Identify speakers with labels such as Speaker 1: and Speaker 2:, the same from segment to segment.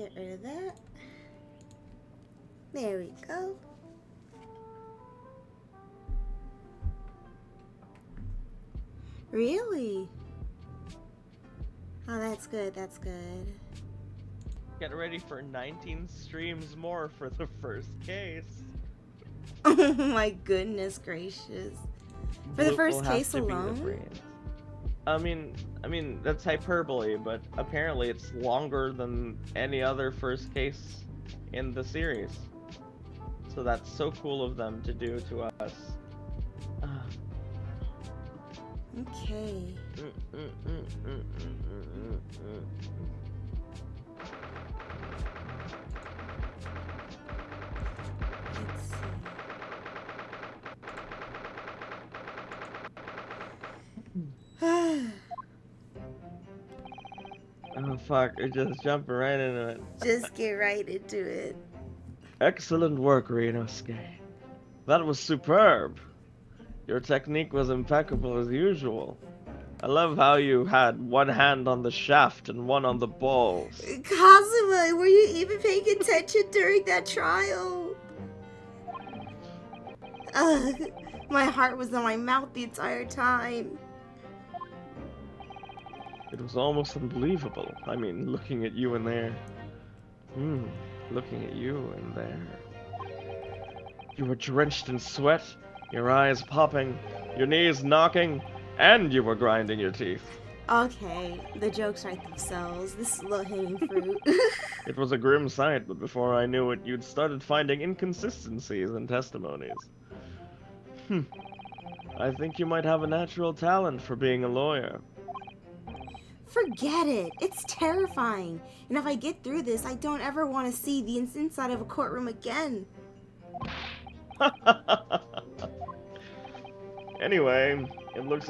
Speaker 1: get rid of that. There we go. Really? Oh, that's good, that's good.
Speaker 2: Get ready for 19 streams more for the first case.
Speaker 1: Oh my goodness gracious. For the first case alone?
Speaker 2: I mean, that's hyperbole, but apparently it's longer than any other first case in the series. So that's so cool of them to do to us.
Speaker 1: Okay. Let's see.
Speaker 2: Oh fuck, we're just jumping right into it.
Speaker 1: Just get right into it.
Speaker 2: Excellent work, Ryunosuke. That was superb. Your technique was impeccable as usual. I love how you had one hand on the shaft and one on the balls.
Speaker 1: Kazuma, were you even paying attention during that trial? My heart was in my mouth the entire time.
Speaker 2: It was almost unbelievable. I mean, looking at you in there. Looking at you in there. You were drenched in sweat, your eyes popping, your knees knocking, and you were grinding your teeth.
Speaker 1: Okay, the jokes write themselves. This is low-hanging fruit.
Speaker 2: It was a grim sight, but before I knew it, you'd started finding inconsistencies in testimonies. I think you might have a natural talent for being a lawyer.
Speaker 1: Forget it. It's terrifying. And if I get through this, I don't ever want to see the inside of a courtroom again.
Speaker 2: Anyway, it looks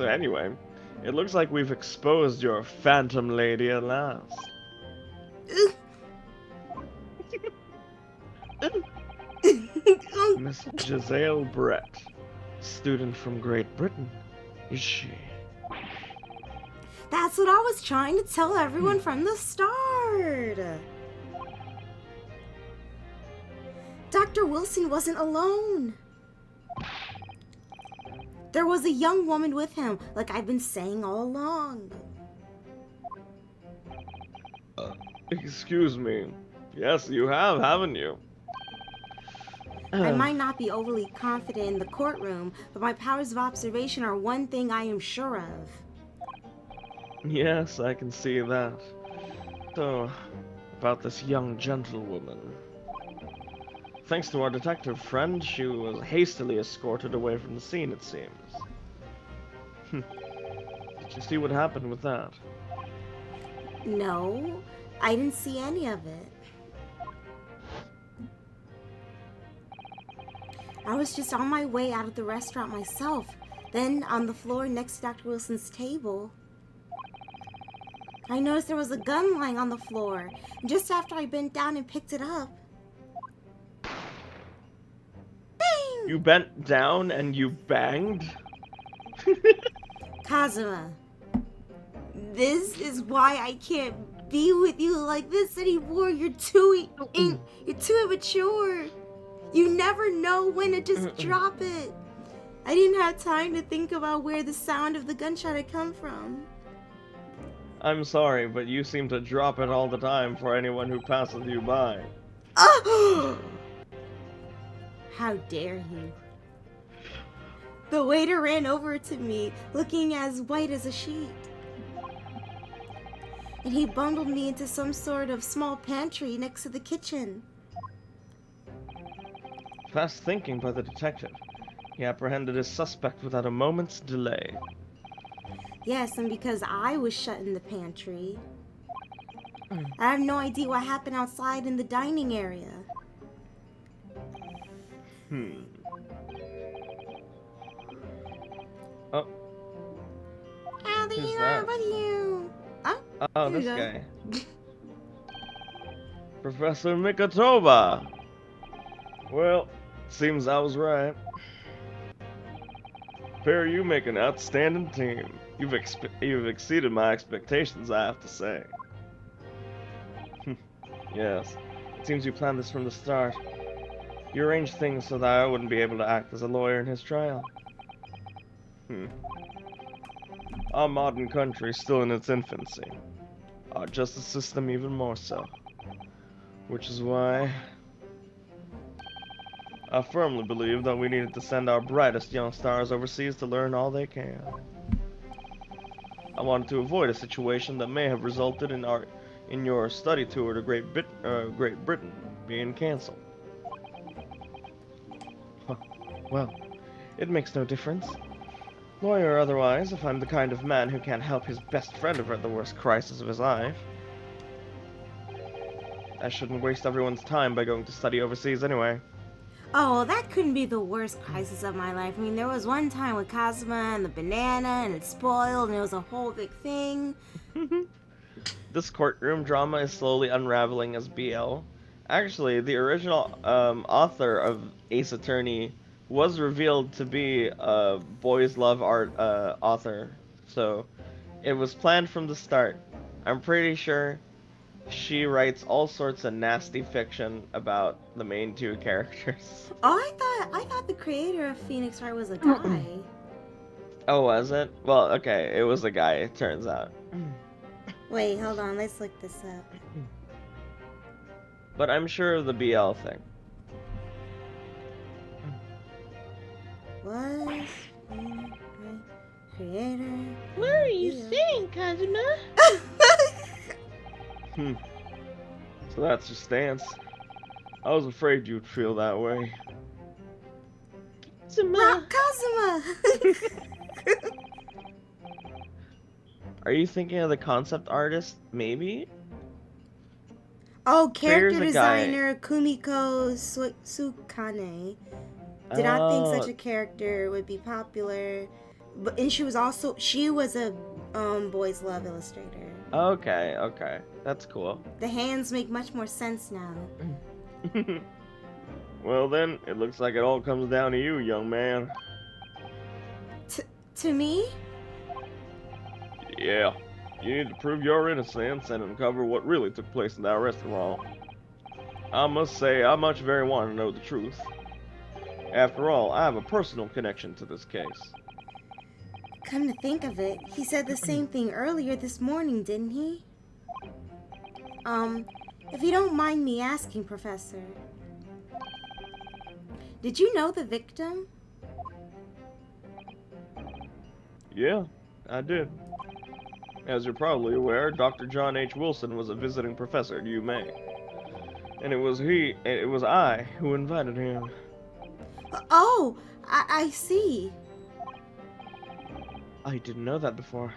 Speaker 2: like we've exposed your phantom lady at last. Miss Giselle Brett, student from Great Britain, is she?
Speaker 1: That's what I was trying to tell everyone from the start. Dr. Wilson wasn't alone. There was a young woman with him, like I've been saying all along.
Speaker 2: Excuse me. Yes, you have, haven't you?
Speaker 1: I might not be overly confident in the courtroom, but my powers of observation are one thing I am sure of.
Speaker 2: Yes, I can see that. So, about this young gentlewoman. Thanks to our detective friend, she was hastily escorted away from the scene, it seems. Did you see what happened with that?
Speaker 1: No, I didn't see any of it. I was just on my way out of the restaurant myself. Then, on the floor next to Dr. Wilson's table, I noticed there was a gun lying on the floor. And just after I bent down and picked it up, bang!
Speaker 2: You bent down and you banged?
Speaker 1: Kazuma, this is why I can't be with you like this anymore. You're too immature. You never know when to just drop it. I didn't have time to think about where the sound of the gunshot had come from.
Speaker 2: I'm sorry, but you seem to drop it all the time for anyone who passes you by.
Speaker 1: How dare you? The waiter ran over to me, looking as white as a sheet. And he bundled me into some sort of small pantry next to the kitchen.
Speaker 2: Fast thinking by the detective. He apprehended his suspect without a moment's delay.
Speaker 1: Yes, and because I was shut in the pantry. I have no idea what happened outside in the dining area.
Speaker 2: Oh.
Speaker 1: Who's
Speaker 2: that? Oh, this guy. Professor Mikotoba! Well, seems I was right. Pair, you make an outstanding team. You've exceeded my expectations, I have to say. Yes. It seems you planned this from the start. You arranged things so that I wouldn't be able to act as a lawyer in his trial. Our modern country is still in its infancy. Our justice system even more so. Which is why I firmly believe that we needed to send our brightest young stars overseas to learn all they can. I wanted to avoid a situation that may have resulted in your study tour to Great Britain being cancelled. Huh. Well, it makes no difference. Lawyer or otherwise, if I'm the kind of man who can't help his best friend avert the worst crisis of his life. I shouldn't waste everyone's time by going to study overseas anyway.
Speaker 1: Oh, well, that couldn't be the worst crisis of my life. I mean, there was one time with Kazuma and the banana, and it spoiled, and it was a whole big thing.
Speaker 2: This courtroom drama is slowly unraveling as BL. Actually, the original author of Ace Attorney was revealed to be a boys love art author, so it was planned from the start. I'm pretty sure she writes all sorts of nasty fiction about the main two characters.
Speaker 1: Oh, I thought the creator of Phoenix Wright was a guy.
Speaker 2: Oh, was it? Well, okay, it was a guy, it turns out.
Speaker 1: Wait, hold on, let's look this up.
Speaker 2: But I'm sure of the BL thing.
Speaker 1: Was creator?
Speaker 3: What are you saying, Kazuma?
Speaker 2: So that's your stance. I was afraid you'd feel that way.
Speaker 1: Kazuma!
Speaker 2: Are you thinking of the concept artist, maybe?
Speaker 1: Oh, character
Speaker 2: Here's a guy.
Speaker 1: designer Kumiko Sukane did not think such a character would be popular, and she was a boys love illustrator.
Speaker 2: Okay, that's cool.
Speaker 1: The hands make much more sense now.
Speaker 2: Well then, it looks like it all comes down to you, young man.
Speaker 1: To me?
Speaker 2: Yeah, you need to prove your innocence and uncover what really took place in that restaurant. I must say, I much very want to know the truth. After all, I have a personal connection to this case.
Speaker 1: Come to think of it, he said the same thing earlier this morning, didn't he? If you don't mind me asking, Professor, did you know the victim?
Speaker 2: Yeah, I did. As you're probably aware, Dr. John H. Wilson was a visiting professor at UMA. And it was I who invited him.
Speaker 1: Oh, I see.
Speaker 2: I didn't know that before.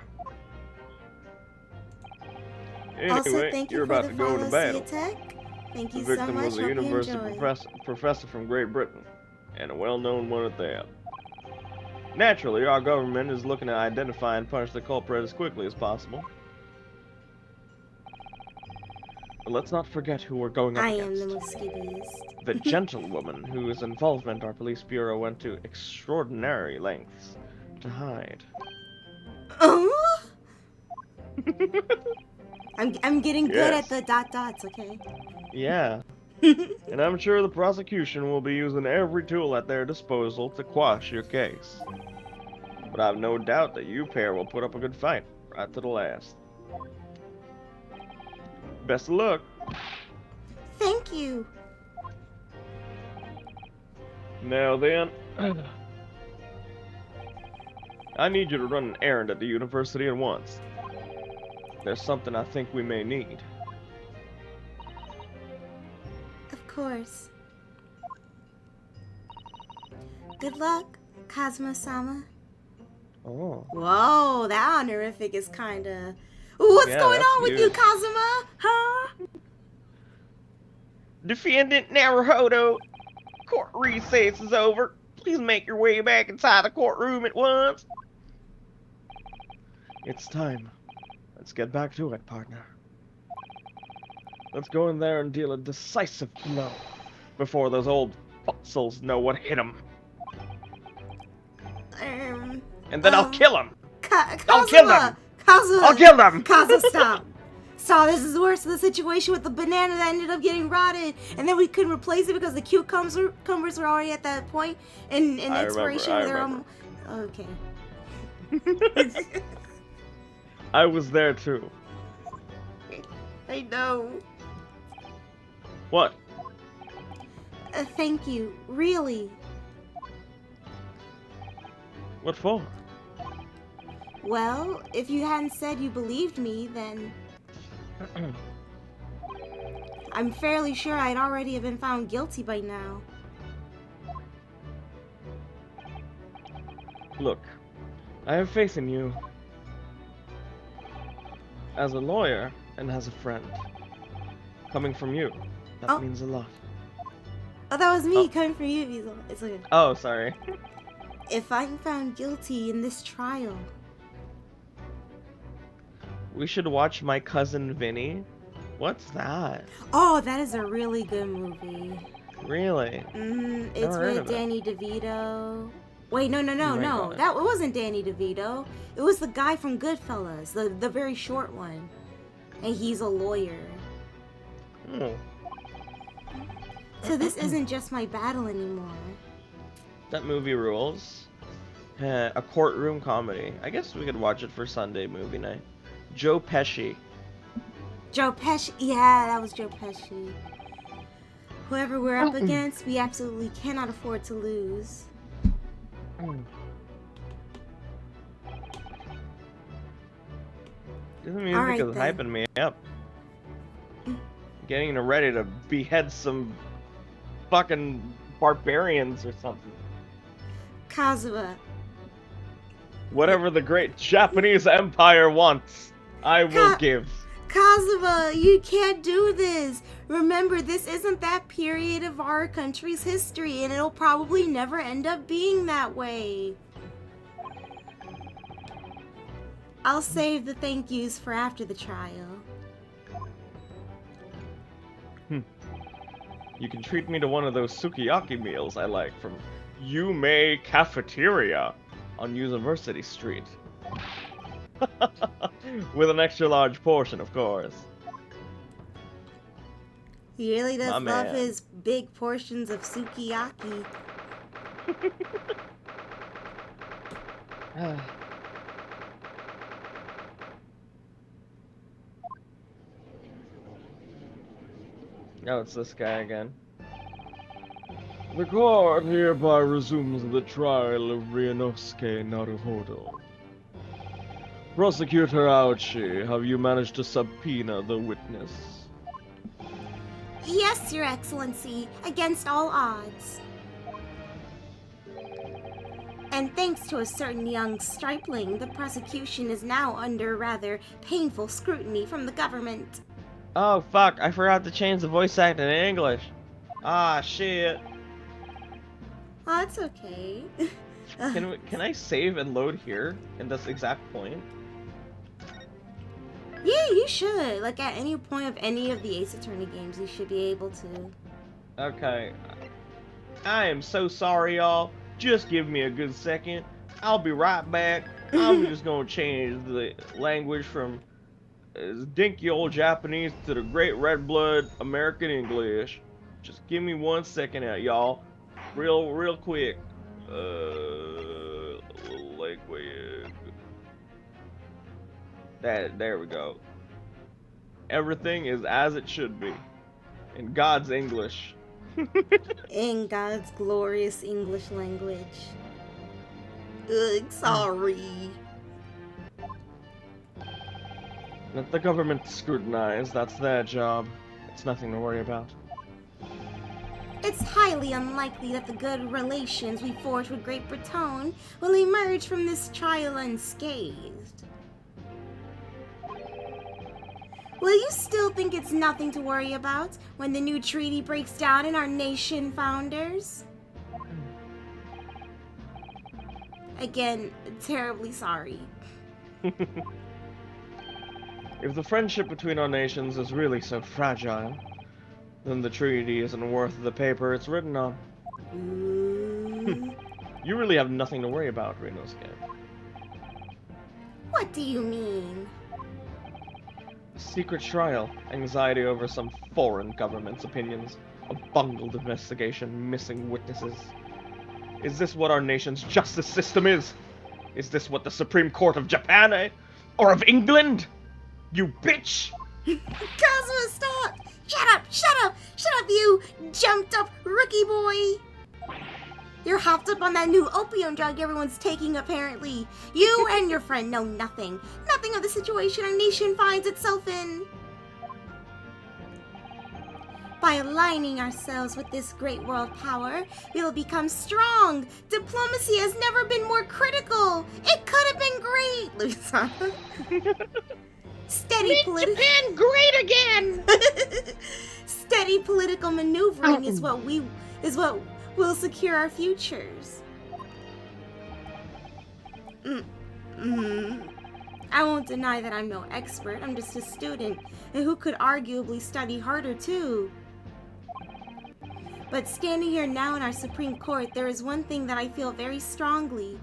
Speaker 1: Also,
Speaker 2: Anyway,
Speaker 1: thank you
Speaker 2: you're
Speaker 1: for
Speaker 2: about
Speaker 1: the
Speaker 2: to go to
Speaker 1: follow,
Speaker 2: battle.
Speaker 1: Tech. Thank
Speaker 2: The
Speaker 1: you so
Speaker 2: victim
Speaker 1: much.
Speaker 2: was a
Speaker 1: Hope you
Speaker 2: university
Speaker 1: enjoy.
Speaker 2: professor from Great Britain, and a well-known one at that. Naturally, our government is looking to identify and punish the culprit as quickly as possible. But let's not forget who we're going up
Speaker 1: I am
Speaker 2: against.
Speaker 1: the Mosquitoist.
Speaker 2: The gentlewoman whose involvement our police bureau went to extraordinary lengths to hide.
Speaker 1: I'm getting good
Speaker 2: Yes.
Speaker 1: at the dots, okay?
Speaker 2: Yeah. And I'm sure the prosecution will be using every tool at their disposal to quash your case. But I've no doubt that you pair will put up a good fight, right to the last. Best of luck.
Speaker 1: Thank you.
Speaker 2: Now then, I need you to run an errand at the university at once. There's something I think we may need.
Speaker 1: Of course. Good luck, Kazuma-sama.
Speaker 2: Oh.
Speaker 1: Whoa, that honorific is kinda... What's
Speaker 2: Yeah,
Speaker 1: going
Speaker 2: that's
Speaker 1: on with you,
Speaker 2: huge.
Speaker 1: Kazuma? Huh?
Speaker 2: Defendant Naruhodo, court recess is over. Please make your way back inside the courtroom at once. It's time. Let's get back to it, partner. Let's go in there and deal a decisive blow before those old fossils know what hit them. And then I'll kill them. I'll kill
Speaker 1: Kazuma!
Speaker 2: them.
Speaker 1: Kazuma!
Speaker 2: I'll kill them.
Speaker 1: Kazuma, stop. So this is worse than the situation with the banana that ended up getting rotted, and then we couldn't replace it because the cucumbers were already at that point in
Speaker 2: I
Speaker 1: expiration.
Speaker 2: remember.
Speaker 1: Okay.
Speaker 2: I was there too.
Speaker 1: I know.
Speaker 2: What?
Speaker 1: Thank you. Really.
Speaker 2: What for?
Speaker 1: Well, if you hadn't said you believed me, then I'm fairly sure I'd already have been found guilty by now.
Speaker 2: Look, I have faith in you. As a lawyer and as a friend. Coming from you, that means a lot.
Speaker 1: Oh, that was me coming from you, Weasel. It's okay.
Speaker 2: Oh, sorry.
Speaker 1: If I'm found guilty in this trial...
Speaker 2: We should watch My Cousin Vinny. What's that?
Speaker 1: Oh, that is a really good movie.
Speaker 2: Really?
Speaker 1: It's with Danny DeVito. Wait, no. That wasn't Danny DeVito. It was the guy from Goodfellas, the very short one. And he's a lawyer.
Speaker 2: Oh.
Speaker 1: So this isn't just my battle anymore.
Speaker 2: That movie rules. A courtroom comedy. I guess we could watch it for Sunday movie night. Joe Pesci.
Speaker 1: Joe Pesci. Yeah, that was Joe Pesci. Whoever we're up against, we absolutely cannot afford to lose.
Speaker 2: This music is hyping me up. Getting ready to behead some fucking barbarians or something.
Speaker 1: Kazuma.
Speaker 2: Whatever the great Japanese Empire wants, I will give.
Speaker 1: Kazuma, you can't do this. Remember, this isn't that period of our country's history, and it'll probably never end up being that way. I'll save the thank yous for after the trial.
Speaker 2: You can treat me to one of those sukiyaki meals I like from Yume Cafeteria on University Street. With an extra large portion, of course.
Speaker 1: He really does love his big portions of sukiyaki.
Speaker 2: Now it's this guy again. The court hereby resumes the trial of Ryunosuke Naruhodo. Prosecutor Aochi, have you managed to subpoena the witness?
Speaker 1: Yes, Your Excellency, against all odds. And thanks to a certain young stripling, the prosecution is now under rather painful scrutiny from the government.
Speaker 2: Oh fuck, I forgot to change the voice acting in English. Ah shit.
Speaker 1: Oh, it's okay.
Speaker 2: Can I save and load here in this exact point?
Speaker 1: Yeah, you should. Like at any point of any of the Ace Attorney games, you should be able to.
Speaker 2: Okay. I am so sorry, y'all. Just give me a good second. I'll be right back. I'm just gonna change the language from dinky old Japanese to the great red blood American English. Just give me 1 second out, y'all. Real quick. Language. There we go. Everything is as it should be. In God's English.
Speaker 1: In God's glorious English language. Ugh, sorry.
Speaker 2: Let the government scrutinize. That's their job. It's nothing to worry about.
Speaker 1: It's highly unlikely that the good relations we forged with Great Britain will emerge from this trial unscathed. Will you still think it's nothing to worry about when the new treaty breaks down and our nation founders? Again, terribly sorry.
Speaker 2: If the friendship between our nations is really so fragile, then the treaty isn't worth the paper it's written on. You really have nothing to worry about, Ryunosuke.
Speaker 1: What do you mean?
Speaker 2: A secret trial, anxiety over some foreign government's opinions, a bungled investigation, missing witnesses. Is this what our nation's justice system is? Is this what the Supreme Court of Japan, or of England? You bitch!
Speaker 1: Kazuma, stop! Shut up! Shut up! Shut up, you jumped up rookie boy! You're hopped up on that new opium drug everyone's taking, apparently. You and your friend know nothing. Nothing of the situation our nation finds itself in. By aligning ourselves with this great world power, we will become strong. Diplomacy has never been more critical. It could have been great, Lusana. Steady
Speaker 3: Make
Speaker 1: political.
Speaker 3: Japan great again!
Speaker 1: Steady political maneuvering is what will secure our futures. I won't deny that I'm no expert. I'm just a student, and who could arguably study harder too. But standing here now in our Supreme Court, there is one thing that I feel very strongly.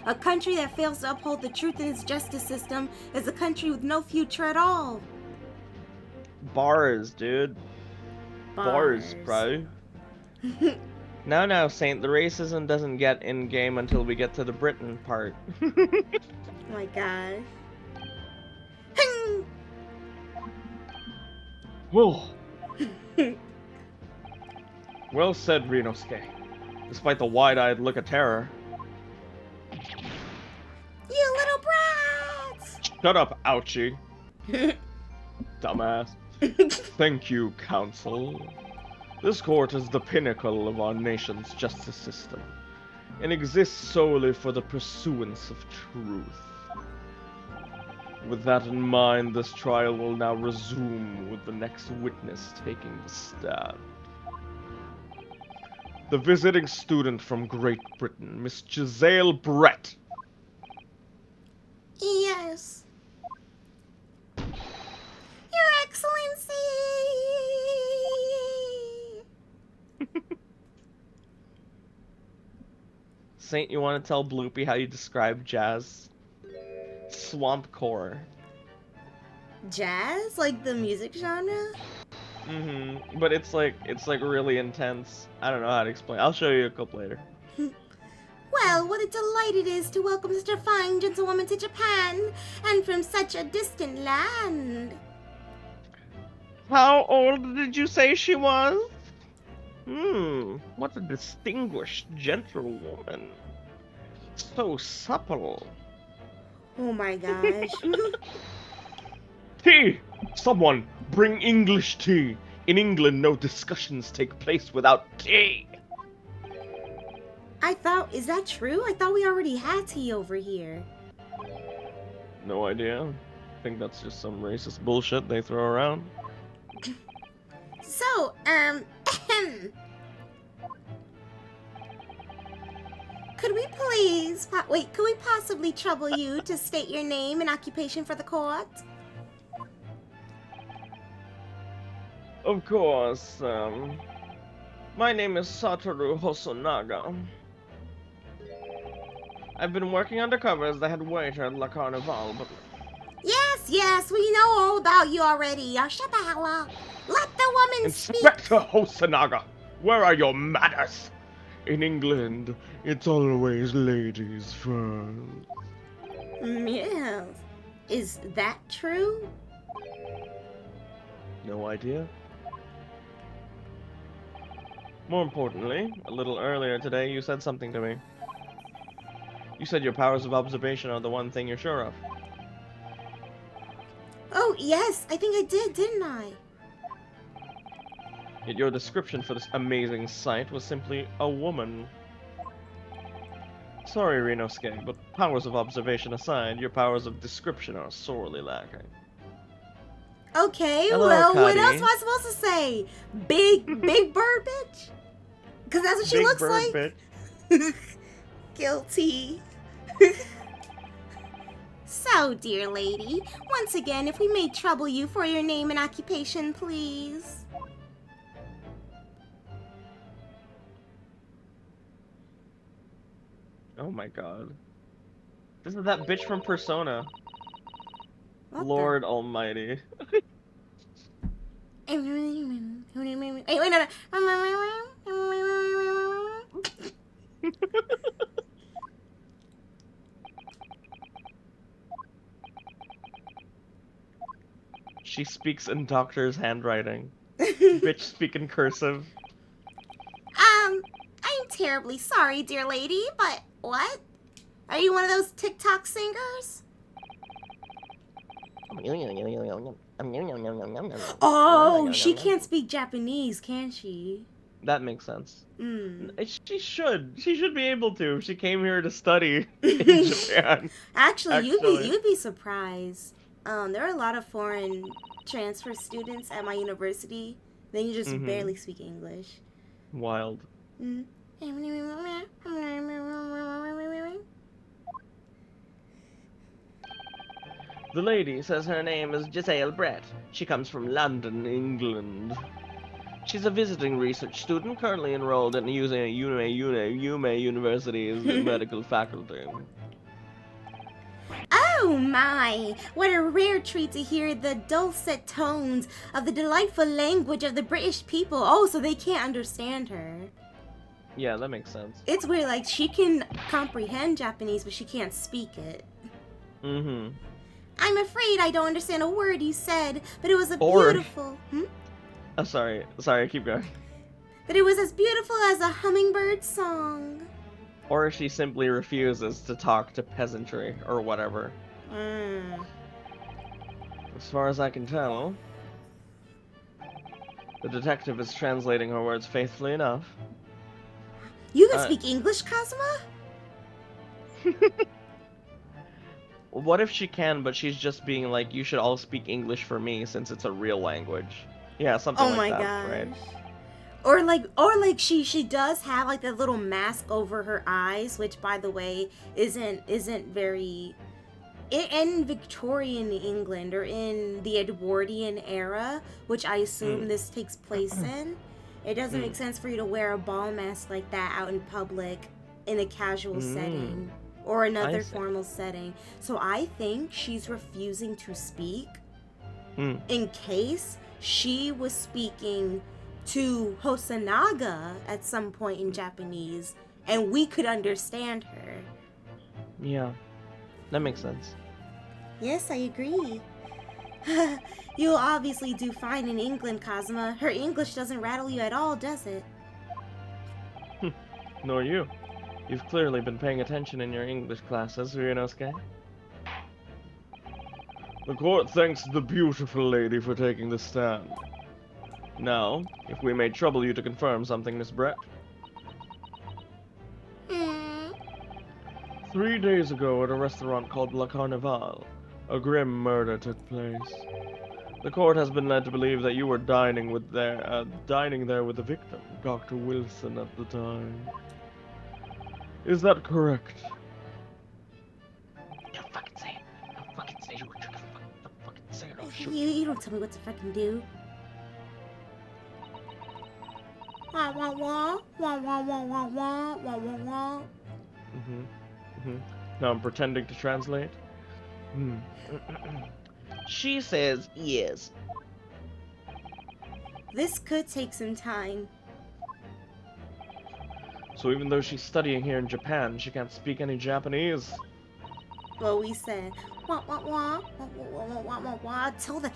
Speaker 1: A country that fails to uphold the truth in its justice system is a country with no future at all.
Speaker 2: Bars, dude. Bars, bro. Now, Saint, the racism doesn't get in-game until we get to the Britain part.
Speaker 1: Oh my god.
Speaker 2: Whoa. Well said, Rinosuke. Despite the wide-eyed look of terror.
Speaker 1: You little brats!
Speaker 2: Shut up, ouchie. Dumbass. Thank you, Council. This court is the pinnacle of our nation's justice system, and exists solely for the pursuance of truth. With that in mind, this trial will now resume with the next witness taking the stand. The visiting student from Great Britain, Miss Giselle Brett.
Speaker 1: Yes. Your Excellency!
Speaker 2: Saint, you want to tell Bloopy how you describe jazz? Swampcore.
Speaker 1: Jazz? Like the music genre?
Speaker 2: Mm-hmm. But it's like really intense. I don't know how to explain. I'll show you a clip later.
Speaker 1: Well, what a delight it is to welcome such a fine gentlewoman to Japan, and from such a distant land.
Speaker 2: How old did you say she was? What a distinguished gentlewoman. So supple.
Speaker 1: Oh my gosh.
Speaker 2: Tea! Someone, bring English tea. In England, no discussions take place without tea.
Speaker 1: Is that true? I thought we already had tea over here.
Speaker 2: No idea. I think that's just some racist bullshit they throw around.
Speaker 1: So, could we possibly trouble you to state your name and occupation for the court?
Speaker 2: Of course, my name is Satoru Hosonaga. I've been working undercover as the head waiter at La Carnival, but...
Speaker 1: Yes, we know all about you already. Shut the hell up. Let the woman speak.
Speaker 2: Inspector Hosonaga, where are your manners? In England, it's always ladies first.
Speaker 1: Yes. Is that true?
Speaker 2: No idea. More importantly, a little earlier today, you said something to me. You said your powers of observation are the one thing you're sure of.
Speaker 1: Oh, yes, I think I did, didn't I?
Speaker 2: Yet your description for this amazing sight was simply a woman. Sorry, Rinosuke, but powers of observation aside, your powers of description are sorely lacking.
Speaker 1: Okay,
Speaker 2: Hello,
Speaker 1: well, what
Speaker 2: Cuddy.
Speaker 1: else am I supposed to say? Big bird bitch? Because that's what she
Speaker 2: Big
Speaker 1: looks
Speaker 2: bird
Speaker 1: like.
Speaker 2: bitch.
Speaker 1: Guilty. So, dear lady, once again, if we may trouble you for your name and occupation, please.
Speaker 2: Oh my god. This is that bitch from Persona.
Speaker 1: What
Speaker 2: Lord Almighty.
Speaker 1: Wait, no.
Speaker 2: She speaks in doctor's handwriting. Bitch speak in cursive.
Speaker 1: I'm terribly sorry, dear lady, but what? Are you one of those TikTok singers? Oh, she can't speak Japanese, can she?
Speaker 2: That makes sense.
Speaker 1: Hmm.
Speaker 2: She should. She should be able to if she came here to study in Japan.
Speaker 1: Actually, you'd be surprised. There are a lot of foreign transfer students at my university. Then you just barely speak English.
Speaker 2: Wild.
Speaker 1: Mm.
Speaker 2: The lady says her name is Giselle Brett. She comes from London, England. She's a visiting research student currently enrolled in Yume University's medical faculty.
Speaker 1: Oh my! What a rare treat to hear the dulcet tones of the delightful language of the British people. Oh, so they can't understand her.
Speaker 2: Yeah, that makes sense.
Speaker 1: It's weird, like, she can comprehend Japanese, but she can't speak it.
Speaker 2: Mm-hmm.
Speaker 1: I'm afraid I don't understand a word you said, but it was a beautiful...
Speaker 2: Oh, sorry, keep going.
Speaker 1: But it was as beautiful as a hummingbird song.
Speaker 2: Or she simply refuses to talk to peasantry, or whatever. As far as I can tell, the detective is translating her words faithfully enough.
Speaker 1: You can speak English, Kazuma?
Speaker 2: What if she can, but she's just being like, you should all speak English for me since it's a real language. Yeah, something like that, right?
Speaker 1: Or like she does have like that little mask over her eyes, which by the way isn't very in Victorian England or in the Edwardian era, which I assume this takes place in. It doesn't make sense for you to wear a ball mask like that out in public in a casual setting or another formal setting. So I think she's refusing to speak in case she was speaking to Hosonaga at some point in Japanese and we could understand her.
Speaker 2: Yeah, that makes sense.
Speaker 1: Yes, I agree. You'll obviously do fine in England, Kazuma. Her English doesn't rattle you at all, does it?
Speaker 2: Nor you. You've clearly been paying attention in your English classes, Ryunosuke. The court thanks the beautiful lady for taking the stand. Now, if we may trouble you to confirm something, Miss Brett. 3 days ago at a restaurant called La Carnival, a grim murder took place. The court has been led to believe that you were dining there with the victim, Dr. Wilson, at the time. Is that correct?
Speaker 3: Don't fucking say it. Don't fucking say it. Don't fucking say it. I'll shoot
Speaker 1: You don't tell me what to fucking do. Wah wah wah wah wah wah wah wah wah wah wah.
Speaker 2: Now I'm pretending to translate.
Speaker 3: She says yes.
Speaker 1: This could take some time.
Speaker 2: So even though she's studying here in Japan, she can't speak any Japanese?
Speaker 1: Well, we said, wah wah wah wah wah wah wah wah wah. Tell that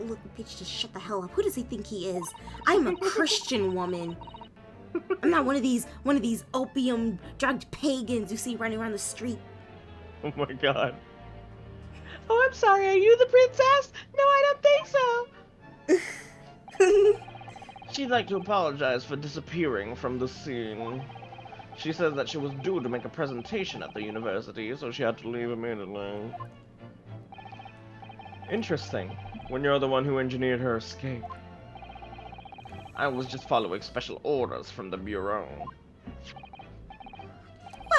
Speaker 1: little bitch to shut the hell up. Who does he think he is? I'm a Christian woman. I'm not one of these opium drugged pagans you see running around the street.
Speaker 2: Oh my god.
Speaker 3: Oh, I'm sorry. Are you the princess? No, I don't think so.
Speaker 2: She'd like to apologize for disappearing from the scene. She says that she was due to make a presentation at the university, so she had to leave immediately. Interesting, when you're the one who engineered her escape. I was just following special orders from the Bureau.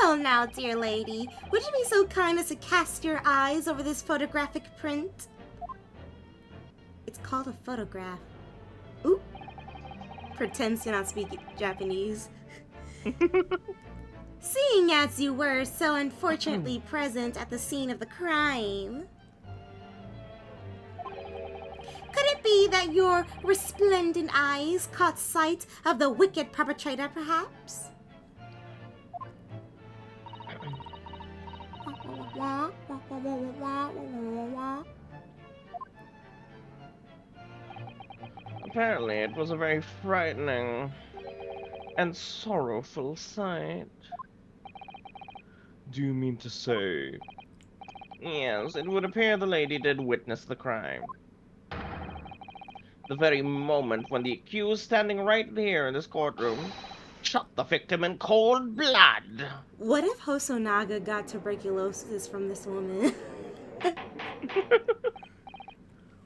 Speaker 1: Well now, dear lady, would you be so kind as to cast your eyes over this photographic print? It's called a photograph. Oop. Pretends to not speak Japanese. Seeing as you were so unfortunately present at the scene of the crime. be that your resplendent eyes caught sight of the wicked perpetrator, perhaps?
Speaker 2: Apparently, it was a very frightening and sorrowful sight. Do you mean to say? Yes, it would appear the lady did witness the crime. The very moment when the accused, standing right here in this courtroom, shot the victim in cold blood.
Speaker 1: What if Hosonaga got tuberculosis from this woman?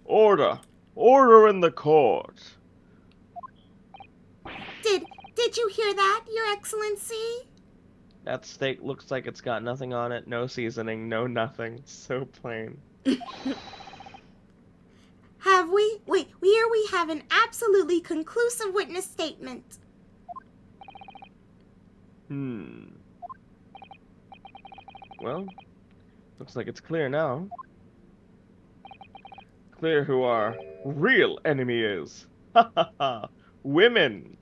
Speaker 2: Order! Order in the court!
Speaker 1: Did you hear that, Your Excellency?
Speaker 2: That steak looks like it's got nothing on it, no seasoning, no nothing. So plain.
Speaker 1: Here we have an absolutely conclusive witness statement.
Speaker 2: Well, looks like it's clear now. Clear who our real enemy is. Ha ha ha! Women!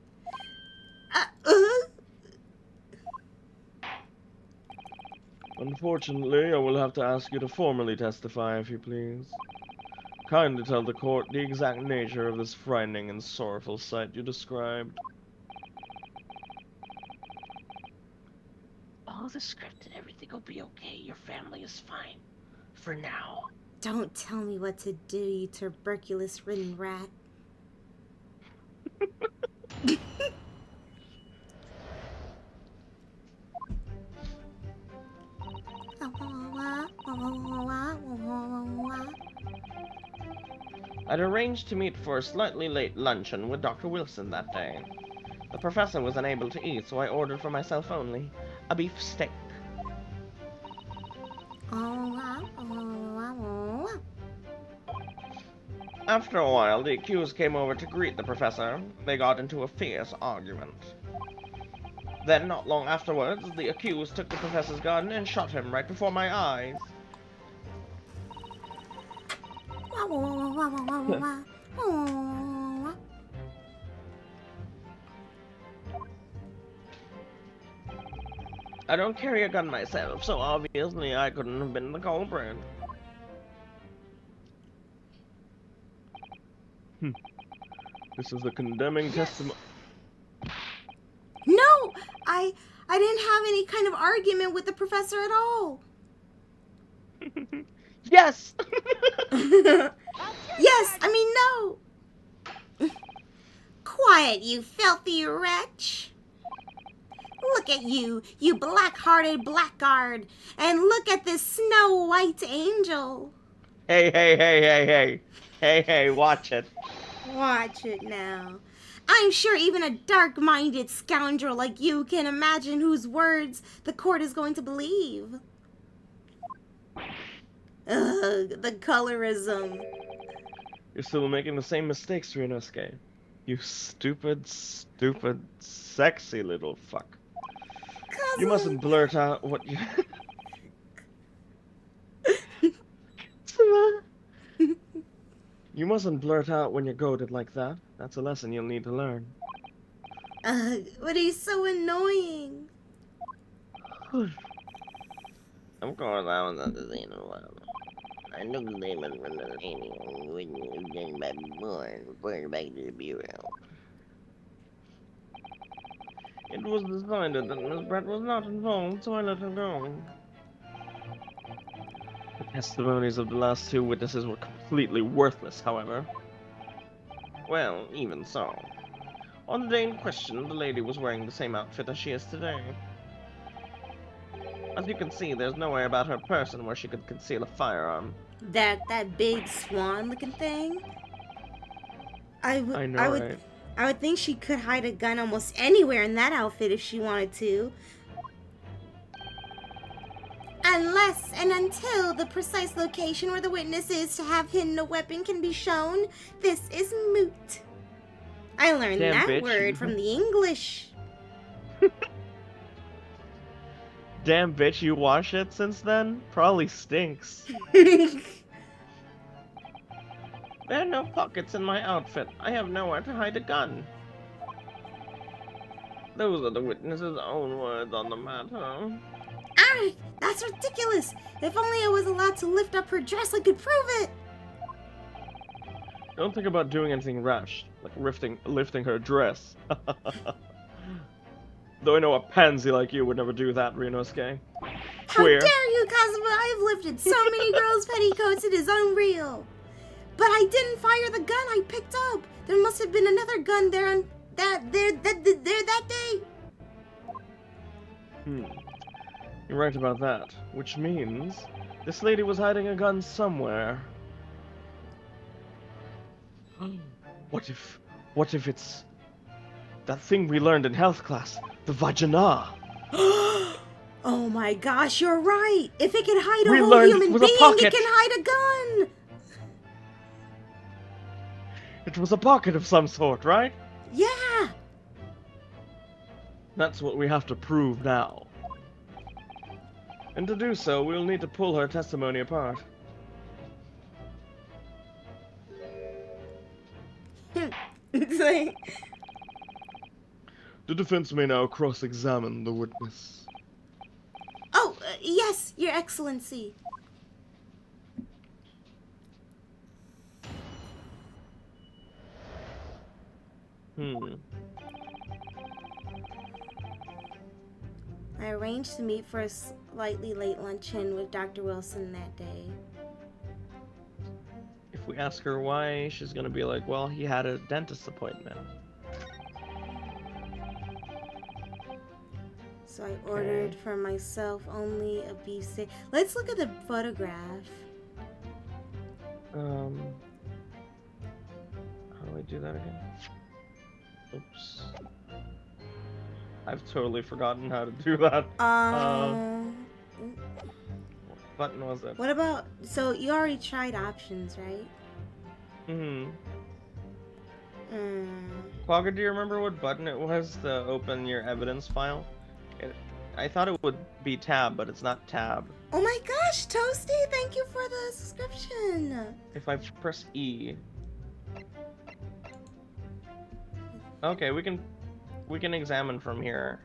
Speaker 2: Unfortunately, I will have to ask you to formally testify, if you please. Kindly tell the court the exact nature of this frightening and sorrowful sight you described.
Speaker 3: All the script and everything will be okay. Your family is fine. For now.
Speaker 1: Don't tell me what to do, you tuberculous-ridden rat.
Speaker 2: I'd arranged to meet for a slightly late luncheon with Dr. Wilson that day. The professor was unable to eat, so I ordered for myself only a beef steak. After a while, the accused came over to greet the professor. They got into a fierce argument. Then, not long afterwards, the accused took the professor's gun and shot him right before my eyes. I don't carry a gun myself, so obviously I couldn't have been the culprit. This is the condemning testimony.
Speaker 1: No! I didn't have any kind of argument with the professor at all.
Speaker 2: Yes!
Speaker 1: Yes, I mean no. Quiet, you filthy wretch. Look at you, you black-hearted blackguard. And look at this snow-white angel.
Speaker 2: Hey, hey, hey, hey, hey. Hey, hey, watch it.
Speaker 1: Watch it now. I'm sure even a dark-minded scoundrel like you can imagine whose words the court is going to believe. Ugh, the colorism.
Speaker 2: You're still making the same mistakes, Ryunosuke. You stupid, stupid, sexy little fuck.
Speaker 1: Cousin.
Speaker 2: You mustn't blurt out what you... You mustn't blurt out when you're goaded like that. That's a lesson you'll need to learn.
Speaker 1: But he's so annoying.
Speaker 2: Of course, I was not the same in a while. I know the name of the anyone wouldn't have done by before back to the bureau. It was decided that Miss Brett was not involved, so I let her go. The testimonies of the last two witnesses were completely worthless, however. Well, even so. On the day in question, the lady was wearing the same outfit as she is today. As you can see, there's nowhere about her person where she could conceal a firearm.
Speaker 1: That big swan-looking thing? I would think she could hide a gun almost anywhere in that outfit if she wanted to. Unless and until the precise location where the witness is to have hidden a weapon can be shown, this is moot. I learned that word from the English.
Speaker 2: Damn bitch, you wash it since then? Probably stinks. There are no pockets in my outfit. I have nowhere to hide a gun. Those are the witness's own words on the matter.
Speaker 1: Ah, that's ridiculous. If only I was allowed to lift up her dress, I could prove it.
Speaker 2: Don't think about doing anything rash, like lifting her dress. Though I know a pansy like you would never do that, Rinosuke.
Speaker 1: How
Speaker 2: Queer.
Speaker 1: dare you, Kazuma? I've lifted so many girls' petticoats, it is unreal. But I didn't fire the gun I picked up. There must have been another gun there on that day.
Speaker 2: You're right about that. Which means this lady was hiding a gun somewhere. What if it's that thing we learned in health class, the vagina?
Speaker 1: Oh my gosh, you're right. If it can hide
Speaker 2: We
Speaker 1: a whole
Speaker 2: learned
Speaker 1: human
Speaker 2: it was
Speaker 1: being,
Speaker 2: a pocket.
Speaker 1: it can hide a gun.
Speaker 2: It was a pocket of some sort, right?
Speaker 1: Yeah.
Speaker 2: That's what we have to prove now. And to do so, we'll need to pull her testimony apart.
Speaker 1: It's like,
Speaker 2: The defense may now cross-examine the witness.
Speaker 1: oh, yes, Your Excellency. I arranged to meet for a slightly late luncheon with Dr. Wilson that day.
Speaker 2: If we ask her why, she's gonna be like, well, he had a dentist appointment.
Speaker 1: So I ordered for myself only a beef steak. Let's look at the photograph.
Speaker 2: How do I do that again? Oops. I've totally forgotten how to do that. What button was it?
Speaker 1: What about, so you already tried options, right?
Speaker 2: Quagga, do you remember what button it was to open your evidence file? I thought it would be tab, but it's not tab.
Speaker 1: Oh my gosh, Toasty, thank you for the subscription.
Speaker 2: If I press E. Okay, we can examine from here.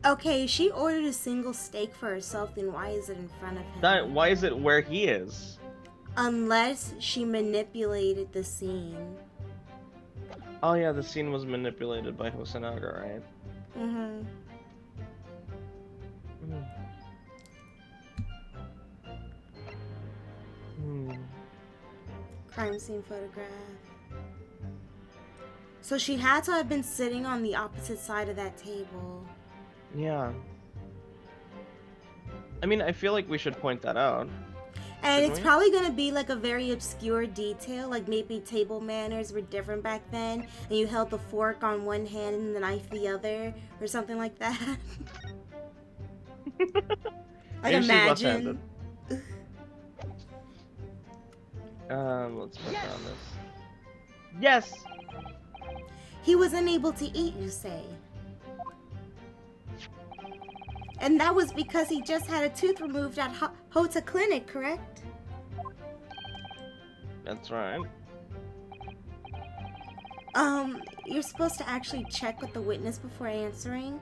Speaker 1: Okay, she ordered a single steak for herself, then why is it in front of him?
Speaker 2: Why is it where he is?
Speaker 1: Unless she manipulated the scene.
Speaker 2: Oh yeah, the scene was manipulated by Hosonaga, right?
Speaker 1: Crime scene photograph. So she had to have been sitting on the opposite side of that table.
Speaker 2: Yeah. I mean, I feel like we should point that out.
Speaker 1: And it's probably going to be like a very obscure detail, like maybe table manners were different back then, and you held the fork on one hand and the knife the other, or something like that. Like, imagine.
Speaker 2: Let's put down this. Yes!
Speaker 1: He was unable to eat, you say? And that was because he just had a tooth removed at Hota Clinic, correct?
Speaker 2: That's right.
Speaker 1: You're supposed to actually check with the witness before answering.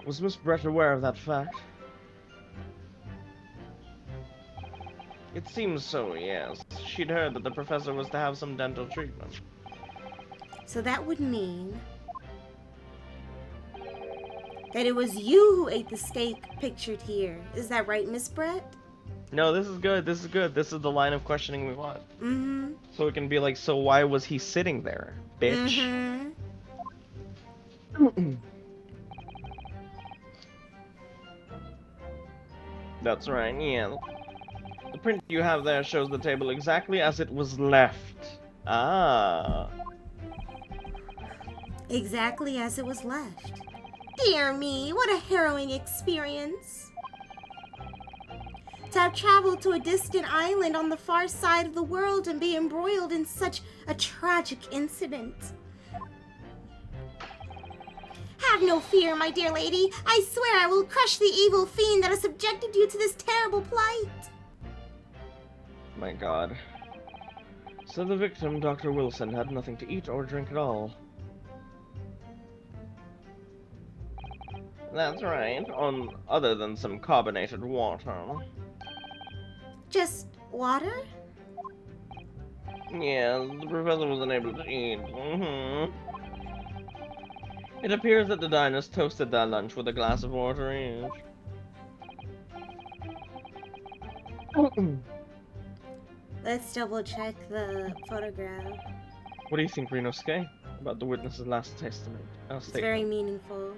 Speaker 2: Was Miss Brett aware of that fact? It seems so, yes. She'd heard that the professor was to have some dental treatment.
Speaker 1: So that would mean that it was you who ate the steak pictured here. Is that right, Miss Brett?
Speaker 2: No, this is good. This is good. This is the line of questioning we want. So it can be like, so why was he sitting there, bitch? That's right, yeah. The print you have there shows the table exactly as it was left. Ah.
Speaker 1: Exactly as it was left. Dear me, what a harrowing experience. To have traveled to a distant island on the far side of the world and be embroiled in such a tragic incident. Have no fear, my dear lady. I swear I will crush the evil fiend that has subjected you to this terrible plight.
Speaker 2: My god. So the victim, Dr. Wilson, had nothing to eat or drink at all. That's right, other than some carbonated water.
Speaker 1: Just water?
Speaker 2: Yeah, the professor was unable to eat. It appears that the diners toasted their lunch with a glass of water each.
Speaker 1: Let's double check the photograph.
Speaker 2: What do you think, Rinosuke, about the witness's last statement?
Speaker 1: It's very meaningful.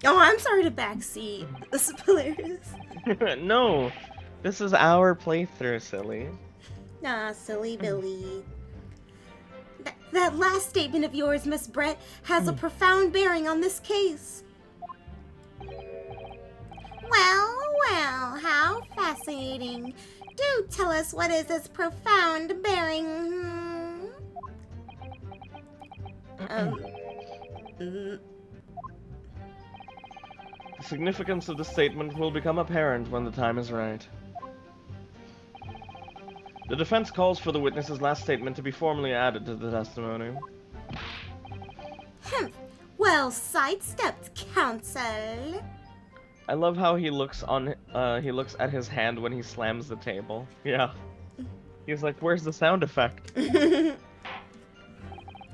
Speaker 1: Oh, I'm sorry to backseat. This is hilarious.
Speaker 2: No, this is our playthrough, silly.
Speaker 1: Nah, silly Billy. That last statement of yours, Miss Brett, has a profound bearing on this case. Well, well, how fascinating. Do tell us what is this profound bearing.
Speaker 2: The significance of the statement will become apparent when the time is right. The defense calls for the witness's last statement to be formally added to the testimony.
Speaker 1: Well sidestepped, counsel.
Speaker 2: I love how he looks at his hand when he slams the table. Yeah. He's like, where's the sound effect?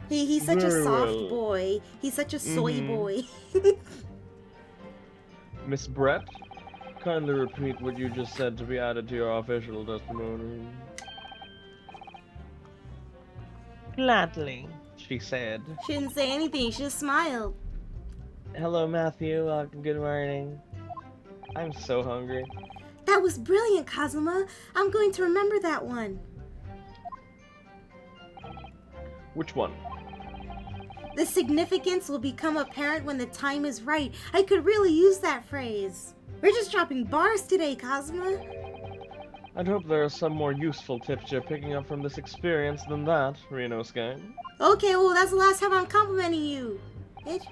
Speaker 1: He's such a
Speaker 2: Very
Speaker 1: soft
Speaker 2: well.
Speaker 1: boy. He's such a soy boy.
Speaker 2: Miss Brett, kindly repeat what you just said to be added to your official testimony. Gladly, she said.
Speaker 1: She didn't say anything, she just smiled.
Speaker 2: Hello, Matthew. Good morning. I'm so hungry.
Speaker 1: That was brilliant, Kazuma. I'm going to remember that one.
Speaker 2: Which one?
Speaker 1: The significance will become apparent when the time is right. I could really use that phrase. We're just dropping bars today, Kazuma.
Speaker 2: I'd hope there are some more useful tips you're picking up from this experience than that, Rinosuke.
Speaker 1: Okay, well, that's the last time I'm complimenting you. Bitch.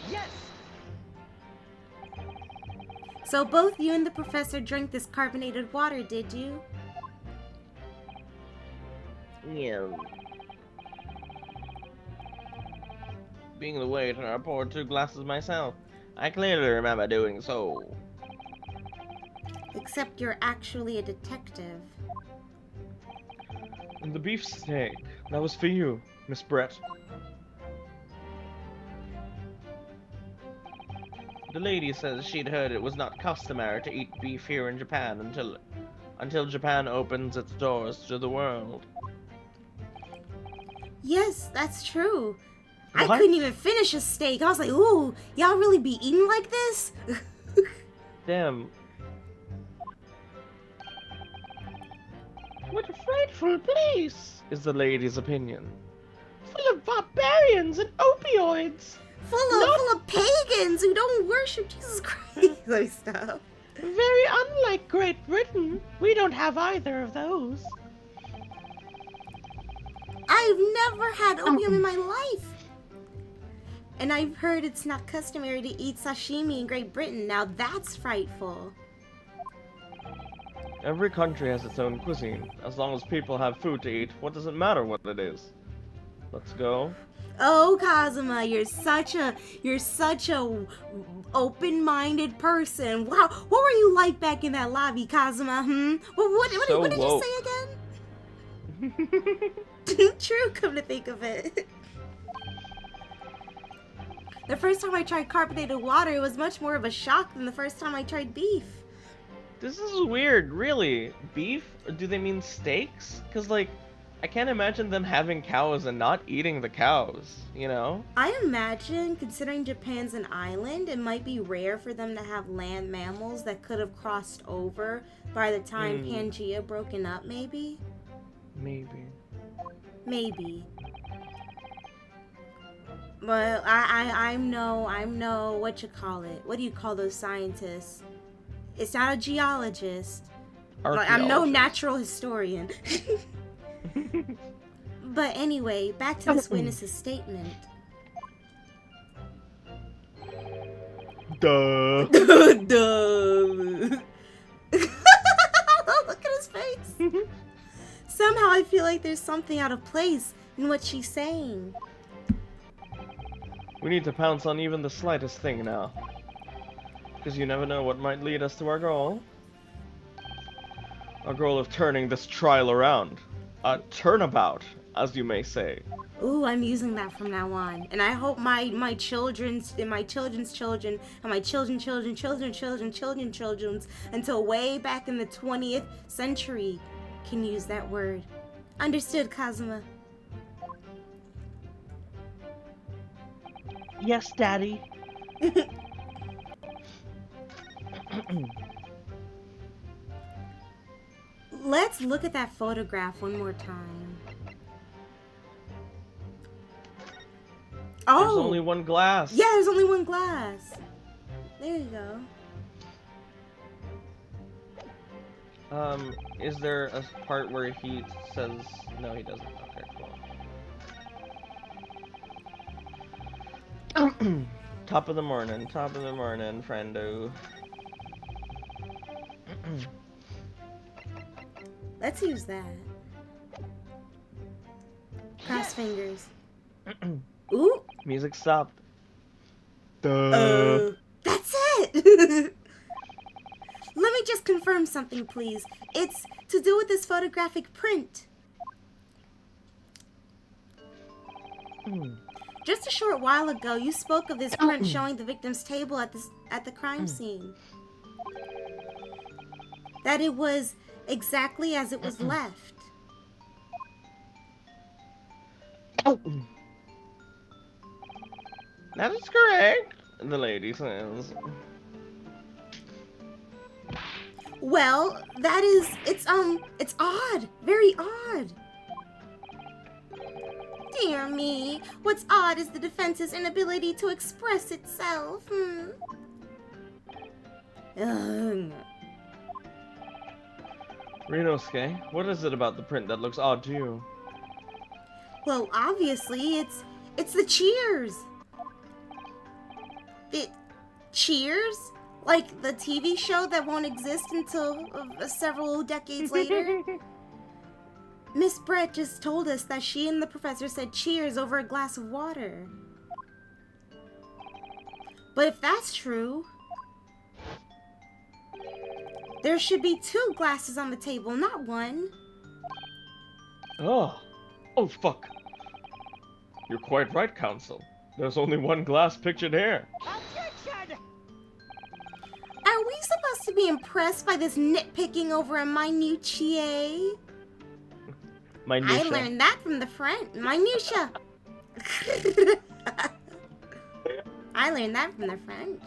Speaker 3: Yes!
Speaker 1: So both you and the professor drank this carbonated water, did you?
Speaker 2: Yeah. Being the waiter, I poured 2 glasses myself. I clearly remember doing so.
Speaker 1: Except you're actually a detective.
Speaker 2: And the beefsteak, that was for you, Miss Brett. The lady says she'd heard it was not customary to eat beef here in Japan until Japan opens its doors to the world.
Speaker 1: Yes, that's true.
Speaker 2: What?
Speaker 1: I couldn't even finish a steak. I was like, ooh, y'all really be eating like this?
Speaker 2: Damn.
Speaker 3: What a frightful place!
Speaker 2: Is the lady's opinion.
Speaker 3: Full of barbarians and opioids!
Speaker 1: Full of pagans who don't worship Jesus Christ. Let me stop.
Speaker 3: Very unlike Great Britain. We don't have either of those.
Speaker 1: I've never had opium in my life. And I've heard it's not customary to eat sashimi in Great Britain. Now that's frightful.
Speaker 2: Every country has its own cuisine. As long as people have food to eat, what does it matter what it is? Let's go.
Speaker 1: Oh, Kazuma, you're such a open-minded person. Wow, what were you like back in that lobby, Kazuma? What did you say again? True, come to think of it. The first time I tried carbonated water, it was much more of a shock than the first time I tried beef.
Speaker 2: This is weird, really. Beef? Or do they mean steaks? Because, like, I can't imagine them having cows and not eating the cows, you know?
Speaker 1: I imagine, considering Japan's an island, it might be rare for them to have land mammals that could have crossed over by the time Pangea broken up, maybe?
Speaker 2: Maybe.
Speaker 1: Maybe. Well, I'm no, what you call it? What do you call those scientists? It's not a geologist. I'm no natural historian. But anyway, back to this witness's statement.
Speaker 2: Duh.
Speaker 1: Duh. Look at his face. Somehow I feel like there's something out of place in what she's saying.
Speaker 2: We need to pounce on even the slightest thing now. Because you never know what might lead us to our goal. Our goal of turning this trial around. A turnabout, as you may say.
Speaker 1: Ooh, I'm using that from now on. And I hope my children's children and my children's until way back in the 20th century can use that word. Understood, Kazuma?
Speaker 3: Yes, Daddy.
Speaker 1: Let's look at that photograph one more time. Oh!
Speaker 2: There's only one glass.
Speaker 1: Yeah, there's only one glass. There you go.
Speaker 2: Is there a part where he says... No, he doesn't. Okay, cool. Top of the morning, friendo.
Speaker 1: Let's use that. Cross fingers. Ooh!
Speaker 2: Music stopped. Duh.
Speaker 1: That's it! Let me just confirm something, please. It's to do with this photographic print. Just a short while ago, you spoke of this print showing the victim's table at the crime scene. That it was exactly as it was left.
Speaker 2: That is correct, the lady says.
Speaker 1: Well, it's odd. Very odd. Dear me, what's odd is the defense's inability to express itself.
Speaker 2: Rinosuke, what is it about the print that looks odd to you?
Speaker 1: Well, obviously, it's the cheers. The Cheers? Like the TV show that won't exist until several decades later? Miss Brett just told us that she and the professor said cheers over a glass of water. But if that's true, there should be 2 glasses on the table, not 1.
Speaker 2: Oh fuck. You're quite right, Counsel. There's only 1 glass pictured here.
Speaker 3: Objection!
Speaker 1: Are we supposed to be impressed by this nitpicking over a minutiae?
Speaker 2: Minutia.
Speaker 1: I learned that from the French. Minutia. I learned that from the French.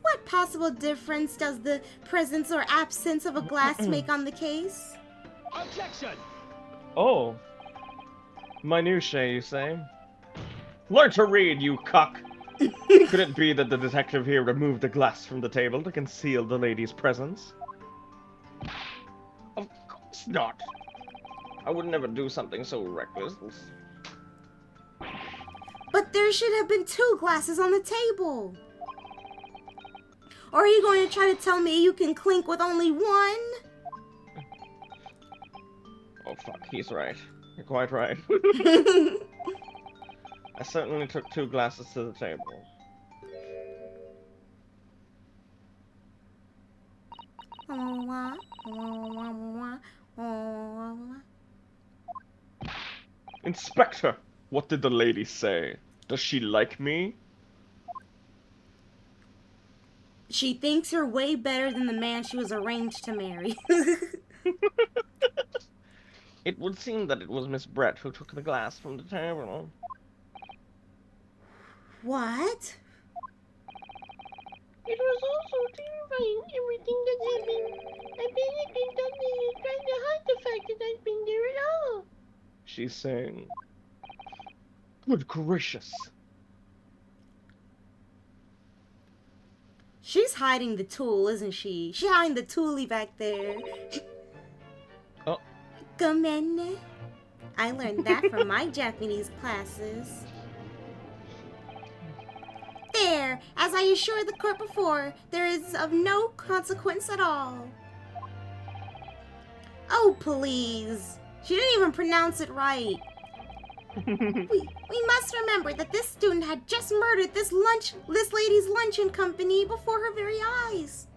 Speaker 1: What possible difference does the presence or absence of a glass make on the case?
Speaker 3: Objection!
Speaker 2: Oh. Minutiae, you say? Learn to read, you cuck! Could it be that the detective here removed the glass from the table to conceal the lady's presence? Of course not. I would never do something so reckless.
Speaker 1: But there should have been 2 glasses on the table. Or are you going to try to tell me you can clink with only 1?
Speaker 2: Oh fuck, he's right. You're quite right. I certainly took 2 glasses to the table. Inspector, what did the lady say? Does she like me?
Speaker 1: She thinks you're way better than the man she was arranged to marry.
Speaker 2: It would seem that it was Miss Brett who took the glass from the table.
Speaker 1: What?
Speaker 3: It was also terrifying, everything that happened. I basically thought they were trying to hide the fact that I'd been there at all.
Speaker 2: She's saying, good gracious.
Speaker 1: She's hiding the tool, isn't she? She's hiding the toolie back there.
Speaker 2: Oh.
Speaker 1: Gomenne. I learned that from my Japanese classes. as I assured the court before, there is of no consequence at all. Oh, please. She didn't even pronounce it right. We must remember that this student had just murdered this lady's luncheon company before her very eyes.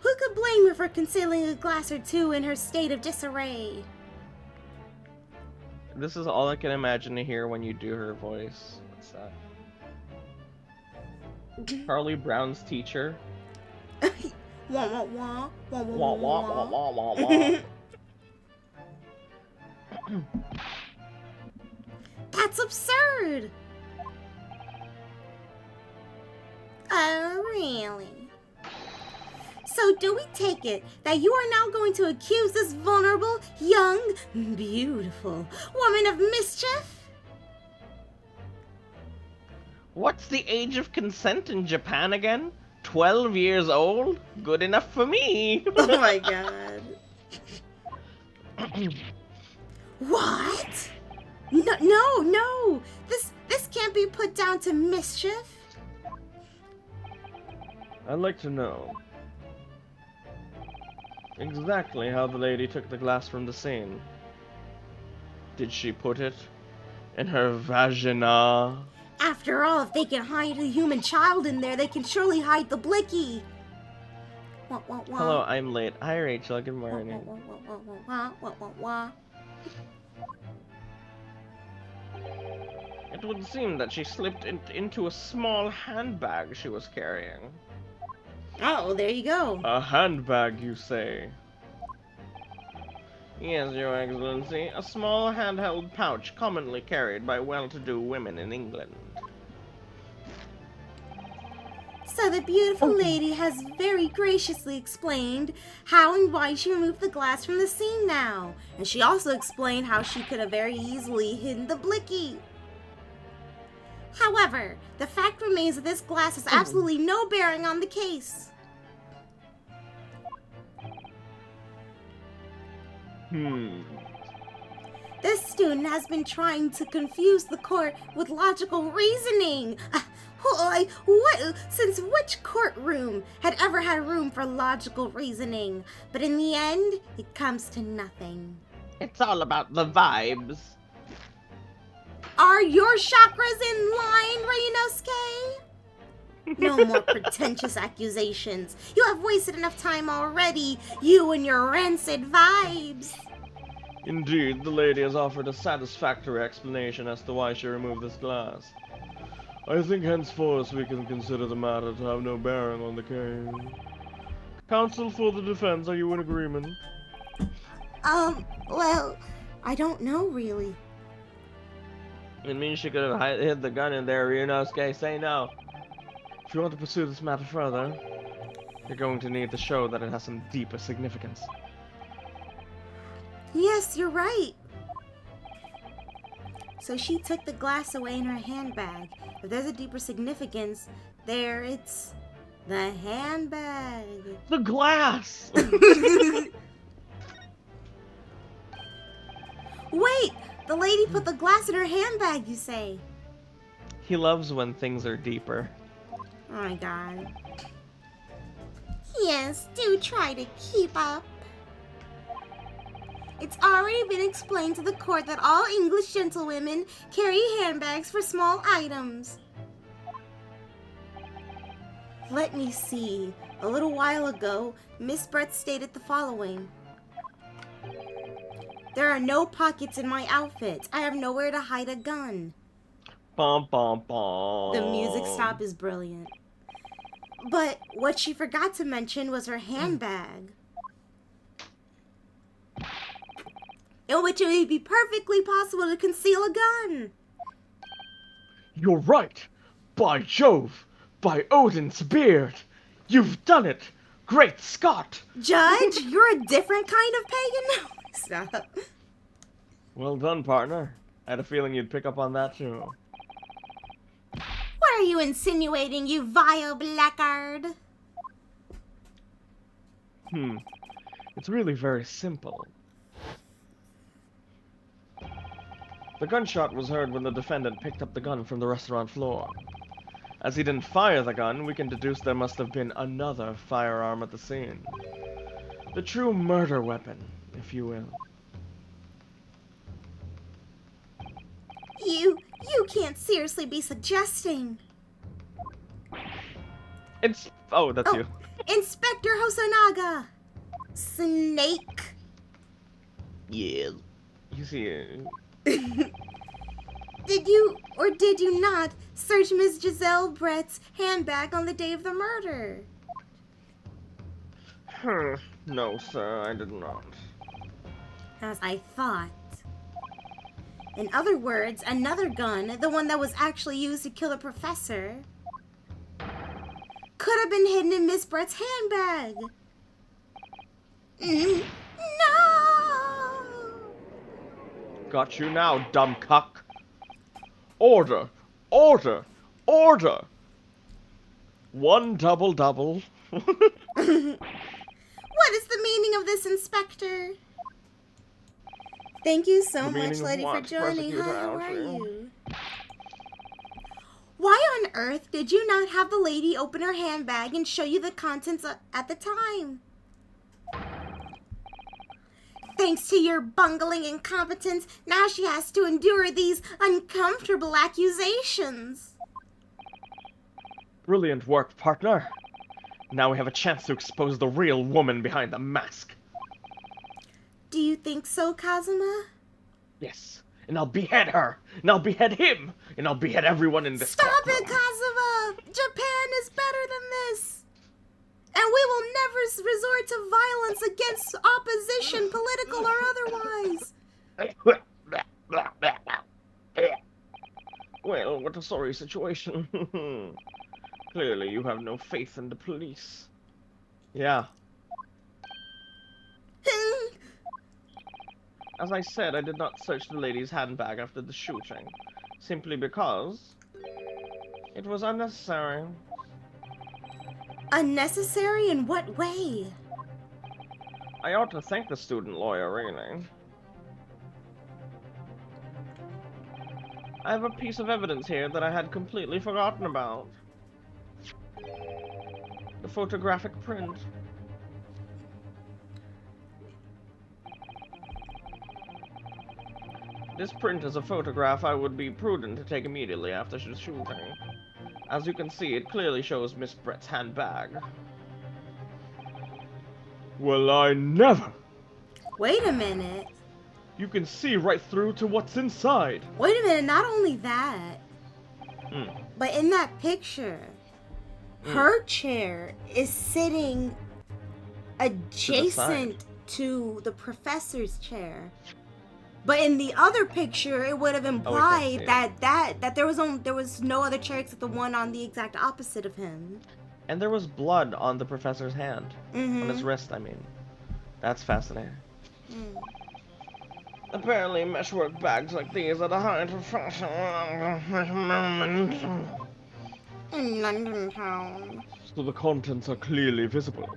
Speaker 1: Who could blame her for concealing a glass or two in her state of disarray?
Speaker 2: This is all I can imagine to hear when you do her voice. What's that? Charlie Brown's teacher.
Speaker 1: Wah, wah, wah. Wah,
Speaker 2: Wah,
Speaker 1: wah,
Speaker 2: wah,
Speaker 1: wah,
Speaker 2: wah, wah, wah.
Speaker 1: That's absurd! Oh, really? So do we take it that you are now going to accuse this vulnerable, young, beautiful woman of mischief?
Speaker 2: What's the age of consent in Japan again? 12 years old? Good enough for me.
Speaker 1: Oh my god. What? No! This can't be put down to mischief.
Speaker 2: I'd like to know exactly how the lady took the glass from the scene. Did she put it in her vagina?
Speaker 1: After all, if they can hide a human child in there, they can surely hide the blicky. Wah, wah, wah.
Speaker 2: Hello, I'm late. Hi, Rachel. Good
Speaker 1: Wah,
Speaker 2: morning.
Speaker 1: wah, wah, wah, wah, wah, wah, wah.
Speaker 2: It would seem that she slipped into a small handbag she was carrying.
Speaker 1: Oh, there you go.
Speaker 2: A handbag, you say? Yes, Your Excellency. A small handheld pouch commonly carried by well-to-do women in England.
Speaker 1: So the beautiful lady has very graciously explained how and why she removed the glass from the scene now. And she also explained how she could have very easily hidden the blicky. However, the fact remains that this glass has absolutely no bearing on the case. This student has been trying to confuse the court with logical reasoning. Since which courtroom had ever had room for logical reasoning? But in the end, it comes to nothing.
Speaker 2: It's all about the vibes.
Speaker 1: Are your chakras in line, Ryunosuke? No more pretentious accusations. You have wasted enough time already, you and your rancid vibes.
Speaker 2: Indeed, the lady has offered a satisfactory explanation as to why she removed this glass. I think henceforth we can consider the matter to have no bearing on the case. Counsel for the defense, are you in agreement?
Speaker 1: Well, I don't know really.
Speaker 2: It means she could have hid the gun in there, Ryunosuke. Say no. If you want to pursue this matter further, you're going to need to show that it has some deeper significance.
Speaker 1: Yes, you're right. So she took the glass away in her handbag. If there's a deeper significance, there it's the handbag.
Speaker 2: The glass!
Speaker 1: Wait! The lady put the glass in her handbag, you say?
Speaker 2: He loves when things are deeper.
Speaker 1: Oh my god. Yes, do try to keep up. It's already been explained to the court that all English gentlewomen carry handbags for small items. Let me see. A little while ago, Miss Brett stated the following. There are no pockets in my outfit. I have nowhere to hide a gun.
Speaker 2: Bum, bum, bum.
Speaker 1: The music stop is brilliant. But what she forgot to mention was her handbag. In which it would be perfectly possible to conceal a gun.
Speaker 2: You're right! By Jove! By Odin's beard! You've done it! Great Scott!
Speaker 1: Judge, you're a different kind of pagan? Stop.
Speaker 2: Well done, partner. I had a feeling you'd pick up on that too.
Speaker 1: What are you insinuating, you vile blackguard?
Speaker 2: It's really very simple. The gunshot was heard when the defendant picked up the gun from the restaurant floor. As he didn't fire the gun, we can deduce there must have been another firearm at the scene. The true murder weapon, if you will.
Speaker 1: You can't seriously be suggesting.
Speaker 2: Oh, that's you.
Speaker 1: Inspector Hosonaga! Snake!
Speaker 2: Yeah. You see,
Speaker 1: Did you, or did you not, search Miss Giselle Brett's handbag on the day of the murder?
Speaker 2: no, sir, I did not.
Speaker 1: As I thought. In other words, another gun, the one that was actually used to kill the professor, could have been hidden in Miss Brett's handbag. No!
Speaker 2: Got you now, dumb cuck. Order! Order! Order! One double.
Speaker 1: What is the meaning of this, Inspector? Thank you so much, lady, for joining. Hi, how are you? Why on earth did you not have the lady open her handbag and show you the contents at the time? Thanks to your bungling incompetence, now she has to endure these uncomfortable accusations.
Speaker 2: Brilliant work, partner. Now we have a chance to expose the real woman behind the mask.
Speaker 1: Do you think so, Kazuma?
Speaker 2: Yes, and I'll behead her, and I'll behead him, and I'll behead everyone in this
Speaker 1: Stop
Speaker 2: courtroom.
Speaker 1: it, Kazuma! Japan is better than this! And we will never resort to violence against opposition, political or otherwise.
Speaker 2: Well, what a sorry situation. Clearly you have no faith in the police. Yeah. As I said, I did not search the lady's handbag after the shooting, simply because it was unnecessary.
Speaker 1: Unnecessary in what way?
Speaker 2: I ought to thank the student lawyer, really. I have a piece of evidence here that I had completely forgotten about. The photographic print. This print is a photograph I would be prudent to take immediately after the shooting. As you can see, it clearly shows Miss Brett's handbag. Well, I never!
Speaker 1: Wait a minute.
Speaker 2: You can see right through to what's inside.
Speaker 1: Wait a minute, not only that, but in that picture, her chair is sitting adjacent to the professor's chair. But in the other picture, it would have implied that there was no other chair except the one on the exact opposite of him.
Speaker 2: And there was blood on the professor's hand. On his wrist, I mean. That's fascinating. Apparently, meshwork bags like these are the height of fashion
Speaker 1: In London town.
Speaker 2: so the contents are clearly visible.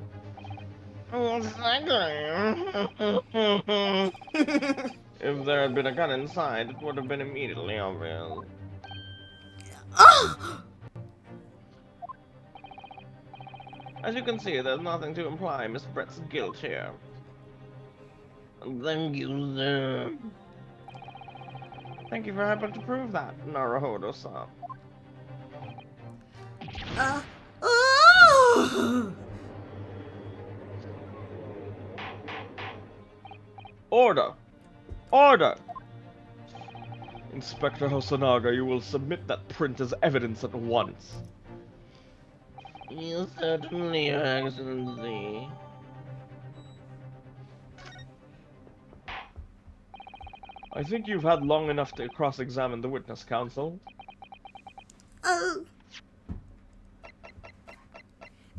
Speaker 2: If there had been a gun inside, it would have been immediately obvious. As you can see, there's nothing to imply Miss Brett's guilt here. Thank you, sir. Thank you for helping to prove that, Naruhodo-san. Order! Order! Inspector Hosonaga, you will submit that print as evidence at once.
Speaker 3: You certainly, Your Excellency.
Speaker 2: I think you've had long enough to cross-examine the witness, counsel.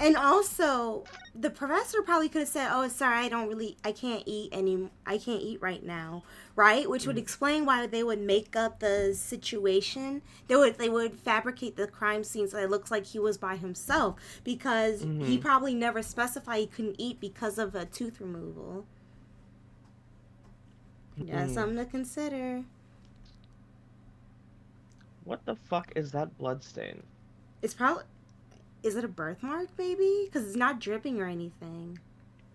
Speaker 1: And also, the professor probably could have said, "Oh, sorry, I can't eat right now," right? Which would explain why they would make up the situation. They would fabricate the crime scene so it looks like he was by himself, because he probably never specified he couldn't eat because of a tooth removal. Yeah, something to consider.
Speaker 2: What the fuck is that bloodstain?
Speaker 1: It's probably... Is it a birthmark, maybe? Because it's not dripping or anything.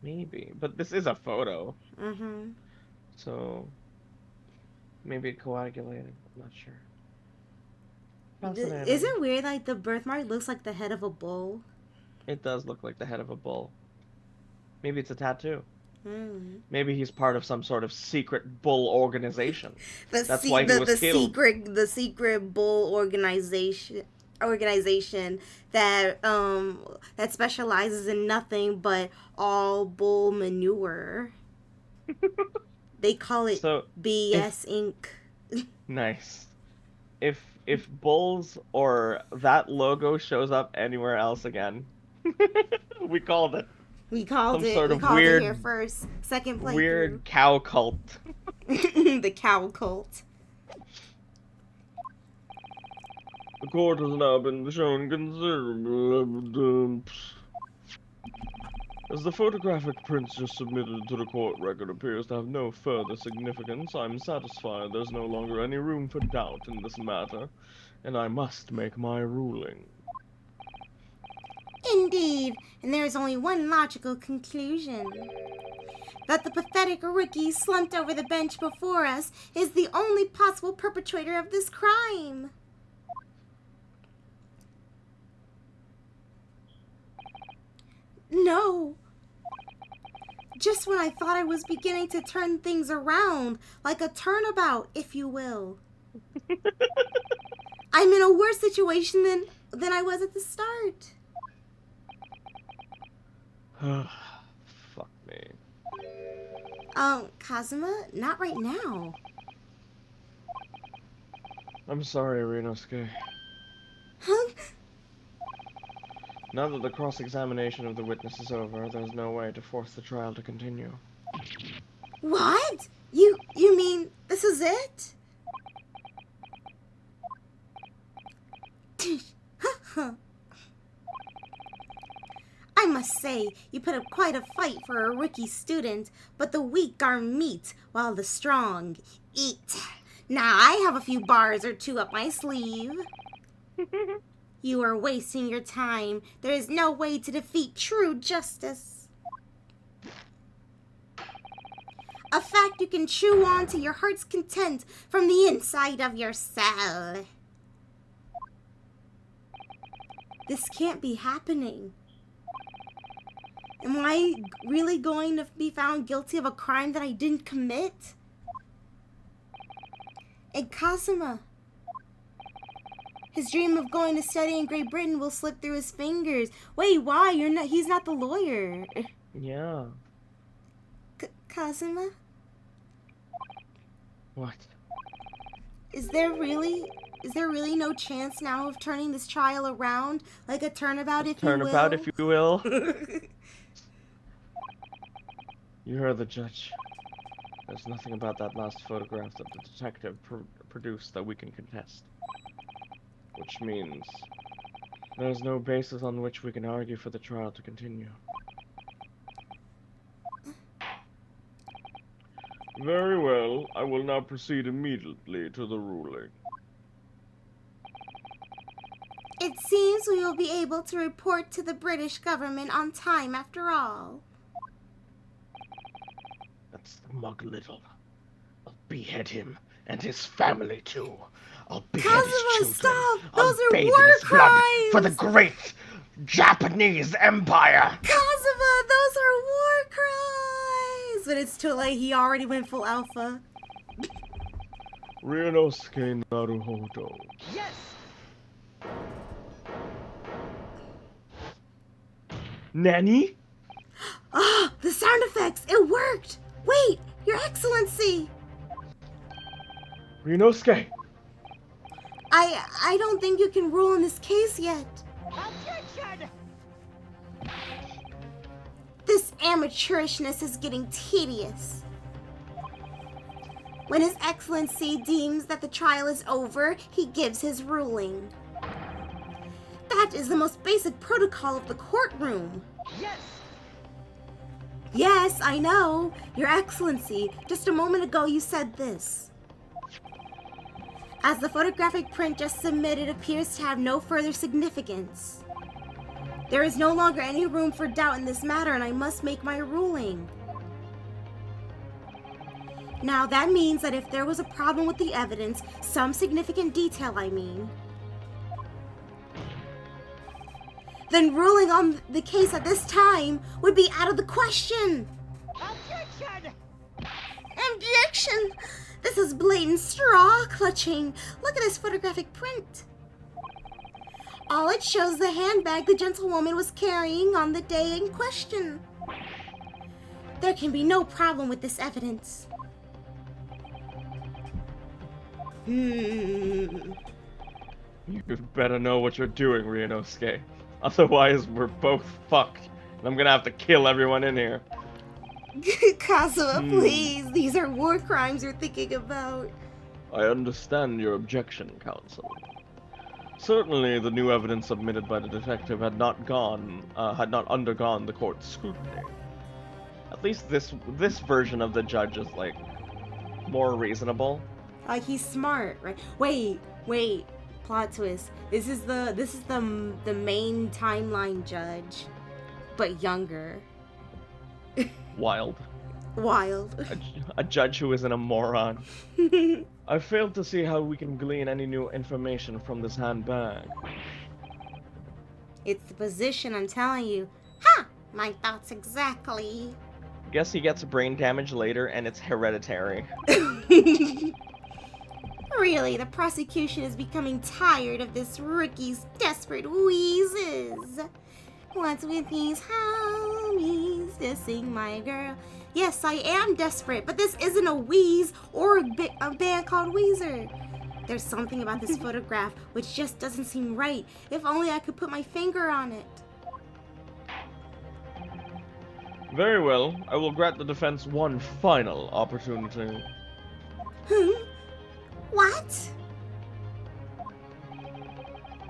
Speaker 2: Maybe, but this is a photo.
Speaker 1: Mm-hmm.
Speaker 2: So maybe it coagulated. I'm not sure. Fascinating.
Speaker 1: Is it weird, like, the birthmark looks like the head of a bull?
Speaker 2: It does look like the head of a bull. Maybe it's a tattoo.
Speaker 1: Mm.
Speaker 2: Maybe he's part of some sort of secret bull organization. That's why he
Speaker 1: the
Speaker 2: was killed.
Speaker 1: The secret bull organization that that specializes in nothing but all bull manure. They call it BS Inc.
Speaker 2: Nice. If bulls or that logo shows up anywhere else again, we called it.
Speaker 1: We called
Speaker 2: Some
Speaker 1: it.
Speaker 2: sort
Speaker 1: We
Speaker 2: of
Speaker 1: called
Speaker 2: weird,
Speaker 1: it here first. Second playthrough.
Speaker 2: weird cow cult.
Speaker 1: The cow cult.
Speaker 2: The court has now been shown considerable evidence. As the photographic prints just submitted to the court record appears to have no further significance, I'm satisfied there's no longer any room for doubt in this matter, and I must make my ruling.
Speaker 1: Indeed, and there is only one logical conclusion. That the pathetic rookie slumped over the bench before us is the only possible perpetrator of this crime. No. Just when I thought I was beginning to turn things around, like a turnabout, if you will. I'm in a worse situation than I was at the start.
Speaker 2: Fuck me.
Speaker 1: Kazuma, not right now.
Speaker 2: I'm sorry, Rinosuke.
Speaker 1: Huh?
Speaker 2: Now that the cross-examination of the witness is over, there's no way to force the trial to continue.
Speaker 1: What? You mean this is it? I must say, you put up quite a fight for a rookie student, but the weak are meat, while the strong eat. Now I have a few bars or two up my sleeve. You are wasting your time. There is no way to defeat true justice. A fact you can chew on to your heart's content from the inside of your cell. This can't be happening. Am I really going to be found guilty of a crime that I didn't commit? And Kazuma, his dream of going to study in Great Britain will slip through his fingers. Wait, why? He's not the lawyer.
Speaker 2: Yeah.
Speaker 1: Kazuma?
Speaker 2: What?
Speaker 1: Is there really no chance now of turning this trial around? Like a turnabout, if you will?
Speaker 2: Turnabout, if you will. You heard the judge. There's nothing about that last photograph that the detective produced that we can contest. Which means there's no basis on which we can argue for the trial to continue. Very well, I will now proceed immediately to the ruling.
Speaker 1: It seems we will be able to report to the British government on time after all.
Speaker 2: That's the mug little. I'll behead him and his family too. I'll behead his children.
Speaker 1: Stop!
Speaker 2: I'll
Speaker 1: Those are
Speaker 2: bathe
Speaker 1: war
Speaker 2: in his blood
Speaker 1: crimes!
Speaker 2: for the great Japanese Empire.
Speaker 1: Kazuma, those are war crimes! But it's too late, he already went full alpha.
Speaker 2: Ryunosuke Naruhodo.
Speaker 3: Yes!
Speaker 2: Nani?
Speaker 1: Ah, the sound effects! It worked! Wait, Your Excellency!
Speaker 2: Ryunosuke!
Speaker 1: I don't think you can rule in this case yet.
Speaker 3: Objection!
Speaker 1: This amateurishness is getting tedious. When His Excellency deems that the trial is over, he gives his ruling. That is the most basic protocol of the courtroom.
Speaker 3: Yes!
Speaker 1: Yes, I know. Your Excellency, just a moment ago you said this. as the photographic print just submitted appears to have no further significance. There is no longer any room for doubt in this matter, and I must make my ruling. Now, that means that if there was a problem with the evidence, some significant detail, I mean, then ruling on the case at this time would be out of the question.
Speaker 3: Objection!
Speaker 1: Objection! This is blatant straw clutching. Look at this photographic print. All it shows the handbag the gentlewoman was carrying on the day in question. There can be no problem with this evidence.
Speaker 2: You better know what you're doing, Ryunosuke. Otherwise, we're both fucked. And I'm gonna have to kill everyone in here.
Speaker 1: Kazuma, please. These are war crimes you're thinking about.
Speaker 2: I understand your objection, counsel. Certainly, the new evidence submitted by the detective had not undergone the court's scrutiny. At least this version of the judge is like more reasonable.
Speaker 1: Like he's smart, right? Wait. Plot twist. This is the main timeline judge, but younger.
Speaker 2: Wild. A judge who isn't a moron. I failed to see how we can glean any new information from this handbag.
Speaker 1: It's the position, I'm telling you. Ha! My thoughts exactly.
Speaker 2: Guess he gets brain damage later and it's hereditary.
Speaker 1: Really, the prosecution is becoming tired of this rookie's desperate wheezes. What's with these homies dissing my girl? Yes, I am desperate, but this isn't a wheeze or a band called Weezer. There's something about this photograph which just doesn't seem right. If only I could put my finger on it.
Speaker 2: Very well, I will grant the defense one final opportunity.
Speaker 1: What?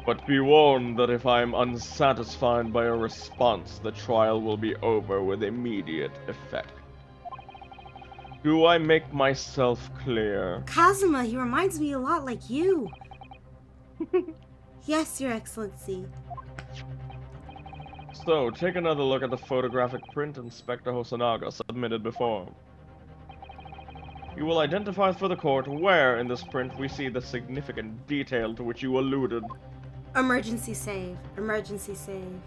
Speaker 2: But be warned that if I am unsatisfied by a response, the trial will be over with immediate effect. Do I make myself clear?
Speaker 1: Kazuma, he reminds me a lot like you. Yes, Your Excellency.
Speaker 2: So, take another look at the photographic print Inspector Hosonaga submitted before. You will identify for the court where in this print we see the significant detail to which you alluded.
Speaker 1: Emergency save. Emergency save.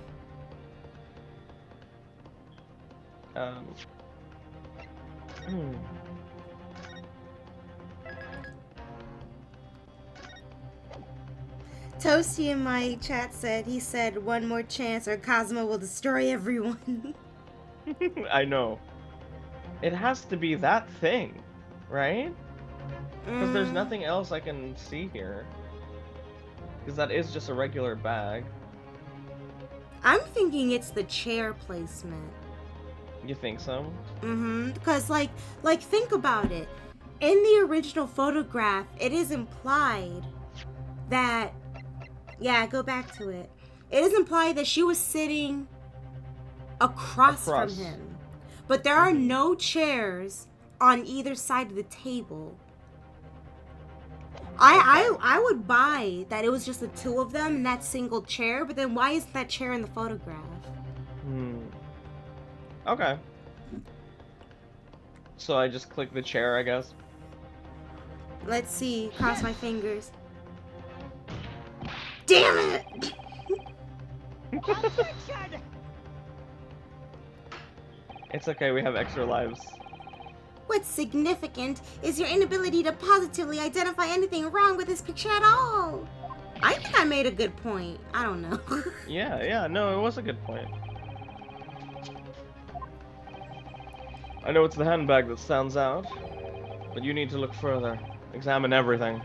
Speaker 1: Toasty in my chat said one more chance or Kazuma will destroy everyone.
Speaker 2: I know. It has to be that thing, right? Because there's nothing else I can see here. Because that is just a regular bag.
Speaker 1: I'm thinking it's the chair placement.
Speaker 2: You think so?
Speaker 1: Because like think about it. In the original photograph, it is implied that, yeah, go back to it. It is implied that she was sitting across. From him. But there are no chairs on either side of the table. I would buy that it was just the two of them in that single chair, but then why isn't that chair in the photograph?
Speaker 2: Okay. So I just click the chair, I guess.
Speaker 1: Let's see. Cross my fingers. Damn it!
Speaker 2: It's okay, we have extra lives.
Speaker 1: What's significant is your inability to positively identify anything wrong with this picture at all. I think I made a good point. I don't know.
Speaker 2: Yeah, no, it was a good point. I know it's the handbag that stands out, but you need to look further. Examine everything.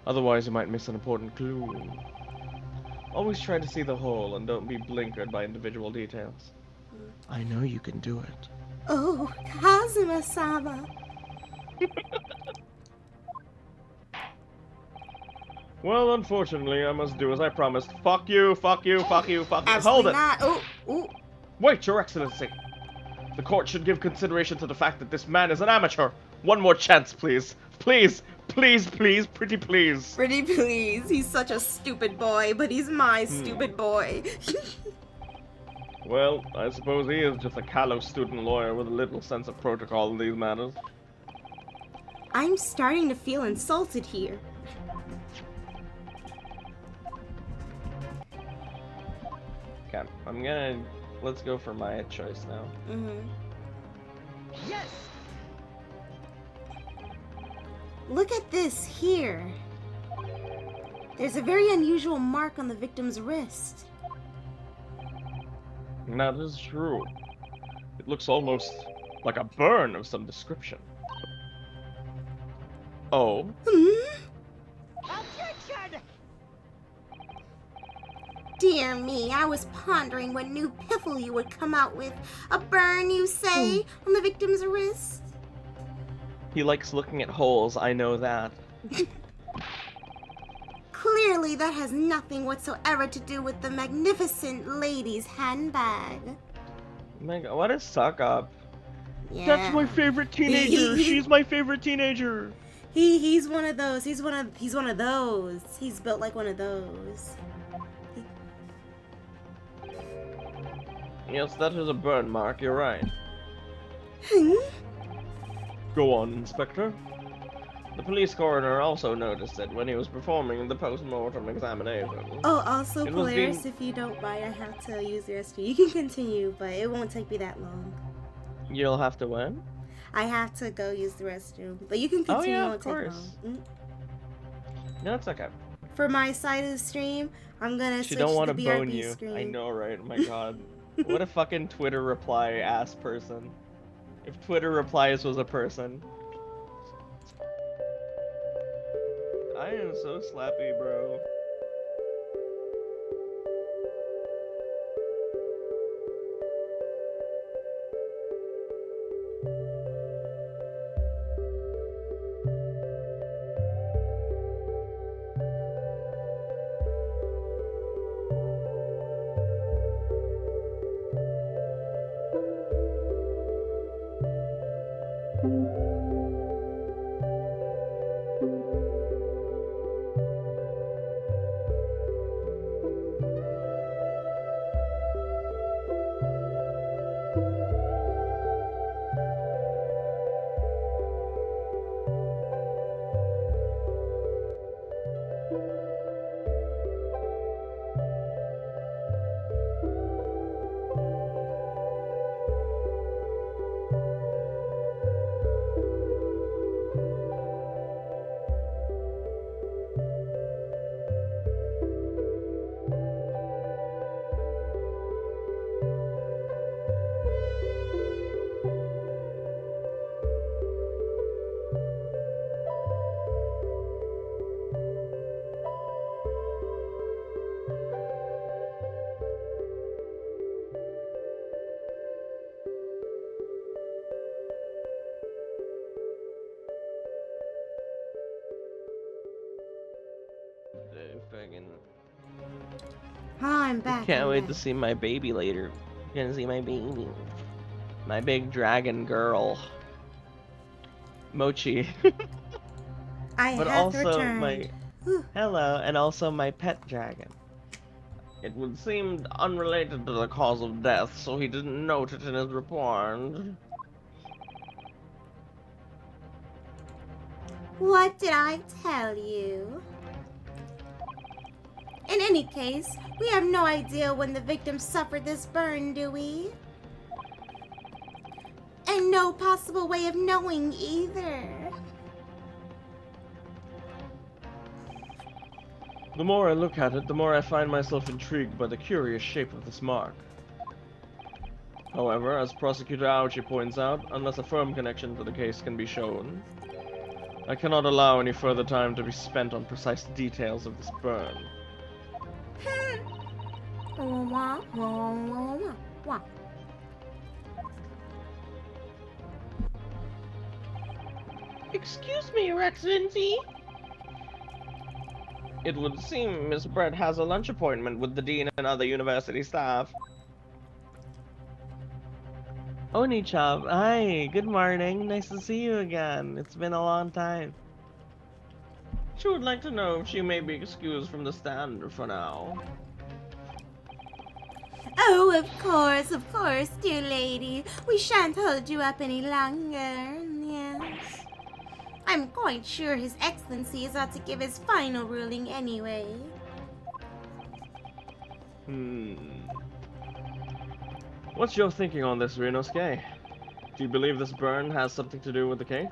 Speaker 2: Otherwise, you might miss an important clue. Always try to see the whole and don't be blinkered by individual details. I know you can do it.
Speaker 1: Oh, Kazuma-sama.
Speaker 2: Well, unfortunately, I must do as I promised. Fuck you, fuck you, fuck you, fuck you.
Speaker 1: Absolutely
Speaker 2: Hold it!
Speaker 1: not. Oh.
Speaker 2: Wait, Your Excellency. The court should give consideration to the fact that this man is an amateur. One more chance, please. Please, Please, please, pretty please.
Speaker 1: Pretty please. He's such a stupid boy, but he's my stupid boy.
Speaker 2: Well, I suppose he is just a callow student lawyer with a little sense of protocol in these matters.
Speaker 1: I'm starting to feel insulted here.
Speaker 2: Okay, let's go for my choice now.
Speaker 3: Yes!
Speaker 1: Look at this here. There's a very unusual mark on the victim's wrist.
Speaker 2: That is true. It looks almost like a burn of some description. Oh?
Speaker 3: Objection!
Speaker 1: Dear me, I was pondering what new piffle you would come out with. A burn, you say, on the victim's wrist?
Speaker 2: He likes looking at holes, I know that.
Speaker 1: Clearly, that has nothing whatsoever to do with the magnificent lady's handbag.
Speaker 2: My God, what a suck up.
Speaker 1: Yeah.
Speaker 2: That's my favorite teenager. She's my favorite teenager.
Speaker 1: He's one of those. He's one of those. He's built like one of those.
Speaker 2: Yes, that is a burn mark, you're right. Go on, Inspector. The police coroner also noticed it when he was performing the post-mortem examination.
Speaker 1: Oh, also,
Speaker 2: It was
Speaker 1: Polaris,
Speaker 2: being-
Speaker 1: if you don't mind, I have to use the restroom. You can continue, but it won't take me that long.
Speaker 2: You'll have to win?
Speaker 1: I have to go use the restroom, but you can continue.
Speaker 2: yeah,
Speaker 1: it won't
Speaker 2: of
Speaker 1: take
Speaker 2: course.
Speaker 1: long.
Speaker 2: No, it's okay.
Speaker 1: For my side of the stream, I'm gonna
Speaker 2: She
Speaker 1: switch
Speaker 2: don't
Speaker 1: to
Speaker 2: want
Speaker 1: the
Speaker 2: to
Speaker 1: BRB
Speaker 2: bone you.
Speaker 1: screen.
Speaker 2: I know, right? Oh my God. What a fucking Twitter reply ass person. If Twitter replies was a person. I am so slappy, bro. Fucking.
Speaker 1: Oh, I'm back.
Speaker 2: Can't
Speaker 1: I'm
Speaker 2: wait
Speaker 1: back.
Speaker 2: to see my baby later. Gonna see my baby. My big dragon girl. Mochi.
Speaker 1: I
Speaker 2: But
Speaker 1: have
Speaker 2: also
Speaker 1: returned.
Speaker 2: my
Speaker 1: Whew.
Speaker 2: hello, and also my pet dragon. It would seem unrelated to the cause of death, so he didn't note it in his report.
Speaker 1: What did I tell you? In any case, we have no idea when the victim suffered this burn, do we? And no possible way of knowing either.
Speaker 2: The more I look at it, the more I find myself intrigued by the curious shape of this mark. However, as Prosecutor Aochi points out, unless a firm connection to the case can be shown, I cannot allow any further time to be spent on precise details of this burn.
Speaker 1: Wah, wah, wah, wah, wah, wah.
Speaker 3: Excuse me, Your Excellency.
Speaker 2: It would seem Miss Brett has a lunch appointment with the dean and other university staff. Oni-chan, hi, good morning. Nice to see you again. It's been a long time. She would like to know if she may be excused from the stand for now.
Speaker 1: Oh, of course, dear lady. We shan't hold you up any longer. Yes. I'm quite sure His Excellency is about to give his final ruling anyway.
Speaker 2: What's your thinking on this, Ryunosuke? Do you believe this burn has something to do with the case?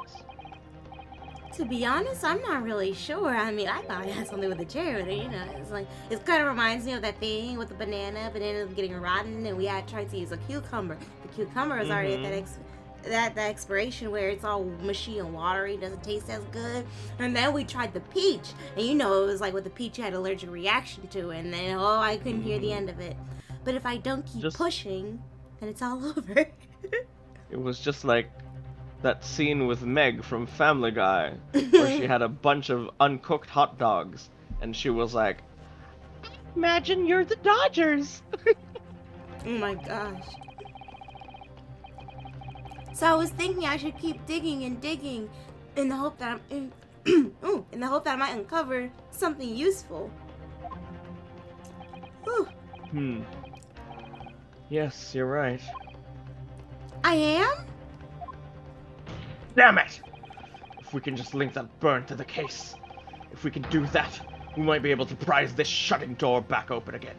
Speaker 1: To be honest, I'm not really sure. I mean, I thought it had something with the cherry, but it's like, it kind of reminds me of that thing with the banana getting rotten, and we had tried to use a cucumber. The cucumber is already at that expiration where it's all mushy and watery, doesn't taste as good. And then we tried the peach, and it was like with the peach, you had an allergic reaction to it, and then, I couldn't hear the end of it. But if I don't keep pushing, then it's all over.
Speaker 2: It was just like that scene with Meg from Family Guy, where she had a bunch of uncooked hot dogs, and she was like, "Imagine you're the Dodgers."
Speaker 1: Oh my gosh. So I was thinking I should keep digging and digging in the hope that in the hope that I might uncover something useful. Whew.
Speaker 2: Yes, you're right.
Speaker 1: I am?
Speaker 2: Damn it! If we can just link that burn to the case. If we can do that, we might be able to prise this shutting door back open again.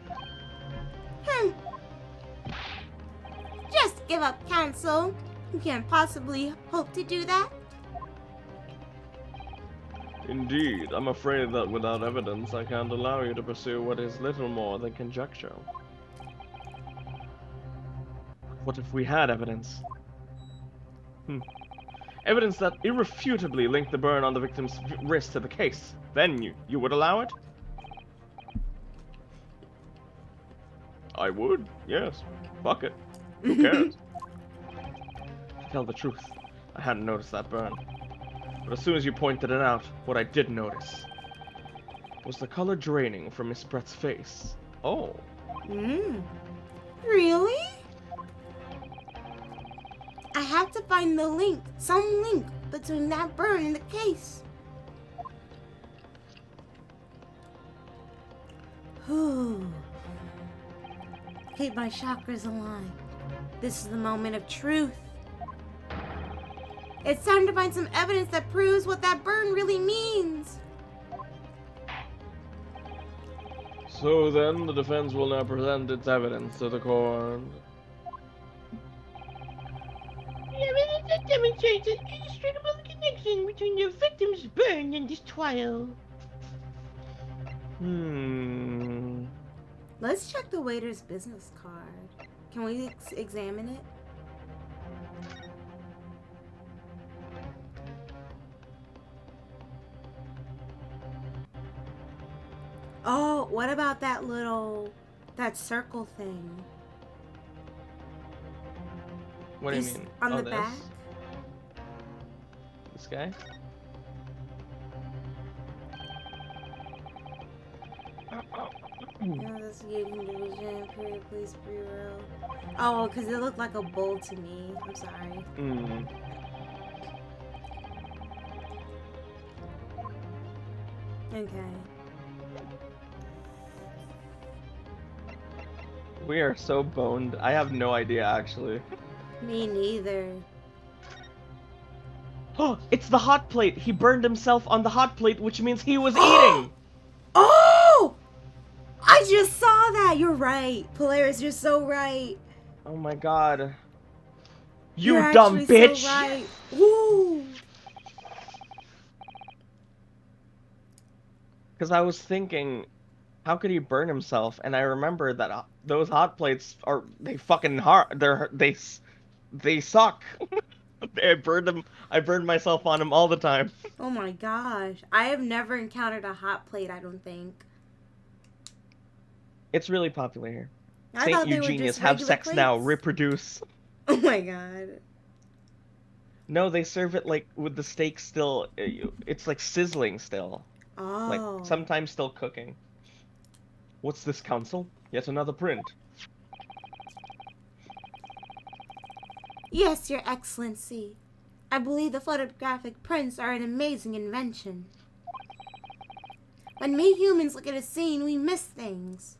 Speaker 1: Just give up, Counsel. You can't possibly hope to do that.
Speaker 2: Indeed, I'm afraid that without evidence, I can't allow you to pursue what is little more than conjecture. What if we had evidence? Evidence that irrefutably linked the burn on the victim's wrist to the case. Then you would allow it? I would, yes. Fuck it. Who cares? To tell the truth, I hadn't noticed that burn. But as soon as you pointed it out, what I did notice was the color draining from Miss Brett's face. Oh.
Speaker 1: Really? I have to find the link, some link between that burn and the case. Keep my chakras aligned. This is the moment of truth. It's time to find some evidence that proves what that burn really means.
Speaker 2: So then, the defense will now present its evidence to the court.
Speaker 3: The evidence that demonstrates an illustrable connection between the victim's burn and this trial.
Speaker 1: Let's check the waiter's business card. Can we examine it? Oh, what about that circle thing?
Speaker 2: What do you mean?
Speaker 1: On the back?
Speaker 2: This guy?
Speaker 1: Investigating Division, Period Police Bureau. Oh, because it looked like a bowl to me. I'm sorry. Okay.
Speaker 2: We are so boned. I have no idea, actually.
Speaker 1: Me neither.
Speaker 2: Oh, it's the hot plate! He burned himself on the hot plate, which means he was eating!
Speaker 1: Oh! I just saw that! You're right. Polaris, you're so right.
Speaker 2: Oh my god. You
Speaker 1: You're
Speaker 2: dumb
Speaker 1: actually
Speaker 2: bitch!
Speaker 1: So right. Woo!
Speaker 2: Because I was thinking, how could he burn himself? And I remember that those hot plates are, they fucking hard. They suck. I burned myself on them all the time.
Speaker 1: Oh my gosh. I have never encountered a hot plate, I don't think.
Speaker 2: It's really popular here.
Speaker 1: I
Speaker 2: Saint
Speaker 1: thought they were
Speaker 2: Eugenius,
Speaker 1: just
Speaker 2: have
Speaker 1: regular
Speaker 2: sex now,
Speaker 1: plates.
Speaker 2: reproduce.
Speaker 1: Oh my god.
Speaker 2: No, they serve it like with the steak still, it's like sizzling still.
Speaker 1: Oh.
Speaker 2: Like sometimes still cooking. What's this, Counsel? Yet another print.
Speaker 1: Yes, Your Excellency. I believe the photographic prints are an amazing invention. When we humans look at a scene, we miss things.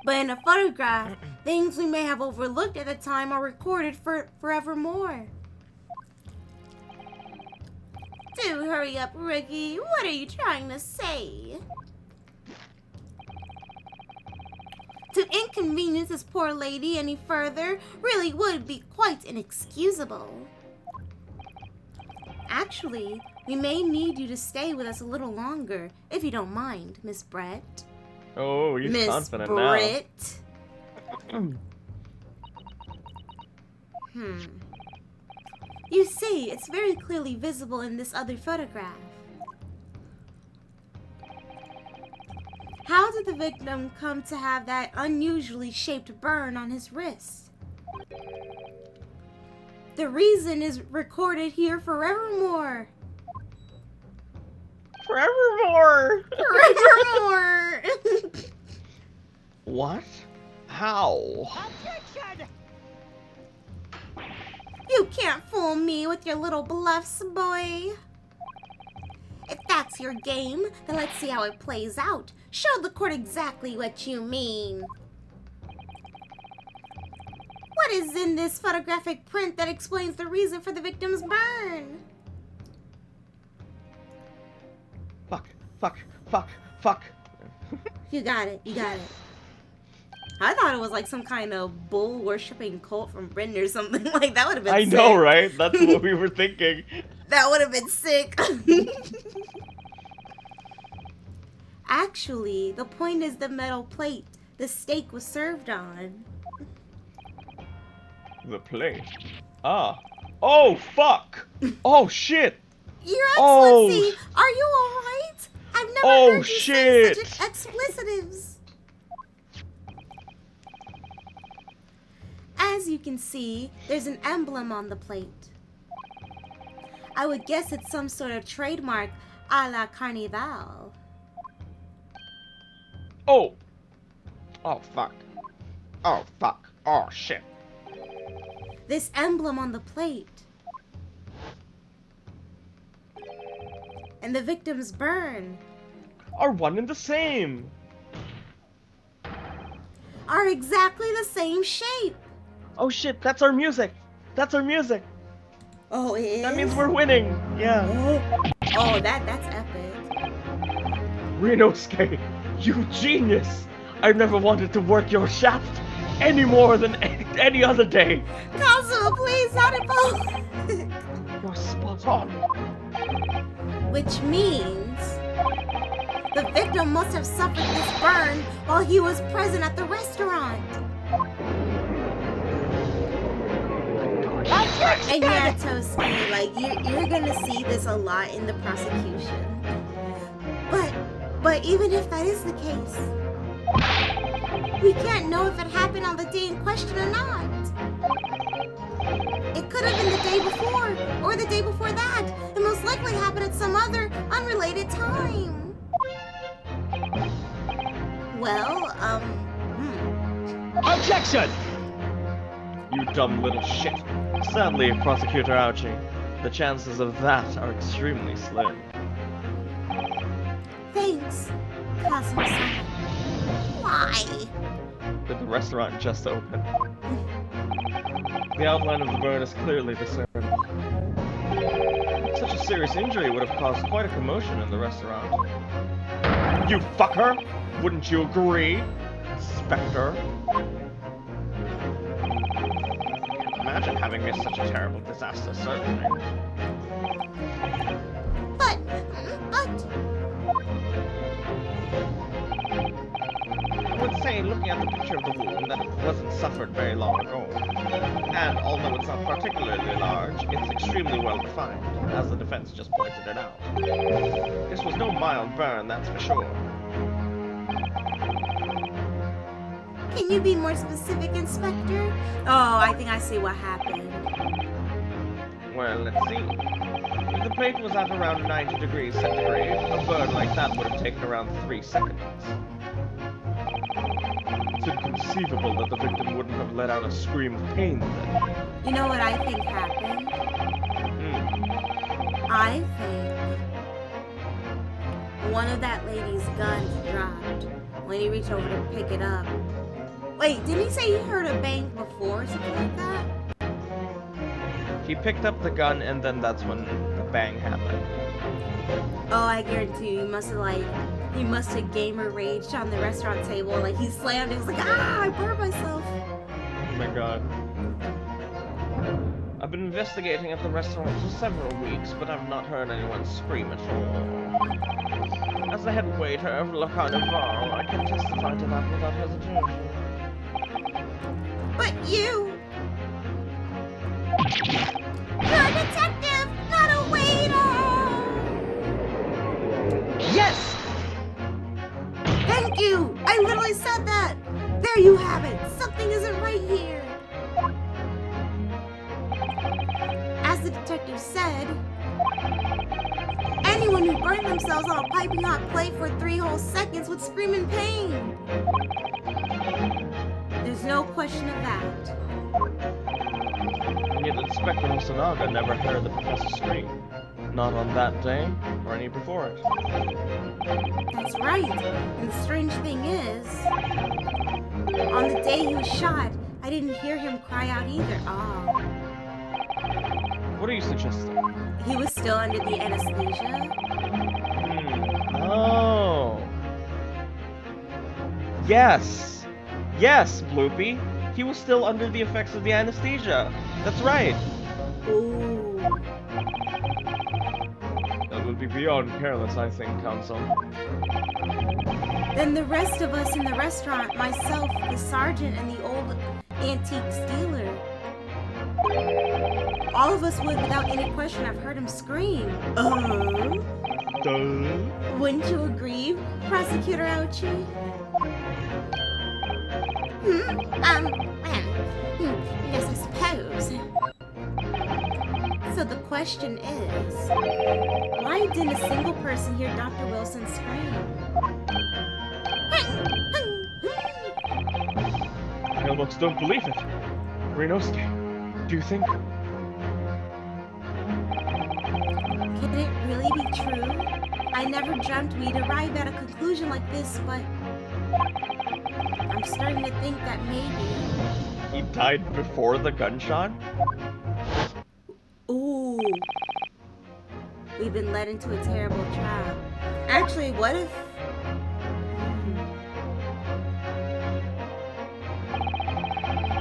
Speaker 1: But in a photograph, things we may have overlooked at the time are recorded for forevermore. Do hurry up, Ricky. What are you trying to say? To inconvenience this poor lady any further really would be quite inexcusable. Actually, we may need you to stay with us a little longer, if you don't mind, Miss Brett.
Speaker 2: Oh, he's
Speaker 1: Miss
Speaker 2: confident
Speaker 1: Britt.
Speaker 2: now.
Speaker 1: You see, it's very clearly visible in this other photograph. How did the victim come to have that unusually shaped burn on his wrist? The reason is recorded here forevermore.
Speaker 2: Forevermore!
Speaker 1: Forevermore!
Speaker 2: What? How?
Speaker 3: Objection!
Speaker 1: You can't fool me with your little bluffs, boy. If that's your game, then let's see how it plays out. Show the court exactly what you mean. What is in this photographic print that explains the reason for the victim's burn?
Speaker 2: Fuck.
Speaker 1: You got it. I thought it was like some kind of bull worshipping cult from Britain or something. Like that would have been
Speaker 2: I
Speaker 1: sick.
Speaker 2: know, right? That's what we were thinking.
Speaker 1: That would have been sick. Actually, the point is the metal plate the steak was served on.
Speaker 2: The plate. Ah. Oh, fuck! Oh, shit!
Speaker 1: Your
Speaker 2: Oh.
Speaker 1: Excellency, are you alright? I've never
Speaker 2: Oh,
Speaker 1: heard you say
Speaker 2: shit.
Speaker 1: such explicitives. As you can see, there's an emblem on the plate. I would guess it's some sort of trademark a la Carnival.
Speaker 2: Oh! Oh, fuck. Oh, fuck. Oh, shit.
Speaker 1: This emblem on the plate and the victim's burn
Speaker 2: Are one and the same.
Speaker 1: are exactly the same shape.
Speaker 2: Oh, shit. That's our music. That's our music.
Speaker 1: Oh, it is?
Speaker 2: That means we're winning. Yeah.
Speaker 1: Oh, that's epic.
Speaker 2: Rinosuke, you genius. I've never wanted to work your shaft any more than any other day.
Speaker 1: Kazuo, please, not in both.
Speaker 2: You're spot on.
Speaker 1: Which means the victim must have suffered this burn while he was present at the restaurant. And yeah, Toski, like you're gonna see this a lot in the prosecution. But even if that is the case, we can't know if it happened on the day in question or not. It could have been the day before, or the day before that. It most likely happened at some other unrelated time. Well,
Speaker 3: Objection!
Speaker 2: You dumb little shit. Sadly, Prosecutor Ouchie, the chances of that are extremely slim.
Speaker 1: Thanks, Kazuo-san. Why?
Speaker 2: Did the restaurant just open? The outline of the burn is clearly discernible. Such a serious injury would have caused quite a commotion in the restaurant. You fucker! Wouldn't you agree, Inspector? Imagine having missed such a terrible disaster, certainly.
Speaker 1: But...
Speaker 2: I would say, looking at the picture of the wound, that it wasn't suffered very long ago. And although it's not particularly large, it's extremely well defined, as the defense just pointed it out. This was no mild burn, that's for sure.
Speaker 1: Can you be more specific, Inspector? Oh, I think I see what happened.
Speaker 2: Well, let's see. If the plate was at around 90 degrees centigrade, a burn like that would have taken around 3 seconds. It's inconceivable that the victim wouldn't have let out a scream of pain then.
Speaker 1: You know what I think happened? I think one of that lady's guns dropped when he reached over to pick it up. Wait, didn't he say he heard a bang before or something like that?
Speaker 2: He picked up the gun, and then that's when the bang happened.
Speaker 1: Oh, I guarantee you, he must have gamer raged on the restaurant table. Like, he slammed it. He was like, ah, I burned myself.
Speaker 2: Oh my god. I've been investigating at the restaurant for several weeks, but I've not heard anyone scream at all. As the head waiter of Le Carnival, I can testify to that without hesitation.
Speaker 1: But you... You're a detective, not a waiter!
Speaker 2: Yes!
Speaker 1: Thank you! I literally said that! There you have it! Something isn't right here! As the detective said, anyone who burned themselves on a piping hot plate for 3 whole seconds would scream in pain. There's no question of that.
Speaker 2: And yet Inspector Hosonaga never heard the professor scream. Not on that day, or any before it.
Speaker 1: That's right. And the strange thing is, on the day he was shot, I didn't hear him cry out either. Oh.
Speaker 2: What are you suggesting?
Speaker 1: He was still under the anesthesia?
Speaker 2: Oh. Yes. Yes, Bloopy. He was still under the effects of the anesthesia. That's right.
Speaker 1: Ooh.
Speaker 2: That would be beyond careless, I think, Counsel.
Speaker 1: Then the rest of us in the restaurant, myself, the sergeant, and the old antique dealer, all of us would, without any question, have heard him scream.
Speaker 2: Duh.
Speaker 1: Wouldn't you agree, Prosecutor Ouchie? Yes, I suppose. So the question is, why didn't a single person hear Dr. Wilson scream?
Speaker 2: I almost don't believe it. Renosuke, do you think?
Speaker 1: Can it really be true? I never dreamt we'd arrive at a conclusion like this, but I'm starting to think that maybe...
Speaker 2: He died before the gunshot?
Speaker 1: Ooh. We've been led into a terrible trap. Actually, what if...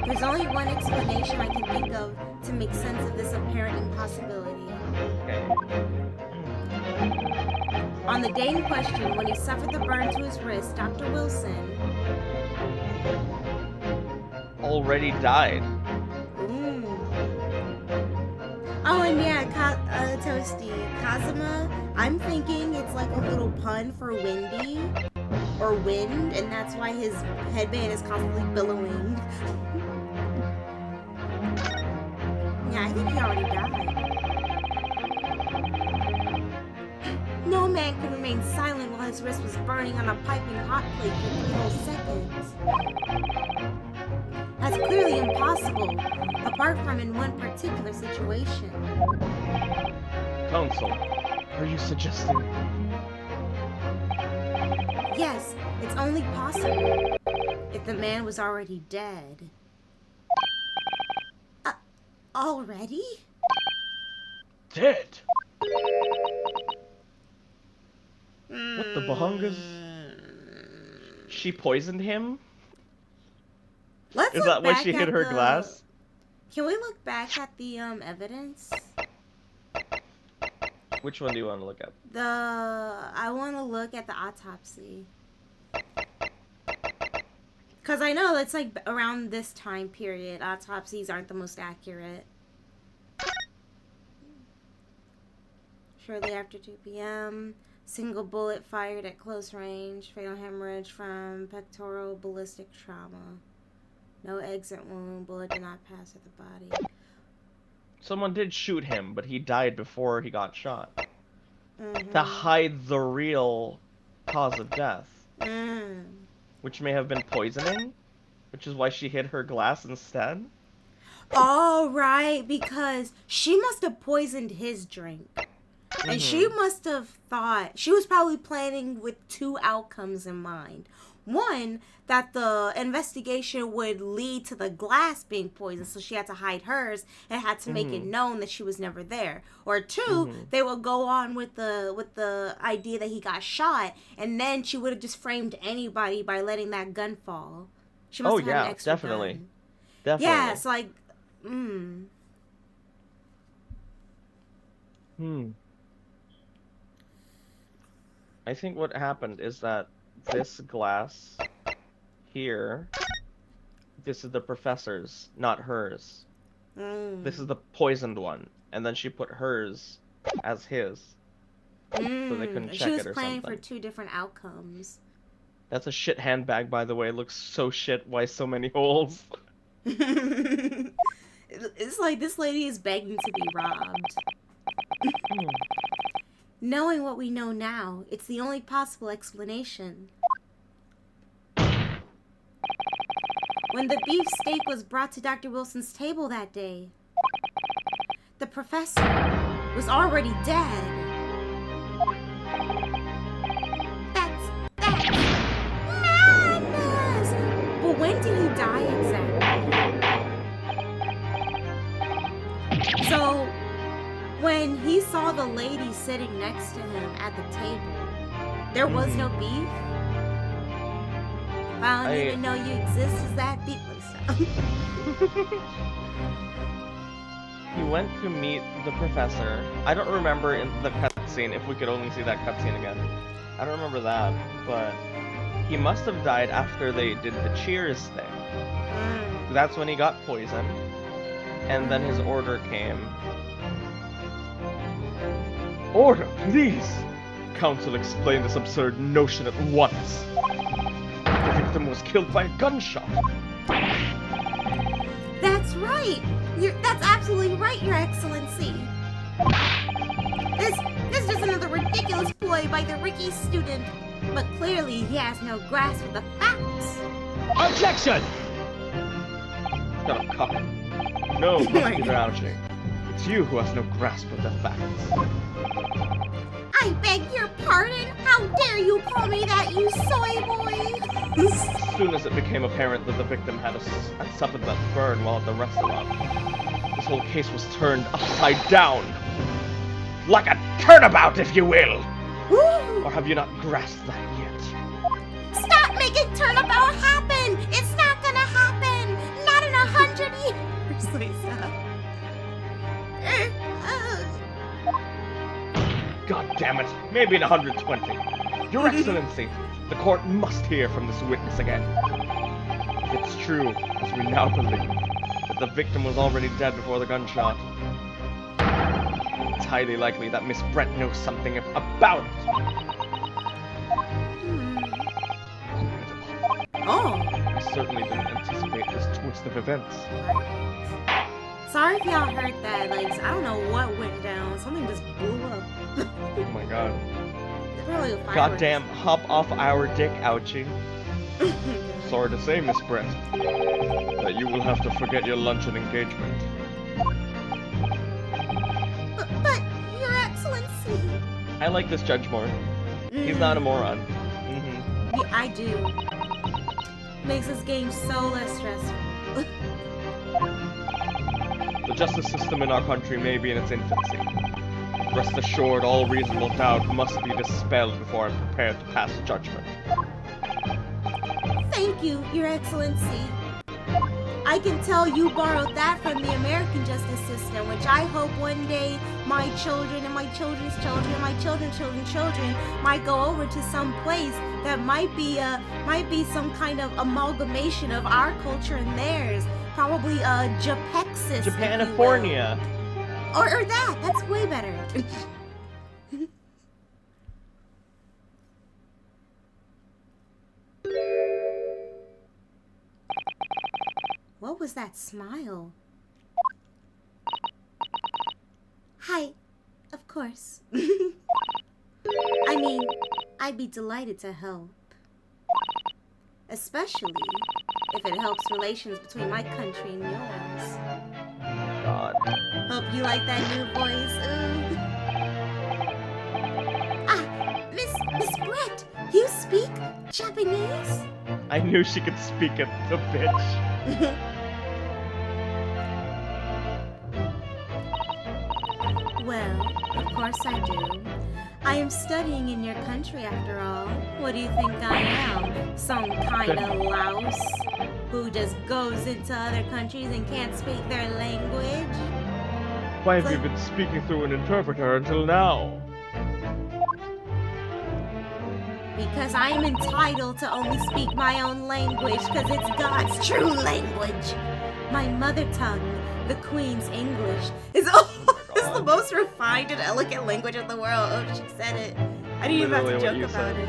Speaker 1: There's only one explanation I can think of to make sense of this apparent impossibility.
Speaker 2: Okay.
Speaker 1: On the day in question, when he suffered the burn to his wrist, Dr. Wilson...
Speaker 2: already died.
Speaker 1: Oh, and yeah, Toasty, Kazuma, I'm thinking it's like a little pun for windy, or wind, and that's why his headband is constantly billowing. Yeah, I think he already died. No man could remain silent while his wrist was burning on a piping hot plate for 3 whole seconds. That's clearly impossible, apart from in one particular situation.
Speaker 2: Counsel, are you suggesting?
Speaker 1: Yes, it's only possible if the man was already dead. Already?
Speaker 2: Dead? What the bahungas? She poisoned him?
Speaker 1: Let's
Speaker 2: Is
Speaker 1: look
Speaker 2: that why
Speaker 1: back
Speaker 2: she hit
Speaker 1: at
Speaker 2: her
Speaker 1: the-
Speaker 2: glass?
Speaker 1: Can we look back at the evidence?
Speaker 2: Which one do you want to look at?
Speaker 1: I want to look at the autopsy. Because I know it's like around this time period, autopsies aren't the most accurate. Shortly after 2 p.m., single bullet fired at close range, fatal hemorrhage from pectoral ballistic trauma. No exit wound, bullet did not pass at the body.
Speaker 2: Someone did shoot him, but he died before he got shot. To hide the real cause of death. Which may have been poisoning, which is why she hit her glass instead.
Speaker 1: Oh, right, because she must have poisoned his drink. And she must have thought, she was probably planning with two outcomes in mind. One, that the investigation would lead to the glass being poisoned, so she had to hide hers and had to make it known that she was never there. Or two, they would go on with the idea that he got shot, and then she would have just framed anybody by letting that gun fall. She must have had an extra
Speaker 2: definitely.
Speaker 1: gun.
Speaker 2: Definitely.
Speaker 1: Yeah, it's like,
Speaker 2: I think what happened is that this glass here, this is the professor's, not hers. This is the poisoned one, and then she put hers as his, so they couldn't check it or something.
Speaker 1: She was planning for two different outcomes.
Speaker 2: That's a shit handbag, by the way. It looks so shit. Why so many holes?
Speaker 1: It's like this lady is begging to be robbed. Knowing what we know now, it's the only possible explanation. When the beef steak was brought to Dr. Wilson's table that day, the professor was already dead. That's madness! But when did he die exactly? So, when he saw the lady sitting next to him at the table, there was no beef? I don't even know you exist. Is that deep?
Speaker 2: He went to meet the professor. I don't remember in the cutscene, if we could only see that cutscene again. I don't remember that, but he must have died after they did the cheers thing. That's when he got poisoned, and then his order came. Order, please! Council, explain this absurd notion at once. The victim was killed by a gunshot.
Speaker 1: That's right. That's absolutely right, Your Excellency. This is just another ridiculous ploy by the Ricky student. But clearly he has no grasp of the facts.
Speaker 4: Objection!
Speaker 2: Got a cup. No, Mr. Grouchy. It's you who has no grasp of the facts.
Speaker 1: I beg your pardon? How dare you call me that, you soy boy?
Speaker 2: As soon as it became apparent that the victim had suffered that burn while at the restaurant, this whole case was turned upside down. Like a turnabout, if you will!
Speaker 1: Woo!
Speaker 2: Or have you not grasped that yet?
Speaker 1: Stop making turnabout happen! It's not gonna happen! Not in 100 years, Lisa.
Speaker 2: God damn it, maybe in 120. Your Excellency, the court must hear from this witness again. If it's true, as we now believe, that the victim was already dead before the gunshot, it's highly likely that Miss Brent knows something about it.
Speaker 1: Oh.
Speaker 2: I certainly didn't anticipate this twist of events.
Speaker 1: Sorry if y'all heard that. Like, I don't know what went down. Something just blew up.
Speaker 2: Oh my god.
Speaker 1: Probably a fireworks.
Speaker 2: Goddamn hop off our dick, ouchie. Sorry to say, Miss Brent, that you will have to forget your luncheon engagement.
Speaker 1: But Your Excellency.
Speaker 2: I like this judge more. He's not a moron.
Speaker 1: Yeah, I do. Makes this game so less stressful.
Speaker 2: The justice system in our country may be in its infancy. Rest assured, all reasonable doubt must be dispelled before I'm prepared to pass judgment.
Speaker 1: Thank you, Your Excellency. I can tell you borrowed that from the American justice system, which I hope one day my children and my children's children and my children's children's children might go over to some place that might be some kind of amalgamation of our culture and theirs. Probably Japexis.
Speaker 2: Japanifornia.
Speaker 1: Or that. That's way better. What was that smile? Hi. Of course. I mean, I'd be delighted to help. Especially if it helps relations between my country and yours.
Speaker 2: God.
Speaker 1: Hope you like that new voice. Ooh. Japanese?
Speaker 2: I knew she could speak it, the bitch.
Speaker 1: Well, of course I do. I am studying in your country after all. What do you think I am? Some kind of louse who just goes into other countries and can't speak their language?
Speaker 2: Why have you been speaking through an interpreter until now?
Speaker 1: Because I am entitled to only speak my own language, because it's God's true language. My mother tongue, the Queen's English, is is the most refined and elegant language in the world. Oh, she said it. I didn't even have to joke about it.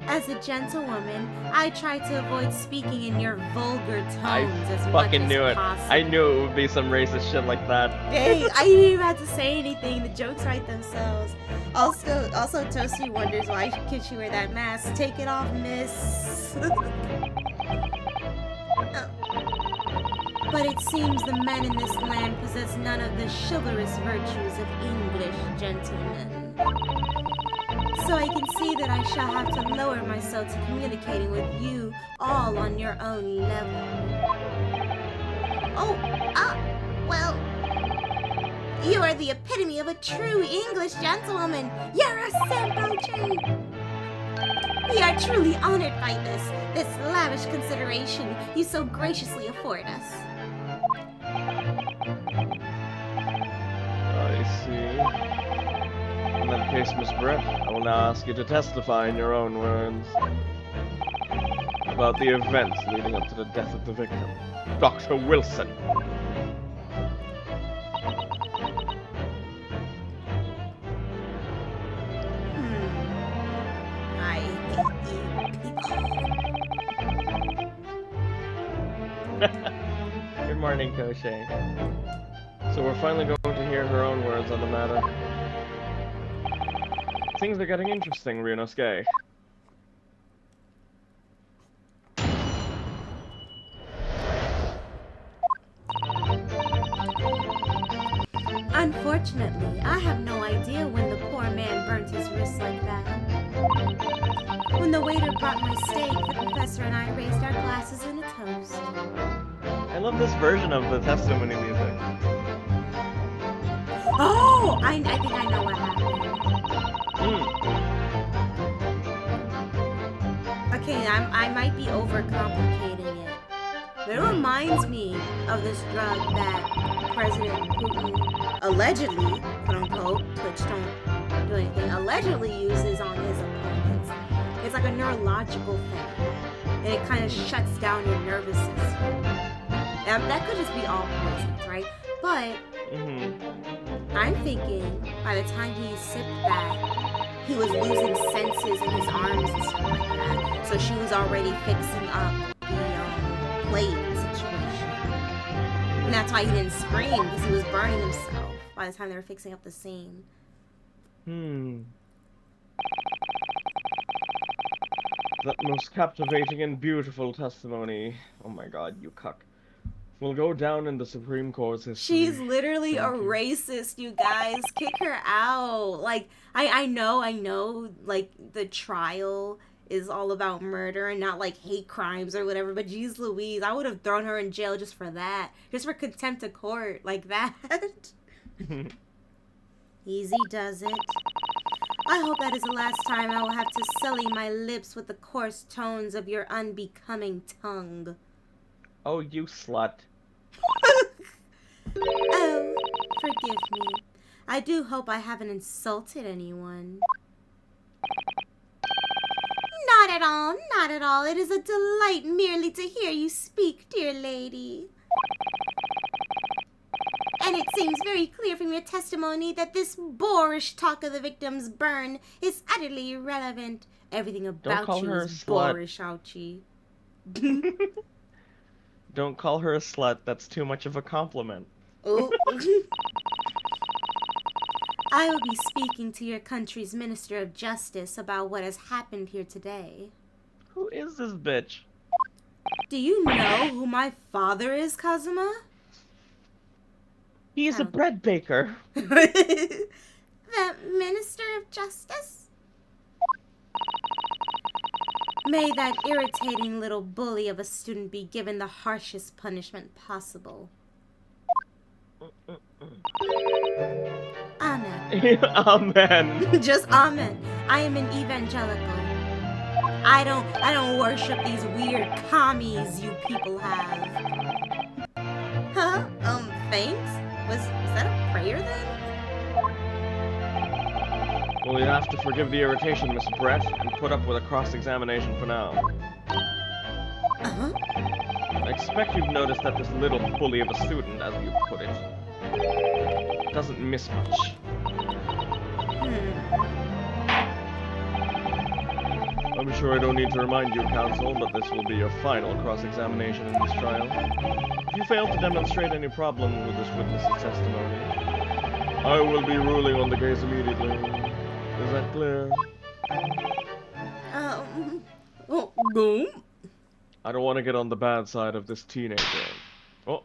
Speaker 1: As a gentlewoman, I try to avoid speaking in your vulgar tones as much as possible.
Speaker 2: I knew it would be some racist shit like that.
Speaker 1: Dang, I didn't even have to say anything. The jokes write themselves. Also, Toasty wonders why can she wear that mask. Take it off, miss. But it seems the men in this land possess none of the chivalrous virtues of English gentlemen. So I can see that I shall have to lower myself to communicating with you all on your own level. Well, you are the epitome of a true English gentlewoman. You're a SaintPolarisBGE. We are truly honored by this lavish consideration you so graciously afford us.
Speaker 2: I see. In that case, Miss Brett, I will now ask you to testify in your own words about the events leading up to the death of the victim, Dr. Wilson.
Speaker 1: I hate you people.
Speaker 2: Good morning, Koshe. So we're finally going to hear her own words on the matter. Things are getting interesting, Ryunosuke.
Speaker 1: Unfortunately, I have no idea when the poor man burnt his wrist like that. When the waiter brought my steak, the professor and I raised our glasses in a toast.
Speaker 2: I love this version of the testimony music.
Speaker 1: Oh! I think I know what happened. Okay, I might be overcomplicating it. But it reminds me of this drug that President Putin allegedly, quote unquote, Twitch don't do anything, allegedly uses on his opponents. It's like a neurological thing. And it kind of shuts down your nervous system. And that could just be all poisons, right? But I'm thinking by the time he sipped that, he was losing senses in his arms and stuff like that. So she was already fixing up the plate situation. And that's why he didn't scream, because he was burning himself by the time they were fixing up the scene.
Speaker 2: That most captivating and beautiful testimony. Oh my god, you cuck. Will go down in the Supreme Court's history.
Speaker 1: She's literally a racist, you guys. Kick her out. Like, I know, like, the trial is all about murder and not, like, hate crimes or whatever, but geez Louise, I would have thrown her in jail just for that. Just for contempt of court, like that. Easy does it. I hope that is the last time I will have to sully my lips with the coarse tones of your unbecoming tongue.
Speaker 2: Oh, you slut.
Speaker 1: Oh, forgive me. I do hope I haven't insulted anyone. Not at all, not at all. It is a delight merely to hear you speak, dear lady. And it seems very clear from your testimony that this boorish talk of the victim's burn is utterly irrelevant. Everything about you is boorish, ouchie.
Speaker 2: Don't call her a slut. That's too much of a compliment.
Speaker 1: Oh. I will be speaking to your country's Minister of Justice about what has happened here today.
Speaker 2: Who is this bitch?
Speaker 1: Do you know who my father is, Kazuma?
Speaker 2: He is a bread baker.
Speaker 1: That The Minister of Justice? May that irritating little bully of a student be given the harshest punishment possible. Amen.
Speaker 2: Amen.
Speaker 1: Just amen. I am an evangelical. I don't worship these weird commies you people have. Huh? Thanks? Was that a prayer then?
Speaker 2: Well, you have to forgive the irritation, Miss Brett, and put up with a cross-examination for now.
Speaker 1: Uh-huh.
Speaker 2: I expect you've noticed that this little bully of a student, as you put it, doesn't miss much. I'm sure I don't need to remind you, counsel, but this will be your final cross-examination in this trial. If you fail to demonstrate any problem with this witness's testimony, I will be ruling on the case immediately. Is that clear?
Speaker 1: Boom.
Speaker 2: I don't want to get on the bad side of this teenager. Oh,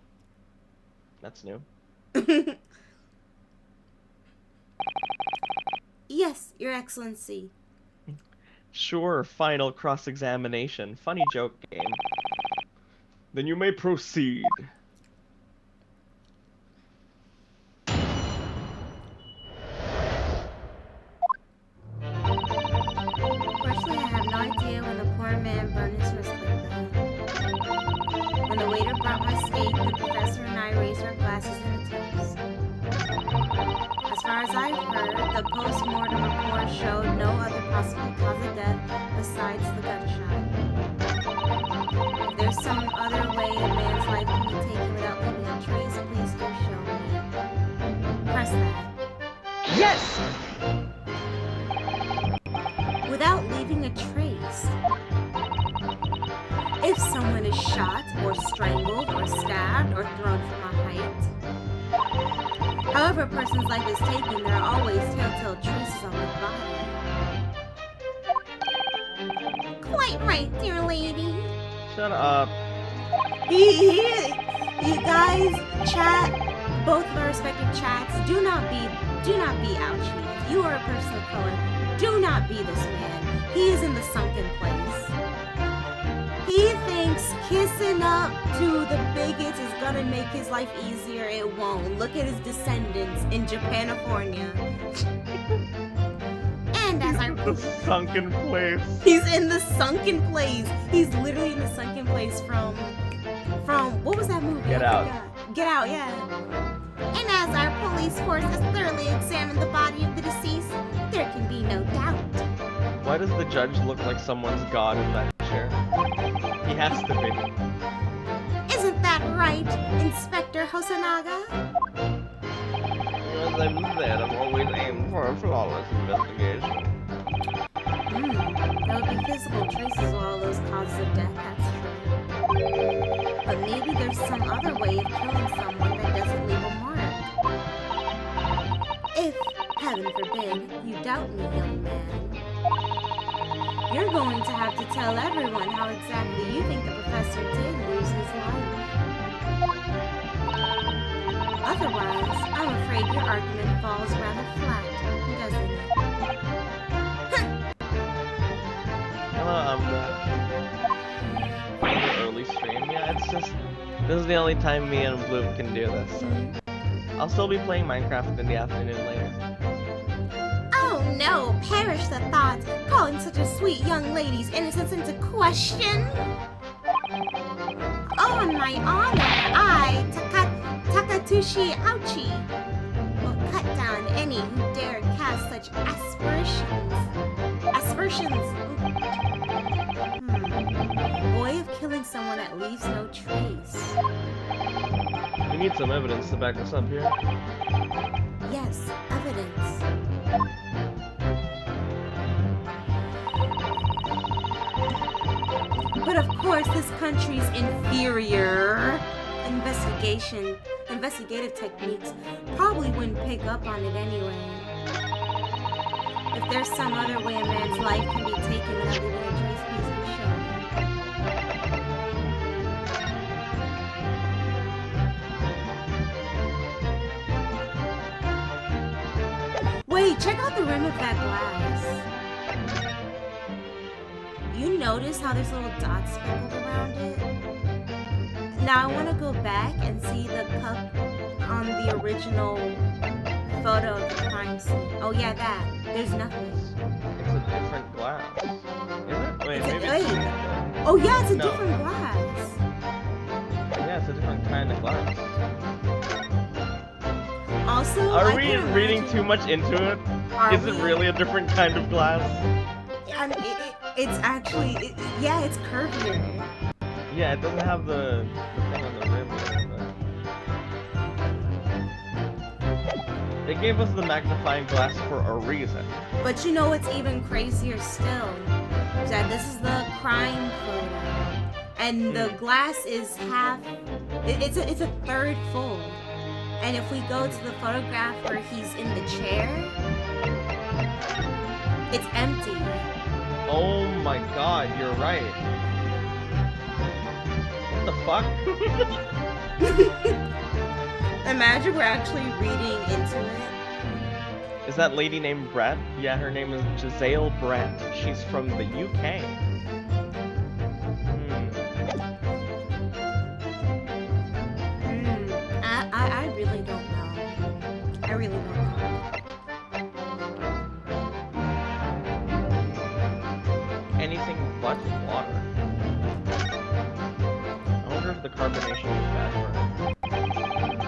Speaker 2: that's new.
Speaker 1: Yes, Your Excellency.
Speaker 2: Sure, final cross-examination. Funny joke game. Then you may proceed.
Speaker 1: Unfortunately, I have no idea when the poor man burned his wrist like that. When the waiter brought my steak, the professor and I raised our glasses in a toast. As far as I've heard, the post-mortem report showed no other possible cause of death besides the gunshot. If there's some other way a man's life can be taken without leaving a trace, please do show me. Press that.
Speaker 2: Yes!
Speaker 1: Without leaving a trace. If someone is shot, or strangled, or stabbed, or thrown from a height. However a person's life is taken, there are always telltale traces on the body. Quite right, dear lady.
Speaker 2: Shut up.
Speaker 1: You guys, chat, both of our respective chats, do not be ouchy. If you are a person of color, do not be this man. He is in the sunken place. He thinks kissing up to the bigots is gonna make his life easier. It won't. Look at his descendants in Japanifornia. And as our
Speaker 2: The sunken place.
Speaker 1: he's in the sunken place. He's literally in the sunken place from what was that movie?
Speaker 2: Get
Speaker 1: I
Speaker 2: Out.
Speaker 1: forgot. Get Out, yeah. And as our police force has thoroughly examined the body of the deceased, there can be no doubt.
Speaker 2: Why does the judge look like someone's god in that chair? He has to be.
Speaker 1: Isn't that right, Inspector Hosonaga?
Speaker 2: As I've said, I've always aimed for a flawless investigation.
Speaker 1: There would be physical traces of all those causes of death, that's true. But maybe there's some other way of killing someone that doesn't leave a mark. If, heaven forbid, you doubt me, young man, you're going to have to tell everyone how exactly you think the professor did lose his life. Otherwise, I'm afraid your argument falls rather flat, doesn't it?
Speaker 2: Hello, early stream. Yeah, it's just this is the only time me and Blue can do this. So. I'll still be playing Minecraft in the afternoon later.
Speaker 1: Oh no, perish the thought, calling such a sweet young lady's innocence into question. On my honor, I, Takatushi Ouchi, will cut down any who dare cast such aspersions. A way of killing someone that leaves no trace.
Speaker 2: We need some evidence to back this up here.
Speaker 1: Yes, evidence. But of course, this country's inferior investigative techniques probably wouldn't pick up on it anyway. If there's some other way a man's life can be taken without leaving a trace, please do show me. Wait, check out the rim of that glass. You notice how there's little dots speckled around it? Now I want to go back and see the cup on the original photo of the crime scene. Oh yeah, that. There's nothing.
Speaker 2: It's a different glass. Is it? Wait, maybe
Speaker 1: Oh yeah, it's a
Speaker 2: No.
Speaker 1: different glass.
Speaker 2: Yeah, it's a different kind of glass.
Speaker 1: Also,
Speaker 2: Are
Speaker 1: I
Speaker 2: we
Speaker 1: can
Speaker 2: reading
Speaker 1: imagine-
Speaker 2: too much into it?
Speaker 1: Are
Speaker 2: Is it
Speaker 1: we?
Speaker 2: really a different kind of glass?
Speaker 1: I mean, it's actually, yeah, it's curvier.
Speaker 2: Yeah, it doesn't have the thing on the rim. They gave us the magnifying glass for a reason.
Speaker 1: But you know what's even crazier still? Is that this is the crime photo, and the glass is half. It's a third full. And if we go to the photograph where he's in the chair, it's empty.
Speaker 2: Oh my god, you're right. What the fuck?
Speaker 1: Imagine we're actually reading into it.
Speaker 2: Is that lady named Brett? Yeah, her name is Giselle Brett. She's from the UK.
Speaker 1: I really don't know. I really don't know.
Speaker 2: Anything but water. I wonder if the carbonation is bad for her.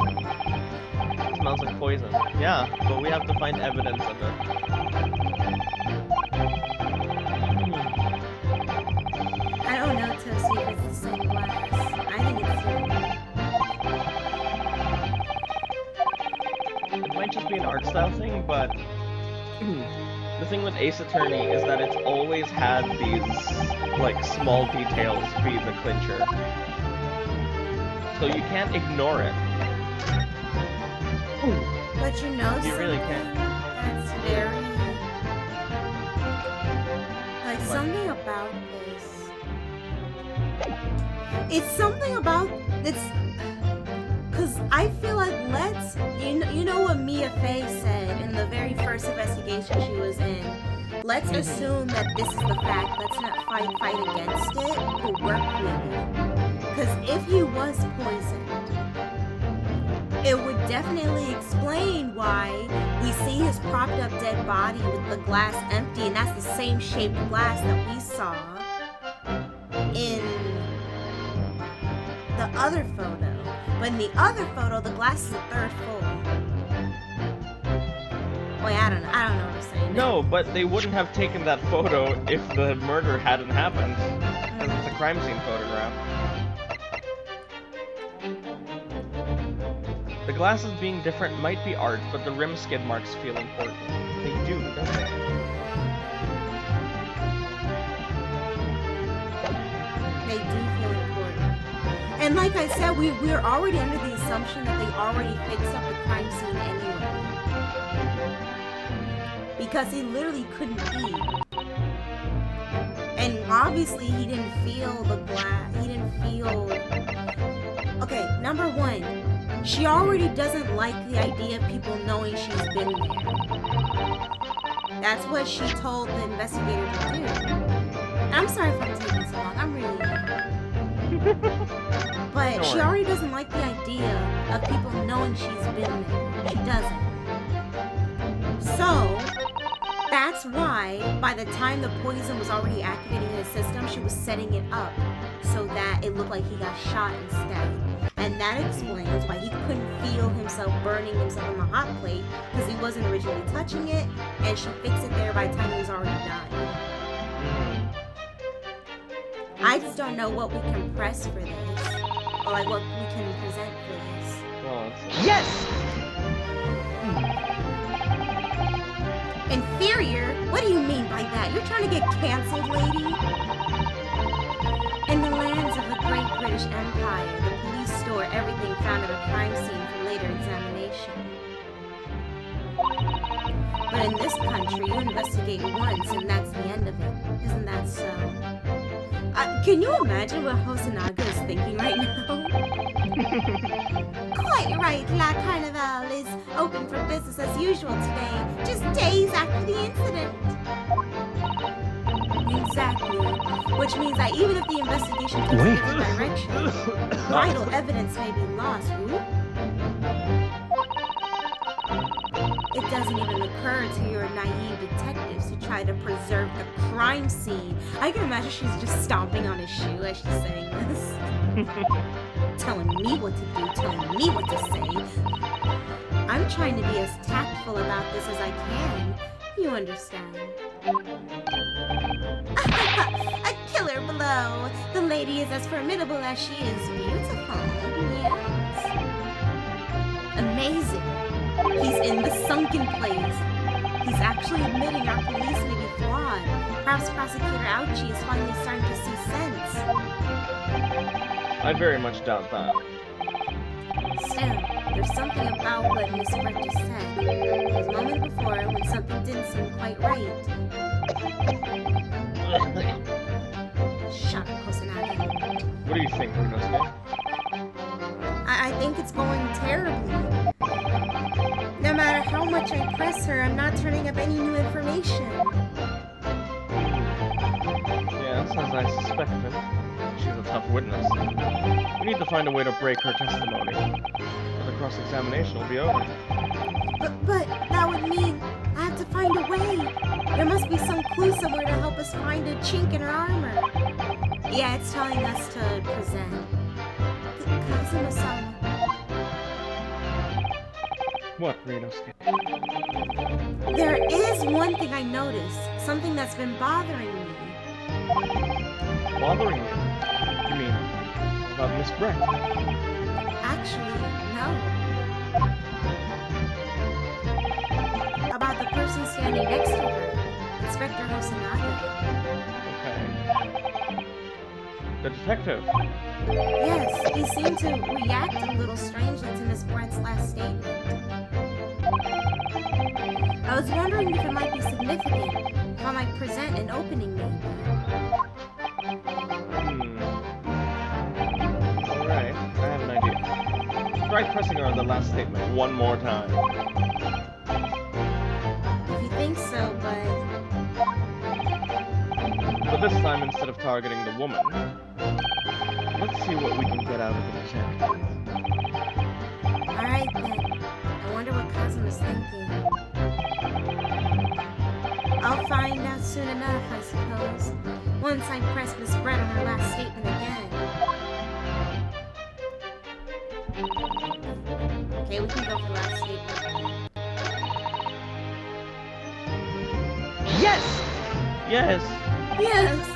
Speaker 2: It smells like poison. Yeah, but we have to find evidence of it.
Speaker 1: I don't know to see if it's the same glass. I think it's different.
Speaker 2: It might just be an art style thing, but the thing with Ace Attorney is that it's always had these, like, small details be the clincher. So you can't ignore it.
Speaker 1: But you know
Speaker 2: You really
Speaker 1: something
Speaker 2: can't.
Speaker 1: that's very... Like,
Speaker 2: What?
Speaker 1: something about this. It's something about... It's... Because I feel like let's... You know what Mia Fey said in the very first investigation she was in? Let's assume that this is the fact. Let's not fight against it, but work with it. Because if he was poisoned, it would definitely explain why we see his propped up dead body with the glass empty, and that's the same shaped glass that we saw in the other photo. But in the other photo, the glass is a third full. Wait, I don't know what I'm saying.
Speaker 2: No, but they wouldn't have taken that photo if the murder hadn't happened. Because it's a crime scene photograph. The glasses being different might be art, but the rim skid marks feel important. They do, don't they?
Speaker 1: They do feel important. And like I said, we're already under the assumption that they already fixed up the crime scene anyway. Because he literally couldn't eat. And obviously he didn't feel the glass. He didn't feel... Okay, number one. She already doesn't like the idea of people knowing she's been there. That's what she told the investigator to do. I'm sorry if I'm taking so long. I'm really But she already doesn't like the idea of people knowing she's been there. She doesn't. So, that's why by the time the poison was already activating in his system, she was setting it up so that it looked like he got shot instead. And that explains why he couldn't feel himself burning himself on the hot plate, because he wasn't originally touching it, and she fixed it there by the time he was already done. I just don't know what we can press for this, or like what we can present for this.
Speaker 2: Well,
Speaker 3: Yes!
Speaker 1: Inferior? What do you mean by that? You're trying to get canceled, lady? In the lands of the Great British Empire, the police store everything found at a crime scene for later examination. But in this country, you investigate once and that's the end of it. Isn't that so? Can you imagine what Hosonaga is thinking right now? Quite right, La Carnival is open for business as usual today, just days after the incident. Exactly. Which means that even if the investigation takes a different direction, vital evidence may be lost. It doesn't even occur to your naive detectives to try to preserve the crime scene. I can imagine she's just stomping on his shoe as she's saying this. Telling me what to do, telling me what to say. I'm trying to be as tactful about this as I can. You understand. A killer below. The lady is as formidable as she is beautiful. Yes. Amazing. He's in the sunken place. He's actually admitting our police may be flawed. Perhaps Prosecutor Ouchie is finally starting to see sense.
Speaker 2: I very much doubt that.
Speaker 1: Still, there's something about what Miss Brett just said. There was a moment before when something didn't seem quite right. Shut up, Hosonaga.
Speaker 2: What do you think, Ryunosuke?
Speaker 1: I think it's going terribly. No matter how much I press her, I'm not turning up any new information.
Speaker 2: Yes, as I suspected. She's a tough witness. We need to find a way to break her testimony, or the cross-examination will be over.
Speaker 1: But that would mean I have to find a way. There must be some clue somewhere to help us find a chink in her armor. Yeah, it's telling us to present. Kazuma-sama.
Speaker 2: What, Ryunosuke?
Speaker 1: There is one thing I noticed. Something that's been bothering me.
Speaker 2: Bothering you? You mean about Miss Brett?
Speaker 1: Actually, no. About the person standing next to her. Inspector Hosonaga.
Speaker 2: Okay. The detective?
Speaker 1: Yes, he seemed to react a little strangely to Miss Brett's last statement. I was wondering if it might be significant, if I might present an opening maybe.
Speaker 2: Alright, I have an idea. Try pressing her on the last statement one more time.
Speaker 1: If you think so,
Speaker 2: But this time, instead of targeting the woman, let's see what we can get out of the detective.
Speaker 1: Alright then. I wonder what Kazuma's thinking. I'll find out soon enough, I suppose. Once I press Miss Brett on her last statement again. Okay, we can go for the last statement.
Speaker 2: Yes! Yes!
Speaker 1: Yes!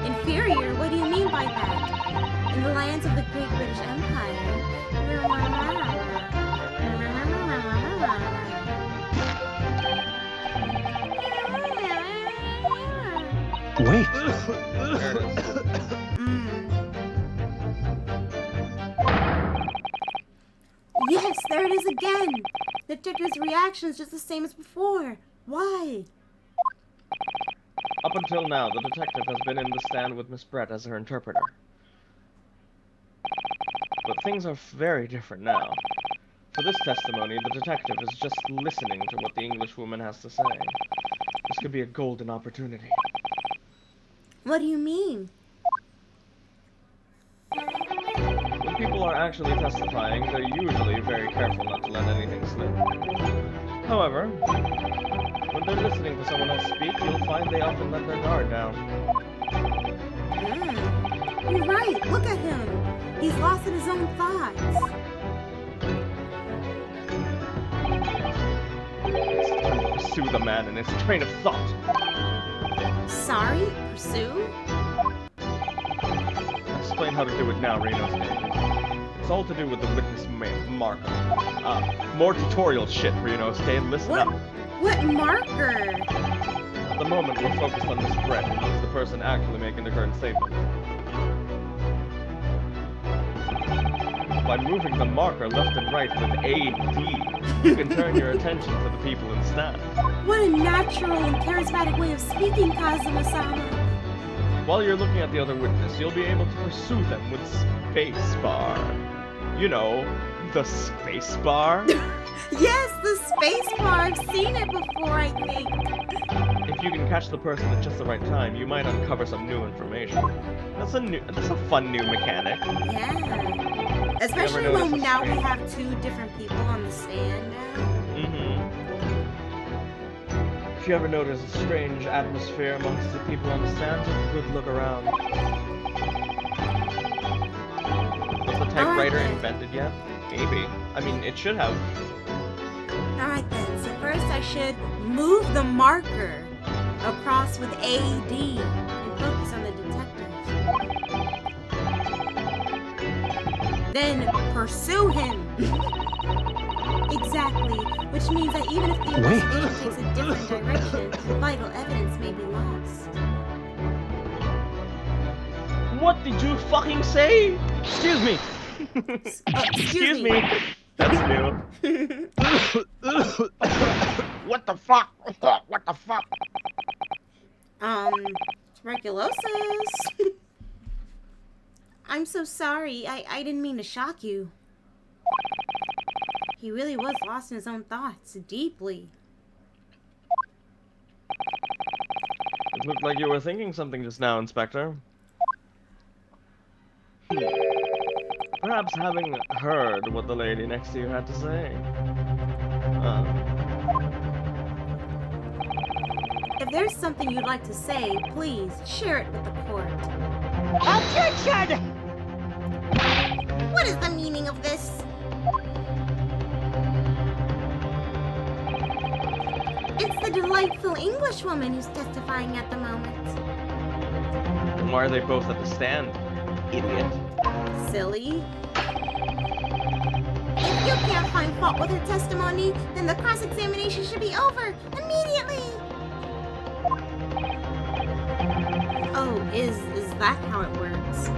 Speaker 1: Inferior? What do you mean by that? In the lands of the Great British Empire.
Speaker 4: Wait.
Speaker 2: There it is.
Speaker 1: Yes, there it is again! The detective's reaction is just the same as before. Why?
Speaker 2: Up until now, the detective has been in the stand with Miss Brett as her interpreter. But things are very different now. For this testimony, the detective is just listening to what the Englishwoman has to say. This could be a golden opportunity.
Speaker 1: What do you mean?
Speaker 2: When people are actually testifying, they're usually very careful not to let anything slip. However, when they're listening to someone else speak, you'll find they often let their guard down.
Speaker 1: You're right, look at him. He's lost in his own thoughts.
Speaker 2: It's time to pursue the man in his train of thought.
Speaker 1: Sorry? Pursue?
Speaker 2: I'll explain how to do it now, Ryunosuke. It's all to do with the witness marker. More tutorial shit, Ryunosuke. Listen up.
Speaker 1: What marker?
Speaker 2: At the moment, we're focused on Miss Brett, who's the person actually making the current statement. By moving the marker left and right with A and D, you can turn your attention to the people in stand.
Speaker 1: What a natural and charismatic way of speaking, Kazuma-sama.
Speaker 2: while you're looking at the other witness, you'll be able to pursue them with spacebar. You know, the spacebar.
Speaker 1: Yes, the space bar. I've seen it before, I think.
Speaker 2: If you can catch the person at just the right time, you might uncover some new information. That's a fun new mechanic.
Speaker 1: Yeah. Especially when now we have two different people on the stand now.
Speaker 2: If you ever notice a strange atmosphere amongst the people on the stand, take a good look around. Was the typewriter invented yet? Maybe. I mean, it should have.
Speaker 1: Alright then, so first I should move the marker across with AD and focus on the detective. Then pursue him! Exactly, which means that even if the investigation takes a different direction, vital evidence may be lost.
Speaker 2: What did you fucking say? Excuse me! Excuse me! That's new. What the fuck? What the fuck?
Speaker 1: Tuberculosis. I'm so sorry. I didn't mean to shock you. He really was lost in his own thoughts, deeply.
Speaker 2: It looked like you were thinking something just now, Inspector. Perhaps having heard what the lady next to you had to say.
Speaker 1: If there's something you'd like to say, please share it with the court.
Speaker 3: Objection!
Speaker 1: What is the meaning of this? It's the delightful Englishwoman who's testifying at the moment.
Speaker 2: And why are they both at the stand? Idiot.
Speaker 1: Silly. If you can't find fault with her testimony, then the cross-examination should be over immediately. Oh, is that how it works?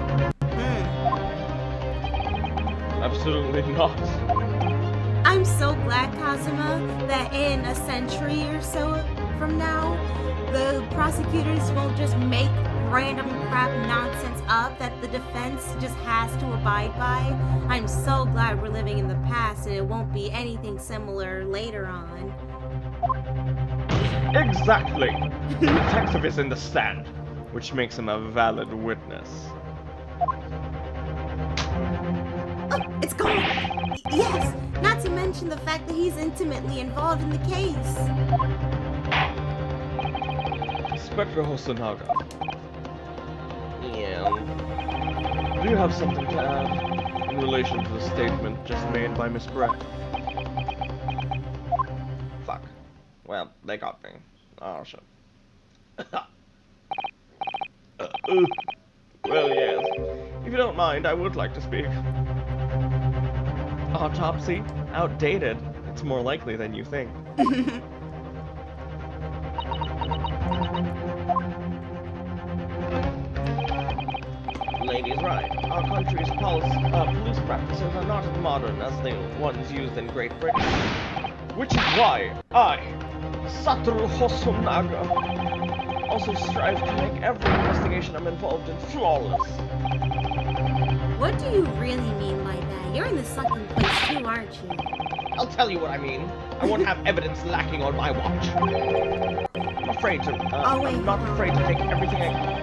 Speaker 2: Absolutely not.
Speaker 1: I'm so glad, Kazuma, that in a century or so from now, the prosecutors won't just make random crap nonsense up that the defense just has to abide by. I'm so glad we're living in the past and it won't be anything similar later on.
Speaker 2: Exactly. The detective is in the stand, which makes him a valid witness.
Speaker 1: Oh, it's gone! Yes, not to mention the fact that he's intimately involved in the case.
Speaker 2: Inspector Hosonaga. Yeah. Do you have something to add in relation to the statement just made by Miss Brett? Fuck. Well, they got me. Oh, shit. Well, yes. If you don't mind, I would like to speak. Autopsy? Outdated. It's more likely than you think. Lady's right. Our country's police practices are not as modern as the ones used in Great Britain. Which is why I, Satoru Hosonaga, also strive to make every investigation I'm involved in flawless.
Speaker 1: What do you really mean by that? You're in the sunken place too, aren't you?
Speaker 2: I'll tell you what I mean. I won't have evidence lacking on my watch. I'm afraid to. I'm not afraid to take everything I.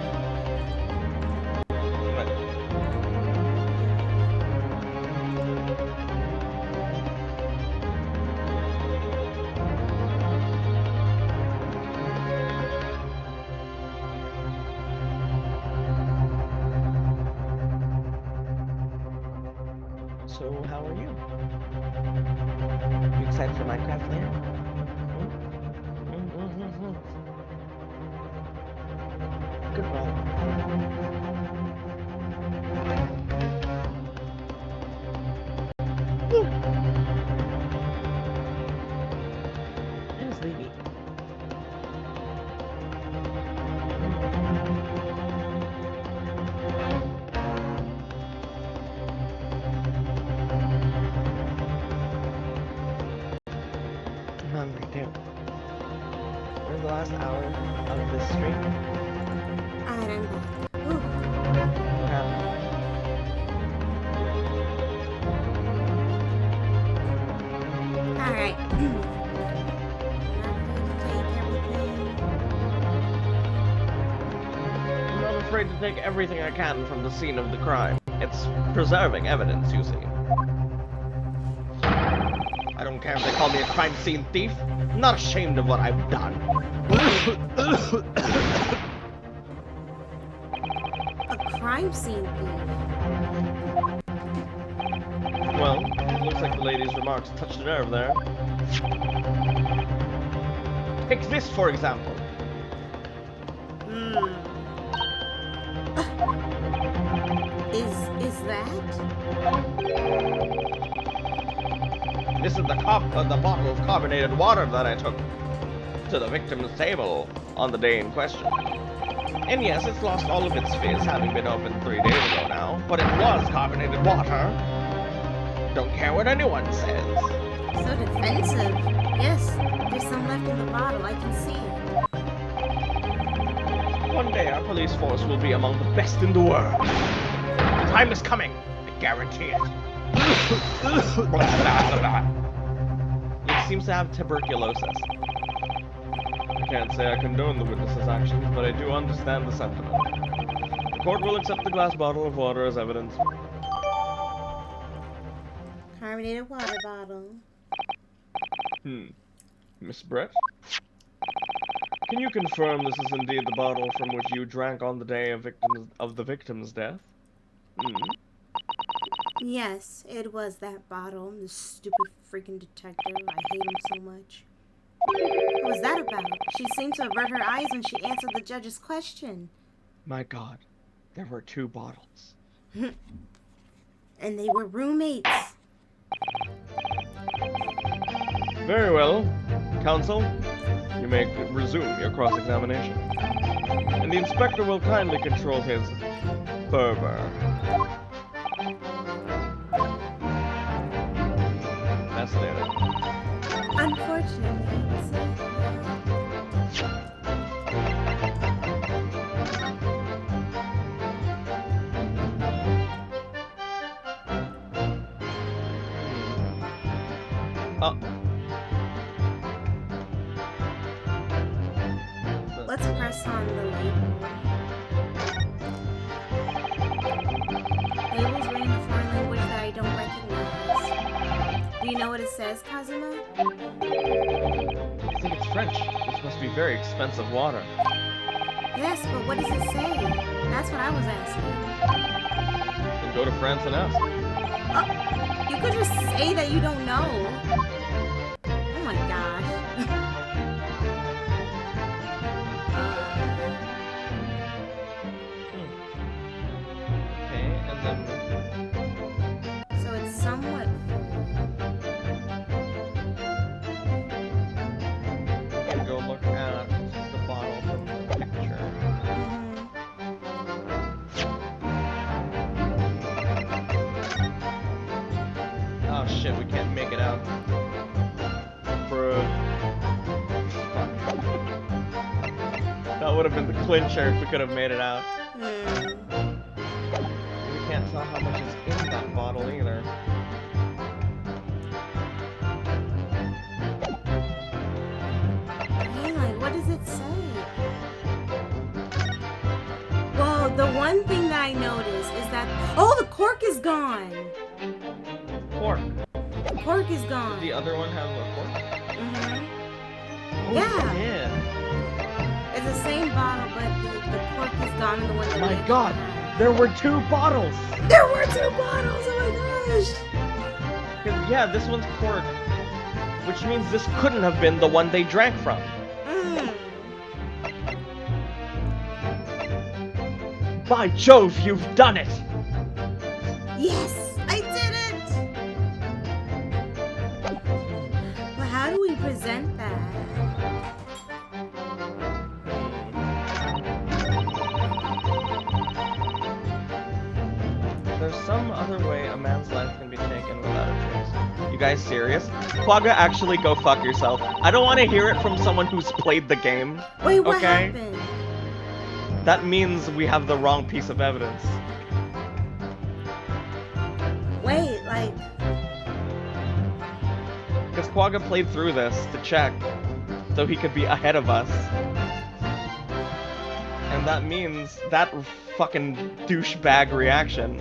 Speaker 2: So, how are you? You excited for Minecraft later? Good roll. There's Levy. I'm hungry too. We're in the last hour of this stream.
Speaker 1: Alright, I'm back.
Speaker 2: trying to take everything I can from the scene of the crime. It's preserving evidence, you see. I don't care if they call me a crime scene thief. I'm not ashamed of what I've done.
Speaker 1: A crime scene thief.
Speaker 2: Well, looks like the lady's remarks touched a nerve there. Take this, for example.
Speaker 1: Is that?
Speaker 2: This is the bottle of carbonated water that I took to the victim's table on the day in question. And yes, it's lost all of its fizz, having been opened 3 days ago now, but it was carbonated water. Don't care what anyone says.
Speaker 1: So defensive. Yes, there's some left in the bottle. I can see it.
Speaker 2: One day our police force will be among the best in the world. The time is coming. I guarantee it. He seems to have tuberculosis. I can't say I condone the witness's actions, but I do understand the sentiment. The court will accept the glass bottle of water as evidence.
Speaker 1: Carbonated water bottle.
Speaker 2: Miss Brett? Can you confirm this is indeed the bottle from which you drank on the day of the victim's death?
Speaker 1: Yes, it was that bottle. The stupid freaking detective. I hate him so much. What was that about? She seemed to avert her eyes when she answered the judge's question.
Speaker 2: My God, there were 2 bottles.
Speaker 1: And they were roommates.
Speaker 2: Very well. Counsel, you may resume your cross-examination. And the inspector will kindly control his fervor. Fascinating.
Speaker 1: Unfortunately, let's press on the label. Labels written in a foreign language that I don't recognize. Do you know what it says, Kazuma?
Speaker 2: I think it's French. This must be very expensive water.
Speaker 1: Yes, but what does it say? That's what I was asking.
Speaker 2: Then go to France and ask.
Speaker 1: You could just say that you don't know. Oh my gosh.
Speaker 2: Okay, and then...
Speaker 1: So it's somewhat
Speaker 2: go look at the bottle from the picture. Oh shit, we can't make it out. Bro. Fuck. That would have been the clincher if we could have made it out. We can't tell how much is in that bottle either.
Speaker 1: What does it say? Well, the one thing that I noticed is that... Oh, the cork is gone!
Speaker 2: Cork.
Speaker 1: The cork is gone.
Speaker 2: Did the other one have a cork? Oh,
Speaker 1: Yeah.
Speaker 2: Yeah.
Speaker 1: It's the same bottle, but the cork is gone and the one that
Speaker 2: My
Speaker 1: we
Speaker 2: God,
Speaker 1: had.
Speaker 2: there were 2 bottles!
Speaker 1: There were 2 bottles! Oh my gosh!
Speaker 2: Yeah, this one's corked. Which means this couldn't have been the one they drank from. By Jove, you've done it!
Speaker 1: Yes! I did it! But how do we present that?
Speaker 2: There's some other way a man's life can be taken without a trace. You guys serious? Quagga, actually go fuck yourself. I don't want to hear it from someone who's played the game.
Speaker 1: Wait, what
Speaker 2: okay?
Speaker 1: happened?
Speaker 2: That means we have the wrong piece of evidence.
Speaker 1: Wait, like...
Speaker 2: Because Quagga played through this to check, so he could be ahead of us. And that means that fucking douchebag reaction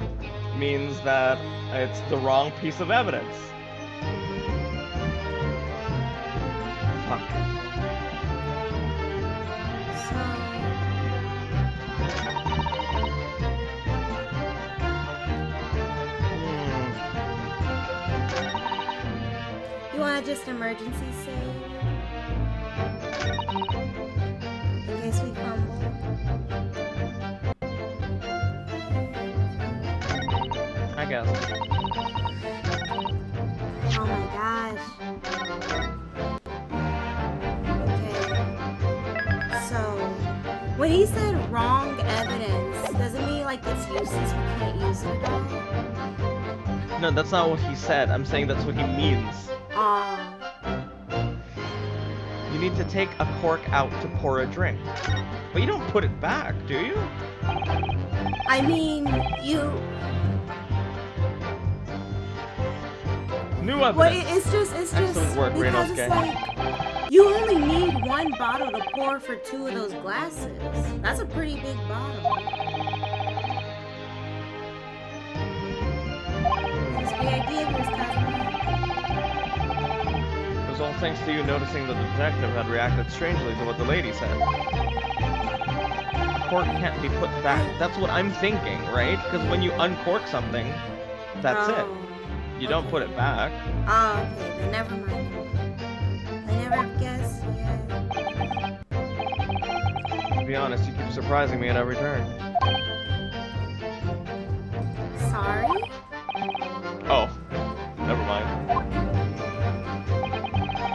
Speaker 2: means that it's the wrong piece of evidence. Fuck.
Speaker 1: You want to just emergency save? In case we fumble.
Speaker 2: I guess.
Speaker 1: Oh my gosh. Okay. So, when he said wrong evidence, does it mean like it's useless? We can't use it at all?
Speaker 2: No, that's not what he said. I'm saying that's what he means. You need to take a cork out to pour a drink. But you don't put it back, do you?
Speaker 1: I mean, you...
Speaker 2: New evidence.
Speaker 1: Well, it's just
Speaker 2: Excellent work,
Speaker 1: because it's like, you only need one bottle to pour for 2 of those glasses. That's a pretty big bottle. That's the idea of yours, cousin.
Speaker 2: It was all thanks to you noticing that the detective had reacted strangely to what the lady said. A cork can't be put back. That's what I'm thinking, right? Because when you uncork something, that's it. You don't put it back.
Speaker 1: Oh, okay, then never mind. I never guessed, yeah.
Speaker 2: To be honest, you keep surprising me at every turn.
Speaker 1: Sorry?
Speaker 2: Oh, never mind.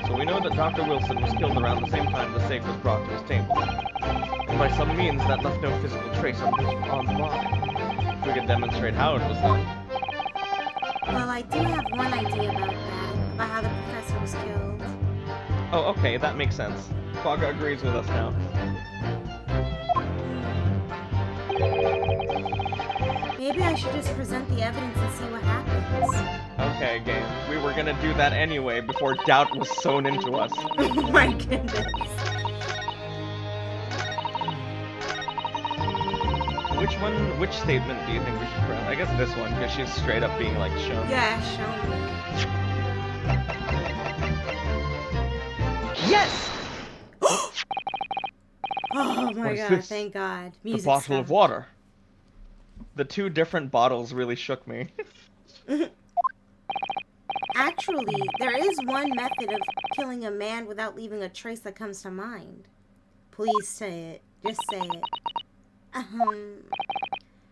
Speaker 2: So we know that Dr. Wilson was killed around the same time the safe was brought to his table. And by some means, that left no physical trace on the body. If we could demonstrate how it was done.
Speaker 1: Well, I do have one idea about that, about how the professor was killed.
Speaker 2: Oh, okay, that makes sense. Quagga agrees with us now.
Speaker 1: Maybe I should just present the evidence and see what happens.
Speaker 2: Okay, game. We were gonna do that anyway before doubt was sewn into us.
Speaker 1: Oh my goodness.
Speaker 2: Which statement do you think we should press? I guess this one, because she's straight up being like shown.
Speaker 1: Yeah, show me.
Speaker 2: Yes!
Speaker 1: Oh my
Speaker 2: What is
Speaker 1: god,
Speaker 2: this?
Speaker 1: thank god.
Speaker 2: The
Speaker 1: Music
Speaker 2: bottle
Speaker 1: stuff.
Speaker 2: of water. The 2 different bottles really shook me.
Speaker 1: Actually, there is one method of killing a man without leaving a trace that comes to mind. Please say it. Just say it.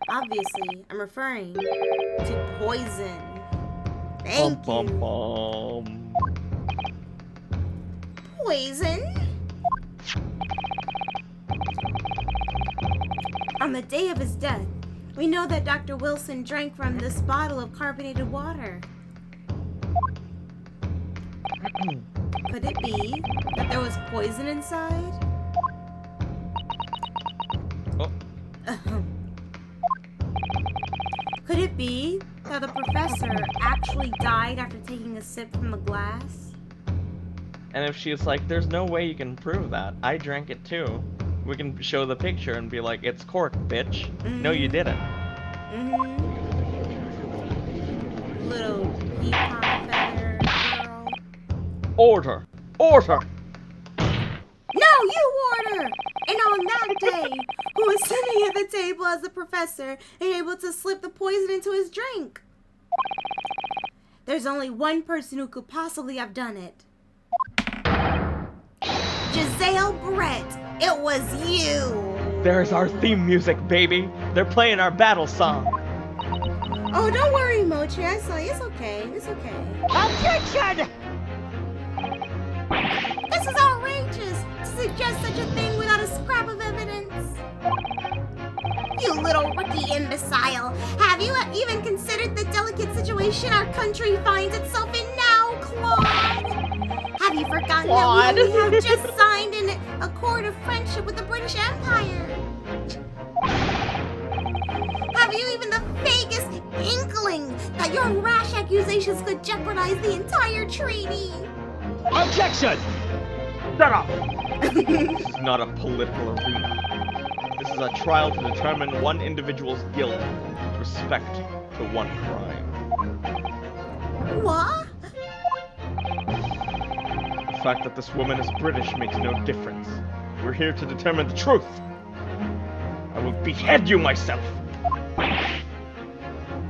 Speaker 1: Obviously, I'm referring to poison. Thank you. Poison? On the day of his death, we know that Dr. Wilson drank from this bottle of carbonated water. Could it be that there was poison inside?
Speaker 2: Oh.
Speaker 1: Could it be that the professor actually died after taking a sip from the glass?
Speaker 2: And if she's like, there's no way you can prove that. I drank it too. We can show the picture and be like, it's cork, bitch. No, you didn't.
Speaker 1: Little peacock feather girl.
Speaker 2: Order! Order!
Speaker 1: No, you order! And on that day, who was sitting at the table as the professor and able to slip the poison into his drink? There's only one person who could possibly have done it. Giselle Brett, it was you!
Speaker 2: There's our theme music, baby! They're playing our battle song!
Speaker 1: Oh, don't worry, Mochi. I saw you. It's okay. It's okay.
Speaker 3: Objection!
Speaker 1: This is outrageous to suggest such a thing without a scrap of evidence. You little rookie imbecile. Have you even considered the delicate situation our country finds itself in now, Claude? Have you forgotten that we have just signed an accord of friendship with the British Empire? Have you even the vaguest inkling that your rash accusations could jeopardize the entire treaty?
Speaker 3: Objection! Shut up!
Speaker 2: This is not a political arena. This is is a trial to determine one individual's guilt with respect to one crime.
Speaker 1: What?
Speaker 2: The fact that this woman is British makes no difference. We're here to determine the truth. I will behead you myself.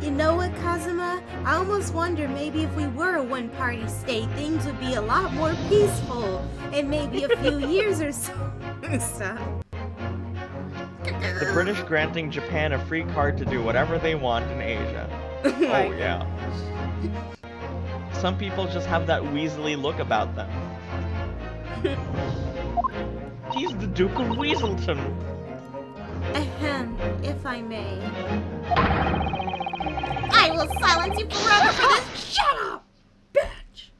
Speaker 1: You know what, Kazuma? I almost wonder maybe if we were a one-party state, things would be a lot more peaceful in maybe a few years or so.
Speaker 2: The British granting Japan a free card to do whatever they want in Asia. Oh yeah. Some people just have that weaselly look about them. He's the Duke of Weaselton.
Speaker 1: Ahem, if I may. I will silence you forever for this. Shut up, bitch!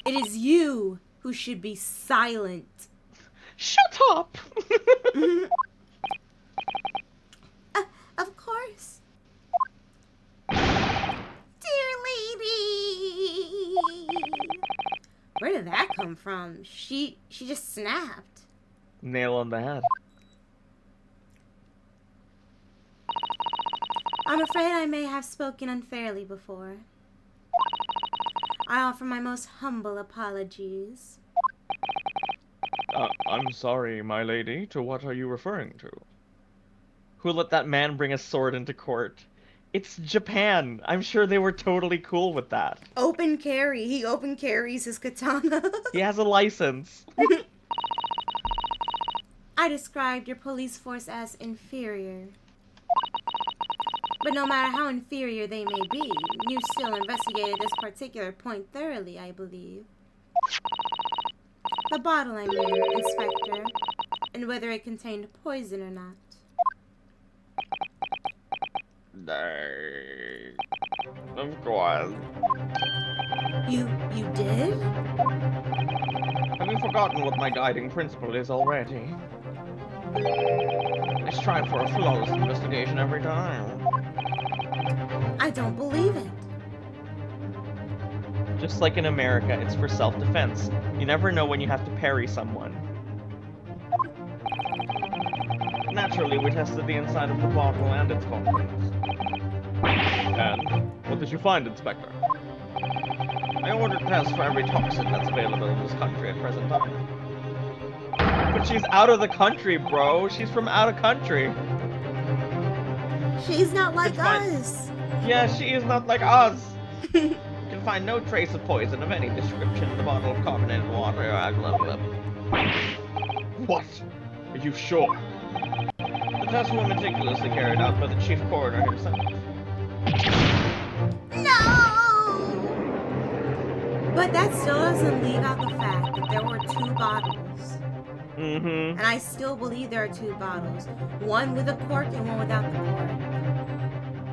Speaker 1: It is you who should be silent.
Speaker 2: Shut up!
Speaker 1: Of course. Dear lady! Where did that come from? She just snapped.
Speaker 2: Nail on the head.
Speaker 1: I'm afraid I may have spoken unfairly before. I offer my most humble apologies.
Speaker 2: I'm sorry, my lady. To what are you referring to? Who let that man bring a sword into court? It's Japan. I'm sure they were totally cool with that.
Speaker 1: Open carry. He open carries his katana.
Speaker 2: He has a license.
Speaker 1: I described your police force as inferior. But no matter how inferior they may be, you still investigated this particular point thoroughly, I believe. The bottle, I mean, Inspector, and whether it contained poison or not.
Speaker 2: Of course.
Speaker 1: You did?
Speaker 2: Have you forgotten what my guiding principle is already? I strive for a flawless investigation every time.
Speaker 1: I don't believe it.
Speaker 2: Just like in America, it's for self-defense. You never know when you have to parry someone. Naturally, we tested the inside of the bottle and its contents. And what did you find, Inspector? I ordered tests for every toxin that's available in this country at present time. But she's out of the country, bro. She's from out of country.
Speaker 1: She's not like
Speaker 2: It's fine.
Speaker 1: us.
Speaker 2: Yeah, she is not like us. You can find no trace of poison of any description in the bottle of carbonated water. Blah, blah. What? Are you sure? The tests were meticulously carried out by the chief coroner himself.
Speaker 1: No! But that still doesn't leave out the fact that there were 2 bottles.
Speaker 2: Mm-hmm.
Speaker 1: And I still believe there are 2 bottles. One with a cork and one without the cork.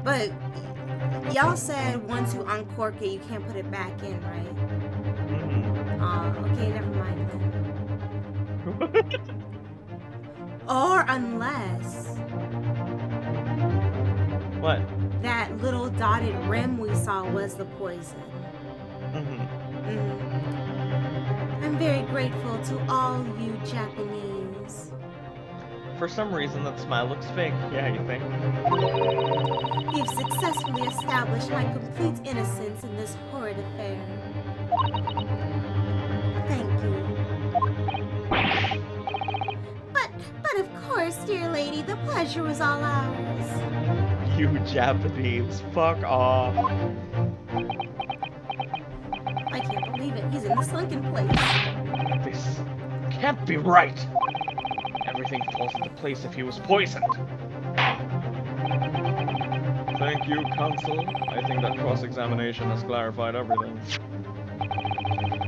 Speaker 1: But y'all said once you uncork it, you can't put it back in, right?
Speaker 2: Mm-hmm.
Speaker 1: Okay, never mind then. Or unless
Speaker 2: What?
Speaker 1: that little dotted rim we saw was the poison.
Speaker 2: Mm-hmm.
Speaker 1: I'm very grateful to all you Japanese.
Speaker 2: For some reason, that smile looks fake. Yeah, you think?
Speaker 1: You've successfully established my complete innocence in this horrid affair. Thank you. But of course, dear lady, the pleasure was all ours.
Speaker 2: You Japanese, fuck off.
Speaker 1: I can't believe it. He's in the sunken place.
Speaker 2: This can't be right. Everything falls into place if he was poisoned. Thank you, counsel. I think that cross-examination has clarified everything.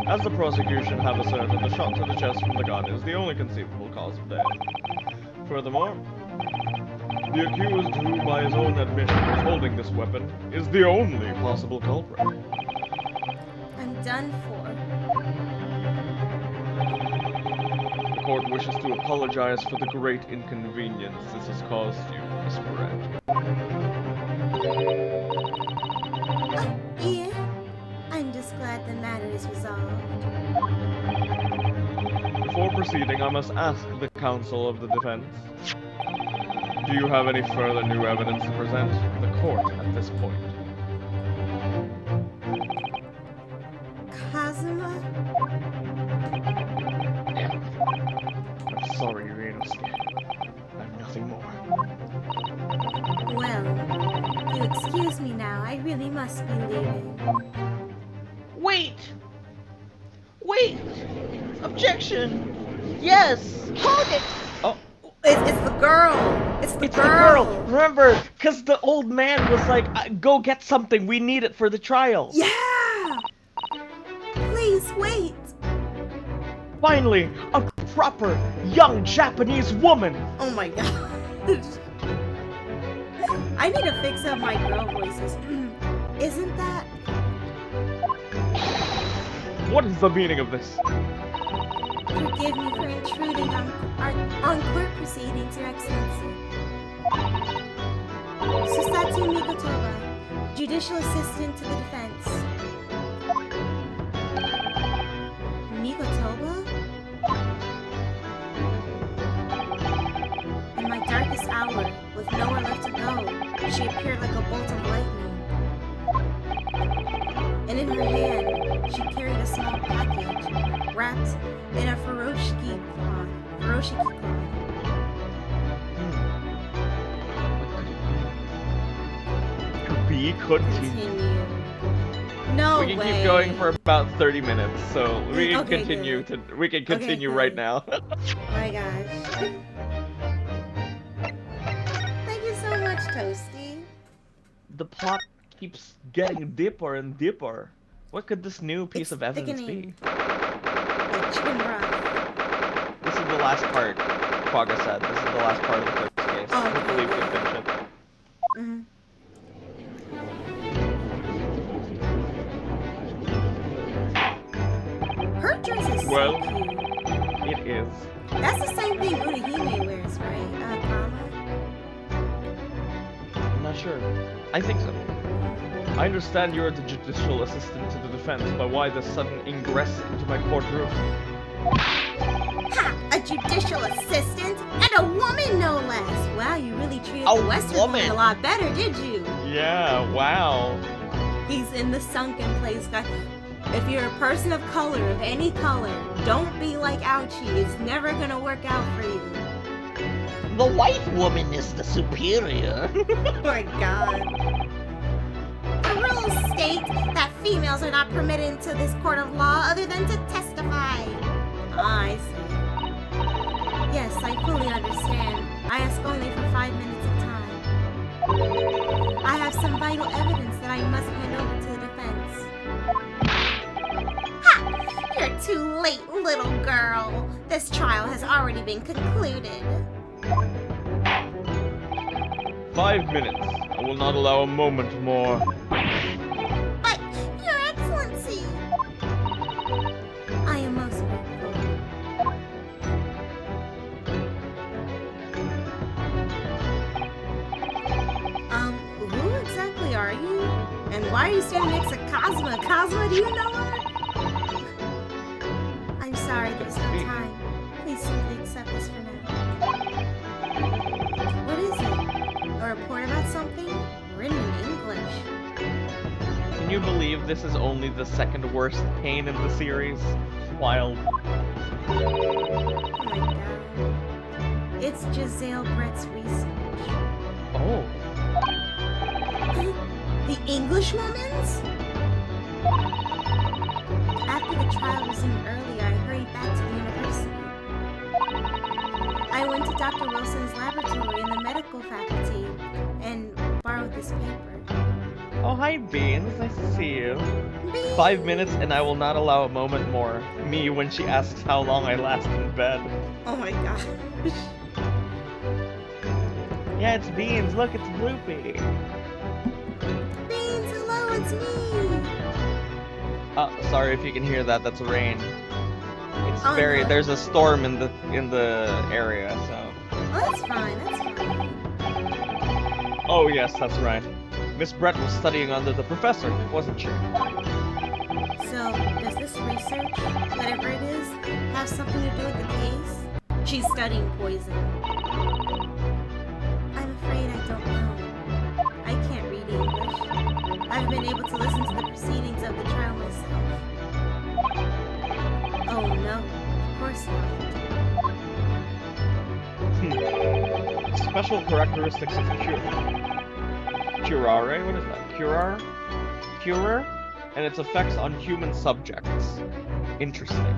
Speaker 2: As the prosecution have asserted, the shot to the chest from the gun is the only conceivable cause of death. Furthermore, the accused, who by his own admission was holding this weapon, is the only possible culprit.
Speaker 1: I'm done for.
Speaker 2: The court wishes to apologize for the great inconvenience this has caused you, Miss Brett.
Speaker 1: Yeah, I'm just glad the matter is resolved.
Speaker 2: Before proceeding, I must ask the counsel of the defense. Do you have any further new evidence to present the court at this point?
Speaker 1: Kazuma?
Speaker 2: I'm sorry, Ionosuke. I have nothing more.
Speaker 1: Well, you excuse me now. I really must be leaving.
Speaker 3: Wait! Wait! Objection! Yes! Hold it!
Speaker 2: Oh,
Speaker 1: It's the girl. It's the
Speaker 2: it's the
Speaker 1: girl.
Speaker 2: girl! Remember, because the old man was like, go get something, we need it for the trial.
Speaker 1: Yeah. Please wait.
Speaker 2: Finally, a proper young Japanese woman!
Speaker 1: Oh my god. I need to fix up my girl voices. Isn't that?
Speaker 2: What is the meaning of this?
Speaker 1: Forgive me for intruding on court proceedings, Your Excellency. Susatsu Mikotoba, Judicial Assistant to the Defense. Mikotoba? In my darkest hour, with nowhere left to go, she appeared like a bolt of lightning. And in her hand, she carried a small package, wrapped in a furoshiki cloth.
Speaker 2: Could be, could be.
Speaker 1: Continue. No
Speaker 2: We can
Speaker 1: way.
Speaker 2: keep going for about 30 minutes, so we can
Speaker 1: Okay,
Speaker 2: continue
Speaker 1: good.
Speaker 2: we can continue right
Speaker 1: good.
Speaker 2: now.
Speaker 1: Oh my gosh. Thank you so much, Toasty.
Speaker 2: The plot keeps getting deeper and deeper. What could this new piece
Speaker 1: It's
Speaker 2: of evidence
Speaker 1: thickening.
Speaker 2: be?
Speaker 1: Like chicken broth.
Speaker 2: This is the last part, Quagga said. This is the last part of the first case.
Speaker 1: Oh, okay,
Speaker 2: Hopefully we can
Speaker 1: good.
Speaker 2: finish it.
Speaker 1: Mm-hmm. Her dress is
Speaker 2: Well.
Speaker 1: so cute.
Speaker 2: It is.
Speaker 1: That's the same thing Urahime wears, right? Kama?
Speaker 2: I'm not sure. I think so. I understand you're the judicial assistant to the defense, but why the sudden ingress into my courtroom?
Speaker 1: Ha! A judicial assistant? And a woman, no less! Wow, you really treated
Speaker 3: A
Speaker 1: the Western woman a lot better, did you?
Speaker 2: Yeah, wow.
Speaker 1: He's in the sunken place, guys. If you're a person of color, of any color, don't be like Ouchie. It's never gonna work out for you.
Speaker 3: The white woman is the superior.
Speaker 1: Oh my god. The rules state that females are not permitted into this court of law other than to testify. I see. Yes, I fully understand. I ask only for 5 minutes of time. I have some vital evidence that I must hand over to the defense. Ha! You're too late, little girl. This trial has already been concluded.
Speaker 2: 5 minutes. I will not allow a moment more.
Speaker 1: But, Your Excellency! I am most grateful. Who exactly are you? And why are you standing next to Kazuma? Kazuma, do you know her? I'm sorry, there's no time. Please simply accept this for now. What is it? A report about something? Written in English.
Speaker 2: Can you believe this is only the second worst pain in the series? Wild.
Speaker 1: Oh my god. It's Giselle Brett's research.
Speaker 2: Oh.
Speaker 1: The English woman's? After the trial resumed early, I hurried back to the university. I went to Dr. Wilson's laboratory in the medical faculty and borrowed this paper.
Speaker 2: Oh, hi, Beans. Nice to see you.
Speaker 1: Beans.
Speaker 2: 5 minutes and I will not allow a moment more. Me when she asks how long I last in bed.
Speaker 1: Oh my gosh.
Speaker 2: Yeah, it's Beans. Look, it's Bloopy.
Speaker 1: Beans, hello, it's me.
Speaker 2: Sorry if you can hear that. That's rain. It's
Speaker 1: Oh,
Speaker 2: very.
Speaker 1: no.
Speaker 2: There's a storm in the area, so.
Speaker 1: Oh, that's fine, that's fine.
Speaker 2: Oh yes, that's right. Miss Brett was studying under the professor, wasn't she?
Speaker 1: So, does this research, whatever it is, have something to do with the case? She's studying poison. I'm afraid I don't know. I can't read English. I've been able to listen to the proceedings of the trial myself. Oh no, of course not.
Speaker 2: Special characteristics of curare? What is that? Curer? And its effects on human subjects. Interesting.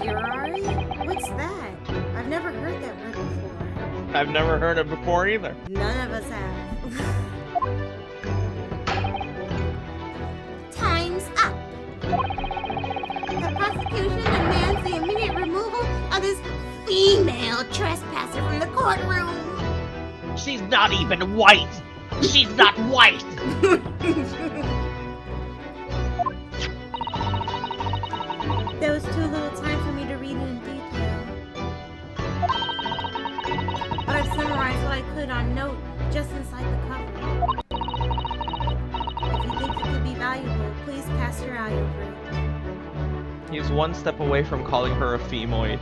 Speaker 1: Curare? What's that? I've never heard that word before.
Speaker 2: I've never heard it before either.
Speaker 1: None of us have. Time's up. The prosecution demands the immediate removal of this female trespasser from the courtroom.
Speaker 5: She's not even white! She's not white!
Speaker 1: There was too little time for me to read it in detail. But I've summarized what I could on note just inside the cover. If you think it could be valuable, please cast your eye over it.
Speaker 2: He's one step away from calling her a femoid.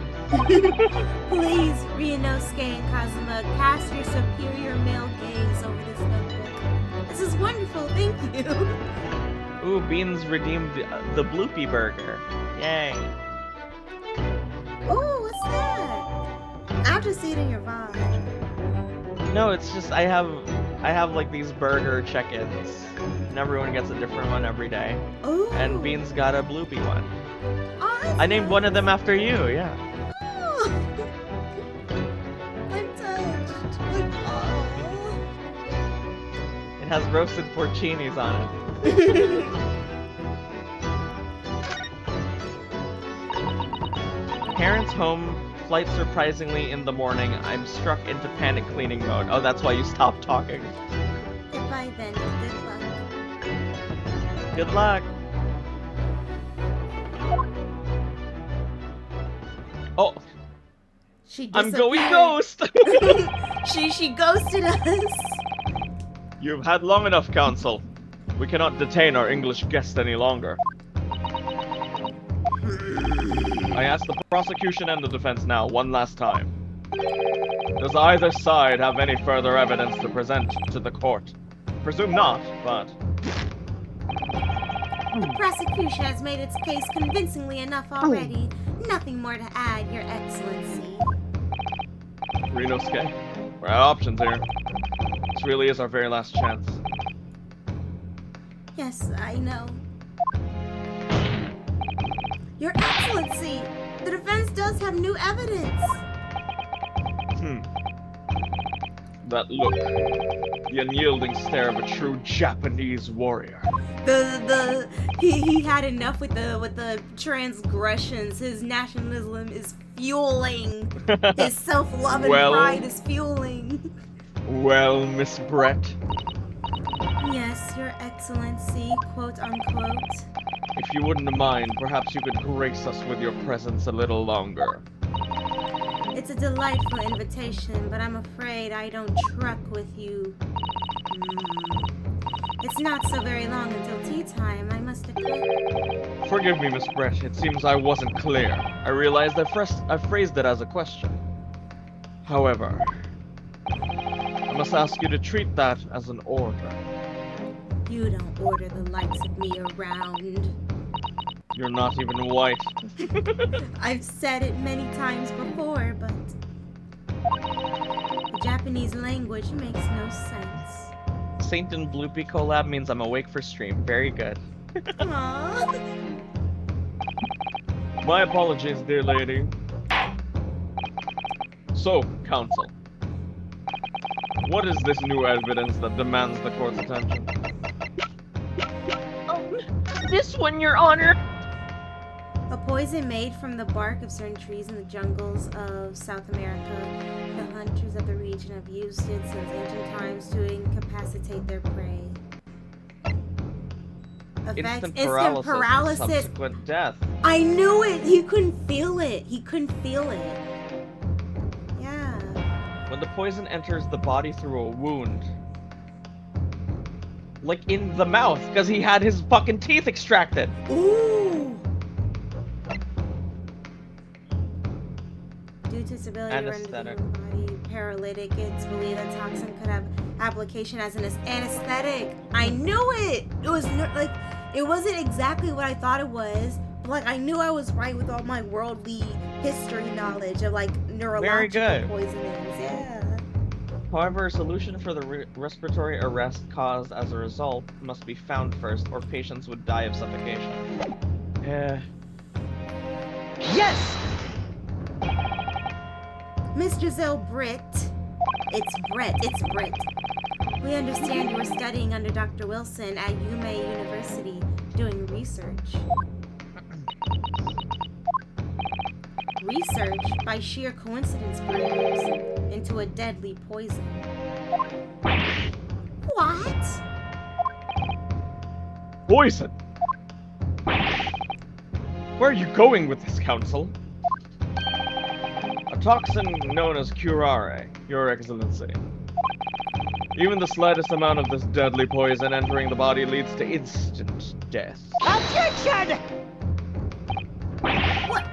Speaker 1: Please, Ryunosuke and Kazuma, cast your superior male gaze over this notebook. This is wonderful, thank you.
Speaker 2: Ooh, Beans redeemed the Bloopy Burger. Yay.
Speaker 1: Ooh, what's that? I'll just see it in your VOD.
Speaker 2: No, it's just I have like these burger check-ins. And everyone gets a different one every day.
Speaker 1: Ooh.
Speaker 2: And Beans got a Bloopy one.
Speaker 1: Oh, that's
Speaker 2: I named
Speaker 1: nice.
Speaker 2: one of them after you, yeah.
Speaker 1: Oh. I'm touched. Like, oh.
Speaker 2: It has roasted porcinis on it. Parents home, flight surprisingly in the morning. I'm struck into panic cleaning mode. Oh, that's why you stopped talking.
Speaker 1: Goodbye then. Good luck.
Speaker 2: Good luck. Oh,
Speaker 1: She
Speaker 2: I'm going
Speaker 1: disappeared.
Speaker 2: ghost!
Speaker 1: She ghosted us.
Speaker 2: You've had long enough, Counsel. We cannot detain our English guest any longer. I ask the prosecution and the defense now, one last time. Does either side have any further evidence to present to the court? Presume not, but...
Speaker 1: The prosecution has made its case convincingly enough already. Nothing more to add, Your Excellency.
Speaker 2: Ryunosuke, we're out of options here. This really is our very last chance.
Speaker 1: Yes, I know. Your Excellency! The defense does have new evidence!
Speaker 2: That look. The unyielding stare of a true Japanese warrior.
Speaker 1: He had enough with the transgressions. His nationalism is fueling. His self-love and pride is fueling.
Speaker 2: Well, Miss Brett,
Speaker 1: Yes, Your Excellency, quote unquote.
Speaker 2: if you wouldn't mind, perhaps you could grace us with your presence a little longer.
Speaker 1: It's a delightful invitation, but I'm afraid I don't truck with you. It's not so very long until tea time, I must admit.
Speaker 2: Forgive me, Miss Brett, it seems I wasn't clear. I realized I phrased it as a question. However, I must ask you to treat that as an order.
Speaker 1: You don't order the likes of me around.
Speaker 2: You're not even white.
Speaker 1: I've said it many times before, but the Japanese language makes no sense.
Speaker 2: Saint and Bloopy collab means I'm awake for stream. Very good.
Speaker 1: Aww.
Speaker 2: My apologies, dear lady. So, counsel, what is this new evidence that demands the court's attention?
Speaker 5: This one, Your Honor!
Speaker 1: A poison made from the bark of certain trees in the jungles of South America. The hunters of the region have used it since ancient times to incapacitate their prey. Effects:
Speaker 2: Instant paralysis. And subsequent death.
Speaker 1: I knew it! He couldn't feel it! He couldn't feel it. Yeah.
Speaker 2: When the poison enters the body through a wound. Like in the mouth, because he had his fucking teeth extracted.
Speaker 1: Ooh! instability rendered the
Speaker 2: Anesthetic.
Speaker 1: human body paralytic. It's believed that toxin could have application as an anesthetic. I knew it. It was like it wasn't exactly what I thought it was, but like I knew I was right with all my worldly history knowledge of like neurological poisonings. Yeah.
Speaker 2: However, a solution for the respiratory arrest caused as a result must be found first, or patients would die of suffocation.
Speaker 5: Yes!
Speaker 1: Miss Giselle Britt. It's Brett. It's Britt. We understand you were studying under Dr. Wilson at UMA University doing research. Research, by sheer coincidence perhaps, into a deadly poison. What?
Speaker 2: Poison! Where are you going with this, Council? A toxin known as curare, Your Excellency. Even the slightest amount of this deadly poison entering the body leads to instant death.
Speaker 5: Objection!
Speaker 1: What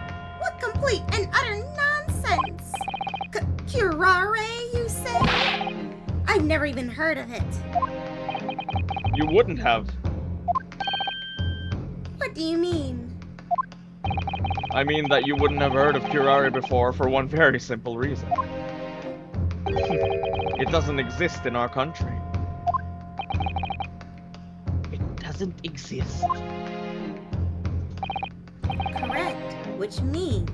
Speaker 1: complete and utter nonsense? Curare, you say? I've never even heard of it.
Speaker 2: You wouldn't have.
Speaker 1: What do you mean?
Speaker 2: I mean that you wouldn't have heard of curare before for one very simple reason. It doesn't exist in our country.
Speaker 5: It doesn't exist.
Speaker 1: Correct, which means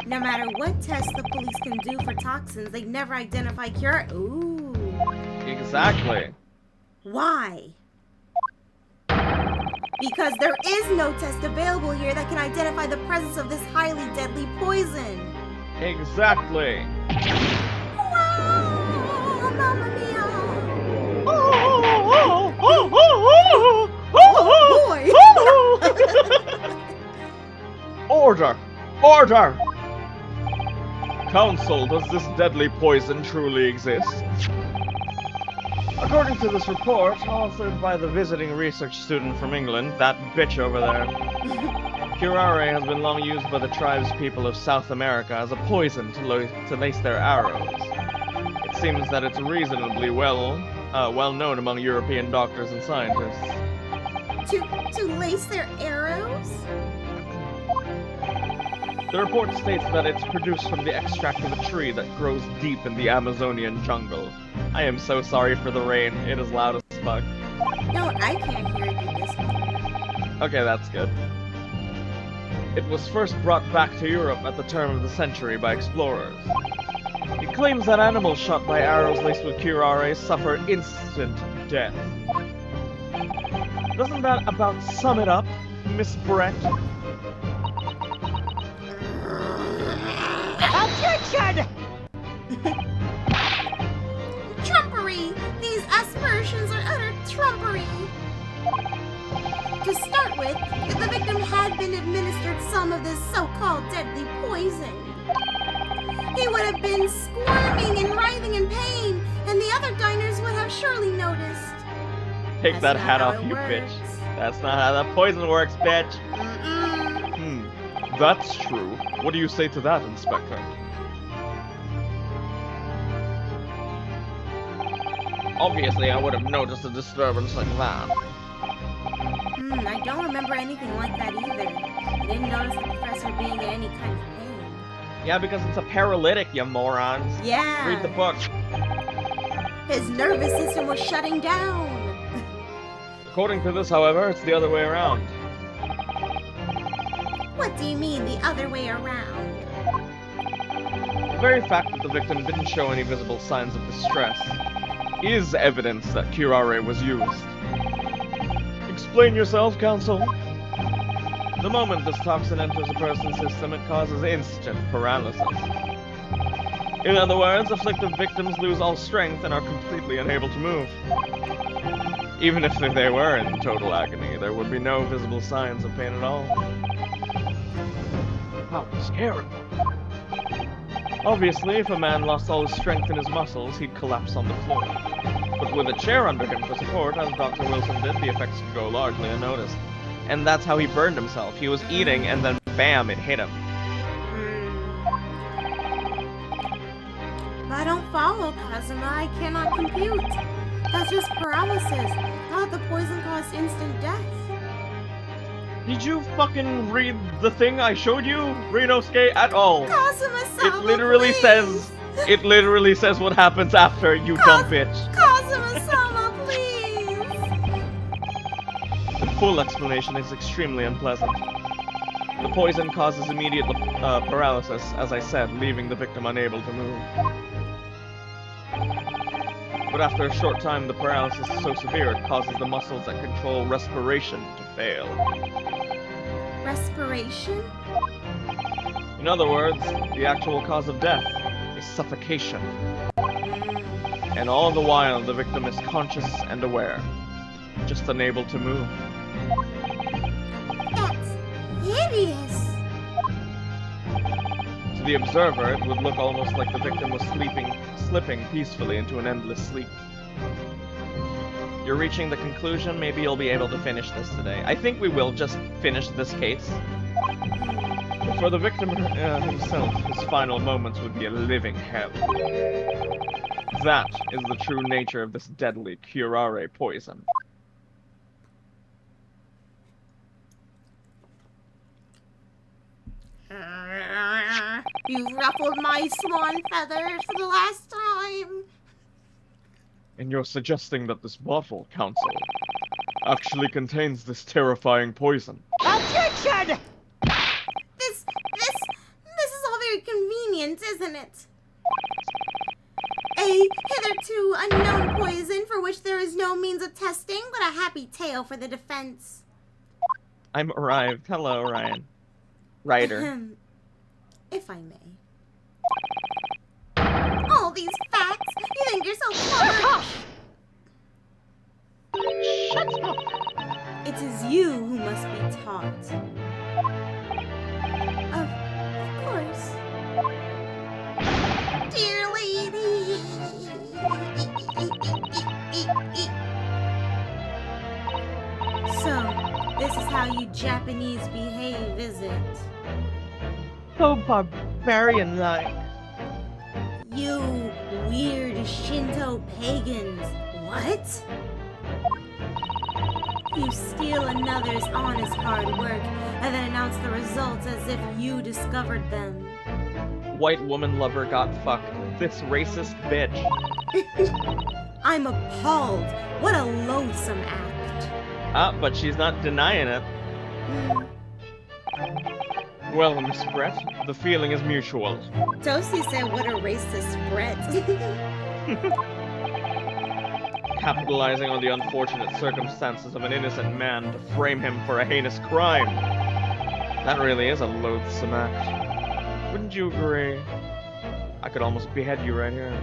Speaker 1: no matter what tests the police can do for toxins, they never identify cure. Ooh.
Speaker 2: Exactly.
Speaker 1: Why? Because there is no test available here that can identify the presence of this highly deadly poison.
Speaker 2: Exactly.
Speaker 1: Wow, Mamma Mia! Oh boy!
Speaker 2: Order! Order! Council, does this deadly poison truly exist? According to this report, authored by the visiting research student from England, that bitch over there, curare has been long used by the tribespeople of South America as a poison to lace their arrows. It seems that it's reasonably well known among European doctors and scientists.
Speaker 1: To lace their arrows?
Speaker 2: The report states that it's produced from the extract of a tree that grows deep in the Amazonian jungle. I am so sorry for the rain. It is loud as fuck.
Speaker 1: No, I can't hear it in this one.
Speaker 2: Okay, that's good. It was first brought back to Europe at the turn of the century by explorers. It claims that animals shot by arrows laced with curare suffer instant death. Doesn't that about sum it up, Miss Brett?
Speaker 5: Objection!
Speaker 1: Trumpery! These aspersions are utter trumpery! To start with, if the victim had been administered some of this so-called deadly poison, he would have been squirming and writhing in pain, and the other diners would have surely noticed.
Speaker 2: Take that hat
Speaker 1: how
Speaker 2: off,
Speaker 1: it
Speaker 2: you
Speaker 1: works.
Speaker 2: bitch. That's not how that poison works, bitch.
Speaker 1: Mm-mm.
Speaker 2: That's true. What do you say to that, Inspector? Obviously, I would have noticed a disturbance like that.
Speaker 1: I don't remember anything like that either. I didn't notice the professor being in any kind of pain.
Speaker 2: Yeah, because it's a paralytic, you morons.
Speaker 1: Yeah.
Speaker 2: Read the book.
Speaker 1: His nervous system was shutting down.
Speaker 2: According to this, however, it's the other way around.
Speaker 1: What do you mean the other way around?
Speaker 2: The very fact that the victim didn't show any visible signs of distress is evidence that curare was used. Explain yourself, Counsel. The moment this toxin enters a person's system, it causes instant paralysis. In other words, afflicted victims lose all strength and are completely unable to move. Even if they were in total agony, there would be no visible signs of pain at all. How terrible. Obviously, if a man lost all his strength in his muscles, he'd collapse on the floor. But with a chair under him for support, as Dr. Wilson did, the effects could go largely unnoticed. And that's how he burned himself. He was eating, and then bam, it hit him.
Speaker 1: I don't follow, Kazuma. I cannot compute. That's just paralysis. Not the poison caused instant death.
Speaker 2: Did you fucking read the thing I showed you, Rinosuke, at all?
Speaker 1: Kazuma-sama,
Speaker 2: It literally
Speaker 1: please.
Speaker 2: says what happens after you dump it.
Speaker 1: Kazuma-sama, please.
Speaker 2: The full explanation is extremely unpleasant. The poison causes immediate paralysis, as I said, leaving the victim unable to move. But after a short time, the paralysis is so severe it causes the muscles that control respiration to fail.
Speaker 1: Respiration?
Speaker 2: In other words, the actual cause of death is suffocation. And all the while, the victim is conscious and aware, just unable to move.
Speaker 1: That's hideous.
Speaker 2: To the observer, it would look almost like the victim was slipping peacefully into an endless sleep. You're reaching the conclusion, maybe you'll be able to finish this today. I think we will just finish this case. But for the victim himself, his final moments would be a living hell. That is the true nature of this deadly curare poison.
Speaker 1: You ruffled my swan feathers for the last time.
Speaker 2: And you're suggesting that this bottle, Counsel, actually contains this terrifying poison.
Speaker 5: Objection!
Speaker 1: This is all very convenient, isn't it? A hitherto unknown poison for which there is no means of testing, but a happy tale for the defense.
Speaker 2: I'm arrived. Hello, Ryan. Ryder.
Speaker 1: If I may. All these facts? You think you're so clever?
Speaker 5: Shut up!
Speaker 1: It is you who must be taught. Of course. Dear lady. So, this is how you Japanese behave, is it?
Speaker 2: So barbarian-like.
Speaker 1: You weird Shinto pagans. What? You steal another's honest hard work and then announce the results as if you discovered them.
Speaker 2: White woman lover got fucked. This racist bitch.
Speaker 1: I'm appalled. What a loathsome act.
Speaker 2: But she's not denying it. Well, Miss Brett, the feeling is mutual.
Speaker 1: Toasty said, what a racist Brett.
Speaker 2: Capitalizing on the unfortunate circumstances of an innocent man to frame him for a heinous crime. That really is a loathsome act. Wouldn't you agree? I could almost behead you right here.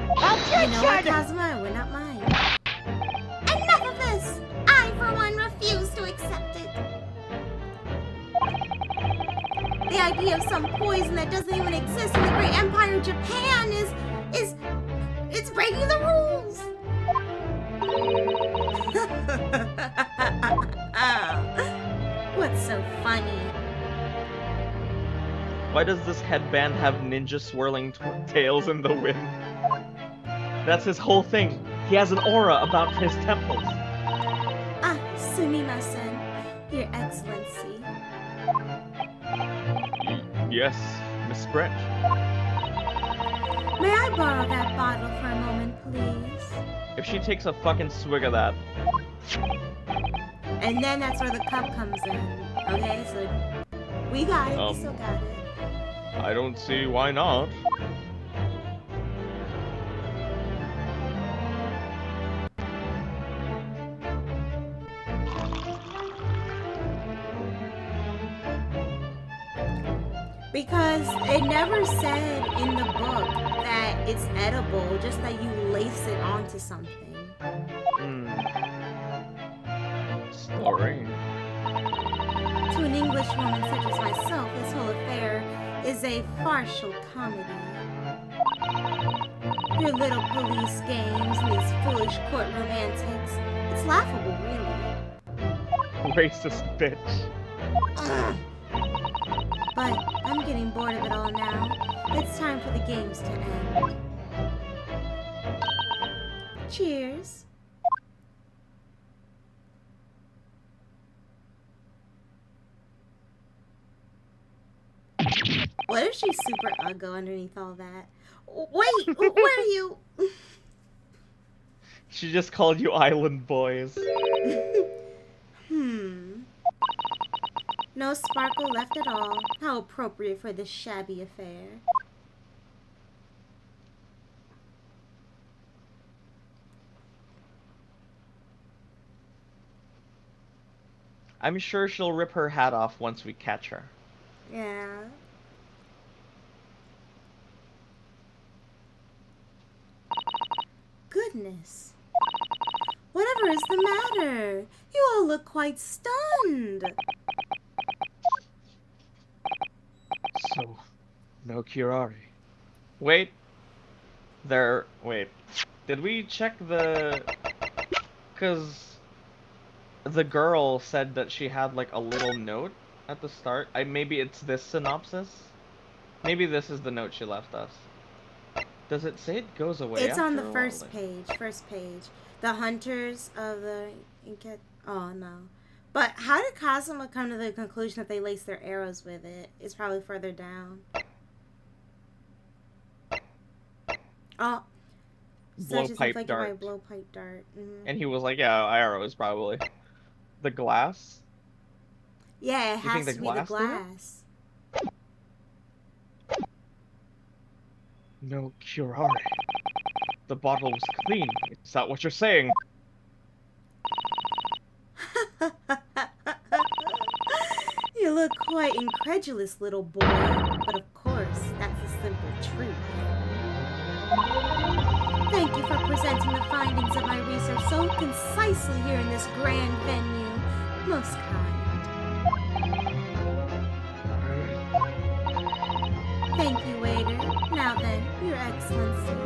Speaker 1: You know what, Kazuma? I would not mind. Enough of this! I, for one, refuse to accept it. The idea of some poison that doesn't even exist in the great empire of Japan it's breaking the rules! What's so funny?
Speaker 2: Why does this headband have ninja swirling tails in the wind? That's his whole thing. He has an aura about his temples.
Speaker 1: Ah, sumimasen, Your Excellency.
Speaker 2: Yes, Miss Brett.
Speaker 1: May I borrow that bottle for a moment, please?
Speaker 2: If she takes a fucking swig of that.
Speaker 1: And then that's where the cup comes in. Okay, so we got it. We still got it.
Speaker 2: I don't see why not.
Speaker 1: Because it never said in the book that it's edible, just that you lace it onto something.
Speaker 2: Story.
Speaker 1: To an Englishwoman such as myself, this whole affair is a farcical comedy. Your little police games and these foolish courtroom antics, it's laughable, really.
Speaker 2: Racist bitch.
Speaker 1: But I'm getting bored of it all now. It's time for the games to end. Cheers. What if she's super uggo underneath all that? Wait, where are you?
Speaker 2: She just called you island boys.
Speaker 1: No sparkle left at all. How appropriate for this shabby affair.
Speaker 2: I'm sure she'll rip her hat off once we catch her.
Speaker 1: Yeah. Goodness. Whatever is the matter? You all look quite stunned.
Speaker 2: So, no curare. Wait. Wait. Did we check the... Because the girl said that she had like a little note at the start. Maybe it's this synopsis? Maybe this is the note she left us. Does it say it goes away?
Speaker 1: It's on the
Speaker 2: after a
Speaker 1: first
Speaker 2: while?
Speaker 1: page. First page. The hunters of the Inca. Oh no. But how did Kazuma come to the conclusion that they laced their arrows with it? It's probably further down. Oh. Such is
Speaker 2: Blowpipe
Speaker 1: inflicted by a
Speaker 2: dart.
Speaker 1: blowpipe dart.
Speaker 2: And he was like, yeah, arrows probably. The glass?
Speaker 1: Yeah, it
Speaker 2: You think
Speaker 1: has
Speaker 2: the
Speaker 1: to be the
Speaker 2: glass did it?
Speaker 1: glass.
Speaker 2: No curare. The bottle was clean. Is that what you're saying?
Speaker 1: You look quite incredulous, little boy. But of course, that's the simple truth. Thank you for presenting the findings of my research so concisely here in this grand venue. Most kind. Thank you, waiter. Now then, Your Excellency.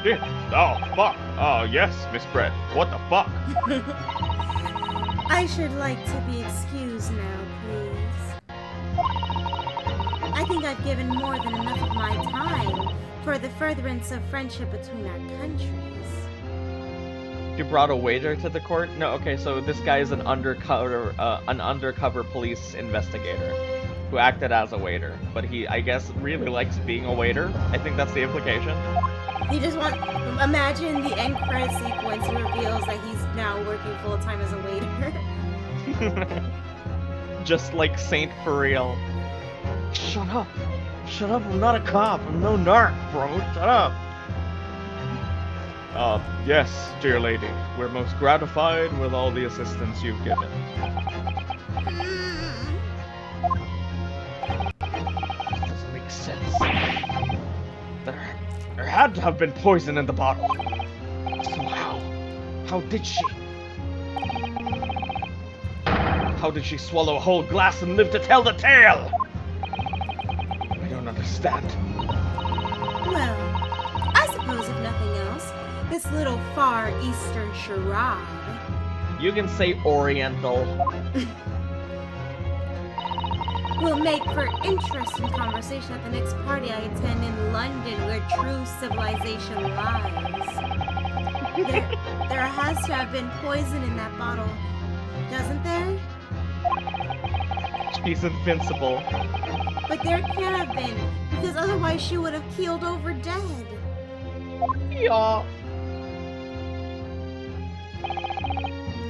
Speaker 2: Shit. Oh, fuck. Oh, yes, Miss Brett. What the fuck?
Speaker 1: I should like to be excused now, please. I think I've given more than enough of my time for the furtherance of friendship between our countries.
Speaker 2: You brought a waiter to the court? No, okay, so this guy is an undercover police investigator who acted as a waiter, but he, I guess, really likes being a waiter. I think that's the implication.
Speaker 1: He just imagine the end credit sequence. He reveals that he's now working full time as a waiter.
Speaker 2: Just like Saint for real. Shut up. Shut up, I'm not a cop. I'm no narc, bro. Shut up. Yes, dear lady. We're most gratified with all the assistance you've given. Doesn't make sense. There had to have been poison in the bottle. So how did she? How did she swallow a whole glass and live to tell the tale? I don't understand.
Speaker 1: Well, I suppose if nothing else, this little Far Eastern charade.
Speaker 2: You can say Oriental.
Speaker 1: Will make for interesting conversation at the next party I attend in London, where true civilization lies. There has to have been poison in that bottle, doesn't there?
Speaker 2: She's invincible.
Speaker 1: But there can't have been, because otherwise she would have keeled over dead.
Speaker 2: Yeah.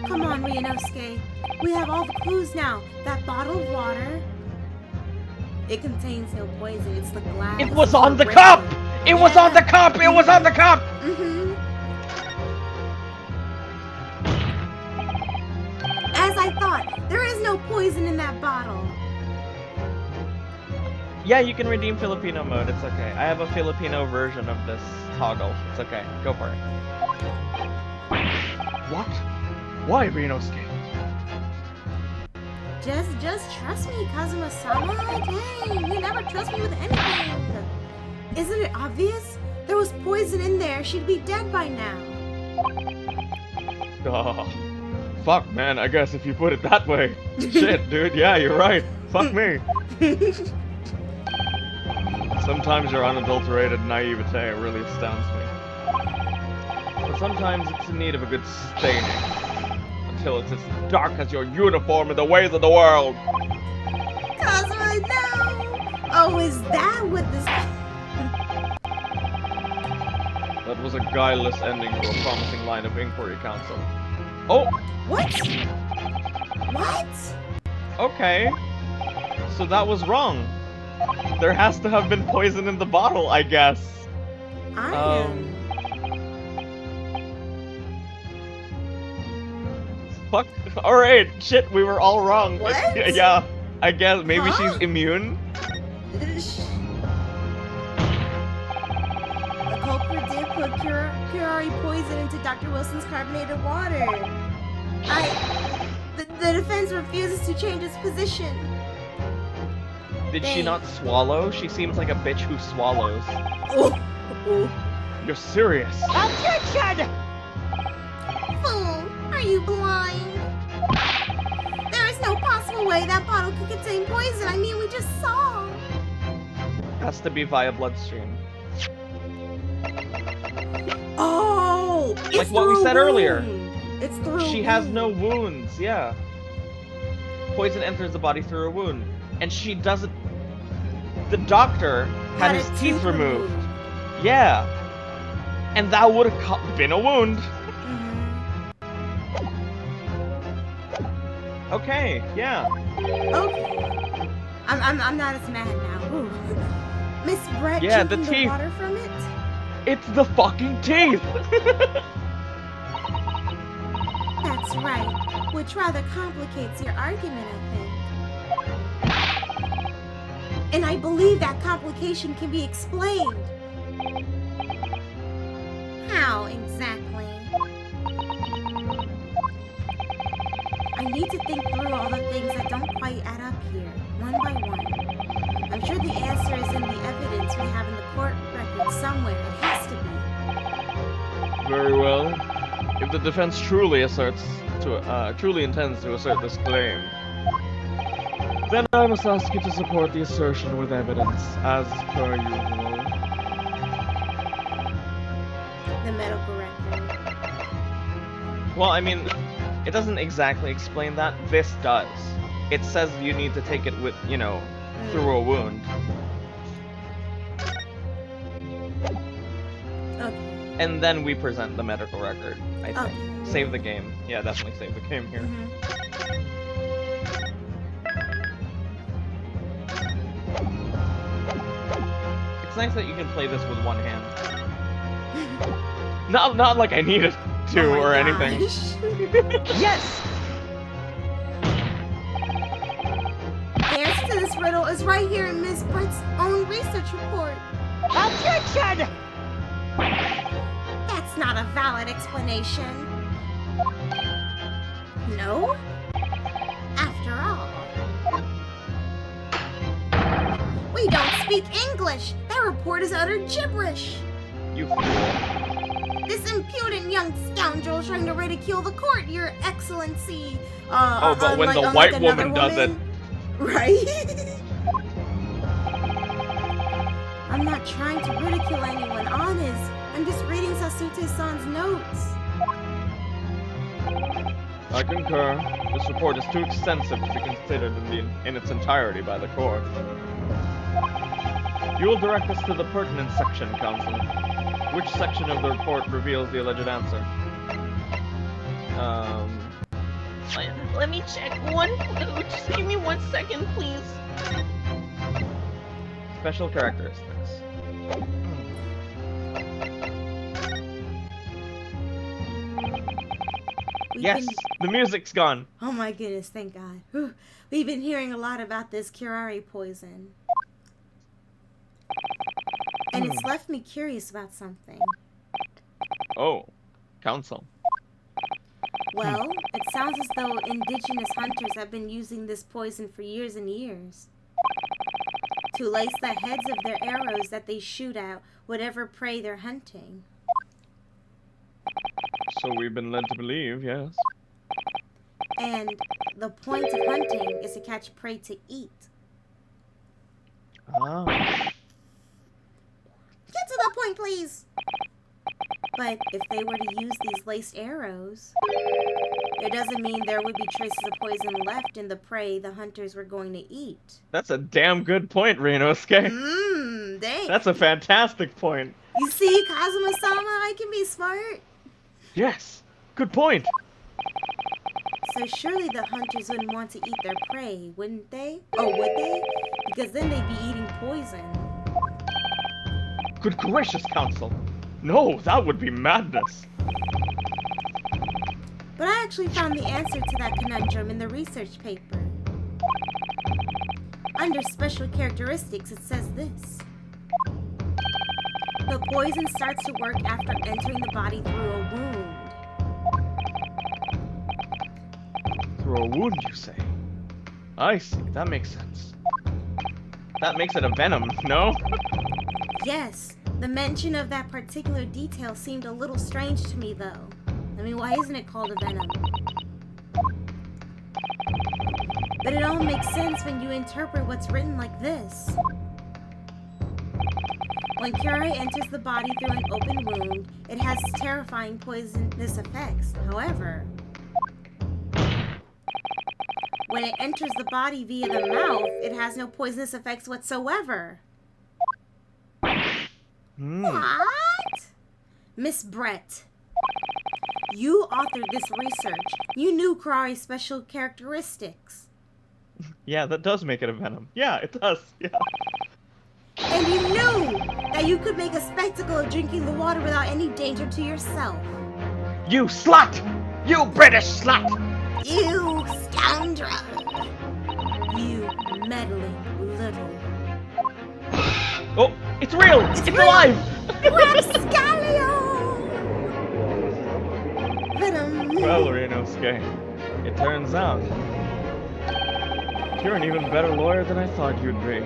Speaker 1: Come on, Ryunosuke. We have all the clues now. That bottle of water. It contains no poison. It's the glass.
Speaker 2: It was on the cup! It was on the cup! It was on the cup!
Speaker 1: Mm-hmm. As I thought, there is no poison in that bottle.
Speaker 2: Yeah, you can redeem Filipino mode. It's okay. I have a Filipino version of this toggle. It's okay. Go for it. What? Why, Ryunosuke?
Speaker 1: Just trust me, Kazuma-sama. Dang, you never trust me with anything. Isn't it obvious? There was poison in there. She'd be dead by now.
Speaker 2: Fuck, man. I guess if you put it that way. Shit, dude. Yeah, you're right. Fuck me. Sometimes your unadulterated naivete really astounds me. But sometimes it's in need of a good staining. Until it's as dark as your uniform in the ways of the world.
Speaker 1: Cosmo, no! Oh, is that what this...
Speaker 2: That was a guileless ending to a promising line of inquiry, Counsel. Oh!
Speaker 1: What? What?
Speaker 2: Okay. So that was wrong. There has to have been poison in the bottle, I guess.
Speaker 1: I am...
Speaker 2: Fuck. Alright, shit, we were all wrong.
Speaker 1: What?
Speaker 2: Yeah, I guess maybe
Speaker 1: Huh?
Speaker 2: she's immune?
Speaker 1: The culprit did put curare poison into Dr. Wilson's carbonated water. The defense refuses to change its position.
Speaker 2: Did she not swallow? She seems like a bitch who swallows.
Speaker 1: Oh.
Speaker 2: You're serious.
Speaker 5: Objection!
Speaker 1: Fool, are you blind? There is no possible way that bottle could contain poison. I mean, we just saw.
Speaker 2: Has to be via bloodstream.
Speaker 1: Oh, it's
Speaker 2: Like what we
Speaker 1: through a
Speaker 2: said earlier.
Speaker 1: wound. It's through.
Speaker 2: She
Speaker 1: a
Speaker 2: has
Speaker 1: wound.
Speaker 2: no wounds, yeah. Poison enters the body through a wound. And she doesn't... The doctor had his
Speaker 1: a
Speaker 2: teeth
Speaker 1: tooth
Speaker 2: removed. Yeah. And that would have been a wound. Okay, yeah.
Speaker 1: Okay. I'm not as mad now. Ooh. Miss Brett
Speaker 2: Yeah,
Speaker 1: drinking
Speaker 2: the teeth.
Speaker 1: water from it?
Speaker 2: It's the fucking teeth!
Speaker 1: That's right. Which rather complicates your argument, I think. And I believe that complication can be explained. How exactly? I need to think through all the things that don't quite add up here, one by one. I'm sure the answer is in the evidence we have in the court record somewhere. It has to be.
Speaker 2: Very well. If the defense truly intends to assert this claim, then I must ask you to support the assertion with evidence, as per usual.
Speaker 1: The medical record.
Speaker 2: Well, I mean, it doesn't exactly explain that. This does. It says you need to take it with, you know, through a wound.
Speaker 1: Okay.
Speaker 2: And then we present the medical record, I think.
Speaker 1: Okay.
Speaker 2: Save the game. Yeah, definitely save the game here. It's nice that you can play this with one hand. Not like I needed to
Speaker 1: Oh my
Speaker 2: or
Speaker 1: gosh.
Speaker 2: anything.
Speaker 5: Yes!
Speaker 1: The answer to this riddle is right here in Miss Brett's own research report.
Speaker 5: Objection!
Speaker 1: That's not a valid explanation. No? After all. We don't speak English! That report is utter gibberish!
Speaker 2: You fool.
Speaker 1: This impudent young scoundrel trying to ridicule the court, Your Excellency.
Speaker 2: But when the white woman does it.
Speaker 1: Right? I'm not trying to ridicule anyone, honest. I'm just reading Sasute-san's notes.
Speaker 2: I concur. This report is too extensive to be considered in its entirety by the court. You will direct us to the pertinent section, Counsel. Which section of the report reveals the alleged answer?
Speaker 3: Let me check one. Just give me 1 second, please.
Speaker 2: Special characteristics. Yes! The music's gone!
Speaker 1: Oh my goodness, thank God. Whew. We've been hearing a lot about this curare poison. And it's left me curious about something.
Speaker 2: Oh. Counsel.
Speaker 1: Well, it sounds as though indigenous hunters have been using this poison for years and years. To lace the heads of their arrows that they shoot at whatever prey they're hunting.
Speaker 2: So we've been led to believe, yes.
Speaker 1: And the point of hunting is to catch prey to eat.
Speaker 2: Ah.
Speaker 1: Get to the point, please. But if they were to use these laced arrows, it doesn't mean there would be traces of poison left in the prey the hunters were going to eat.
Speaker 2: That's a damn good point, Renosuke.
Speaker 1: Dang.
Speaker 2: That's a fantastic point.
Speaker 1: You see, Kazuma-sama, I can be smart.
Speaker 2: Yes, good point.
Speaker 1: So surely the hunters wouldn't want to eat their prey, wouldn't they? Oh, would they? Because then they'd be eating poison.
Speaker 2: Good gracious, Counsel. No, that would be madness.
Speaker 1: But I actually found the answer to that conundrum in the research paper. Under special characteristics, it says this. The poison starts to work after entering the body through a wound.
Speaker 2: Through a wound, you say? I see, that makes sense. That makes it a venom, no?
Speaker 1: Yes, the mention of that particular detail seemed a little strange to me, though. I mean, why isn't it called a venom? But it all makes sense when you interpret what's written like this. When Curie enters the body through an open wound, it has terrifying poisonous effects. However, when it enters the body via the mouth, it has no poisonous effects whatsoever. What? Miss Brett, you authored this research. You knew Kurari's special characteristics.
Speaker 2: Yeah, that does make it a venom. Yeah, it does, yeah.
Speaker 1: And you knew that you could make a spectacle of drinking the water without any danger to yourself.
Speaker 2: You slut! You British slut!
Speaker 1: You scoundrel! You meddling little...
Speaker 2: Oh, it's real! It's
Speaker 1: real!
Speaker 2: alive!
Speaker 1: Rapscallion! Venom!
Speaker 2: Well, Renosuke, it turns out you're an even better lawyer than I thought you'd be.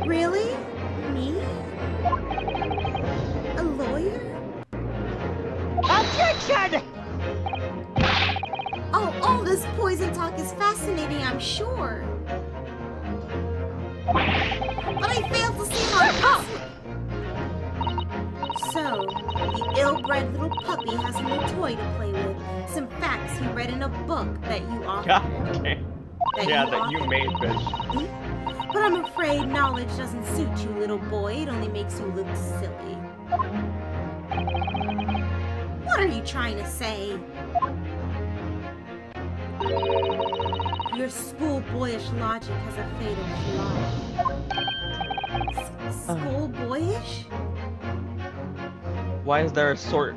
Speaker 1: Really? Me? A lawyer?
Speaker 5: Objection!
Speaker 1: Oh, all this poison talk is fascinating, I'm sure. But I failed to see how it possible. So, the ill-bred little puppy has a new toy to play with. Some facts he read in a book that you authored.
Speaker 2: God damn. That you made, bitch.
Speaker 1: But I'm afraid knowledge doesn't suit you, little boy. It only makes you look silly. What are you trying to say? Your schoolboyish logic has a fatal flaw. Schoolboyish?
Speaker 2: Why is there a sword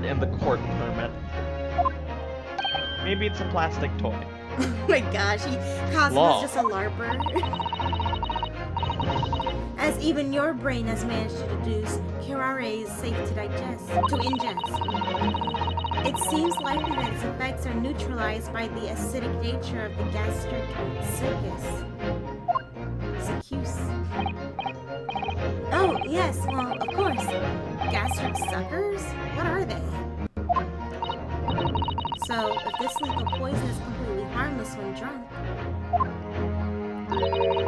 Speaker 2: in the court permit? Maybe it's a plastic toy.
Speaker 1: Oh my gosh, Cosmo's just a larper. As even your brain has managed to deduce, curare is safe to ingest. It seems likely that its effects are neutralized by the acidic nature of the gastric circus. Oh, yes, well, of course. Gastric suckers? What are they? So, if this lethal poison is completely harmless when drunk,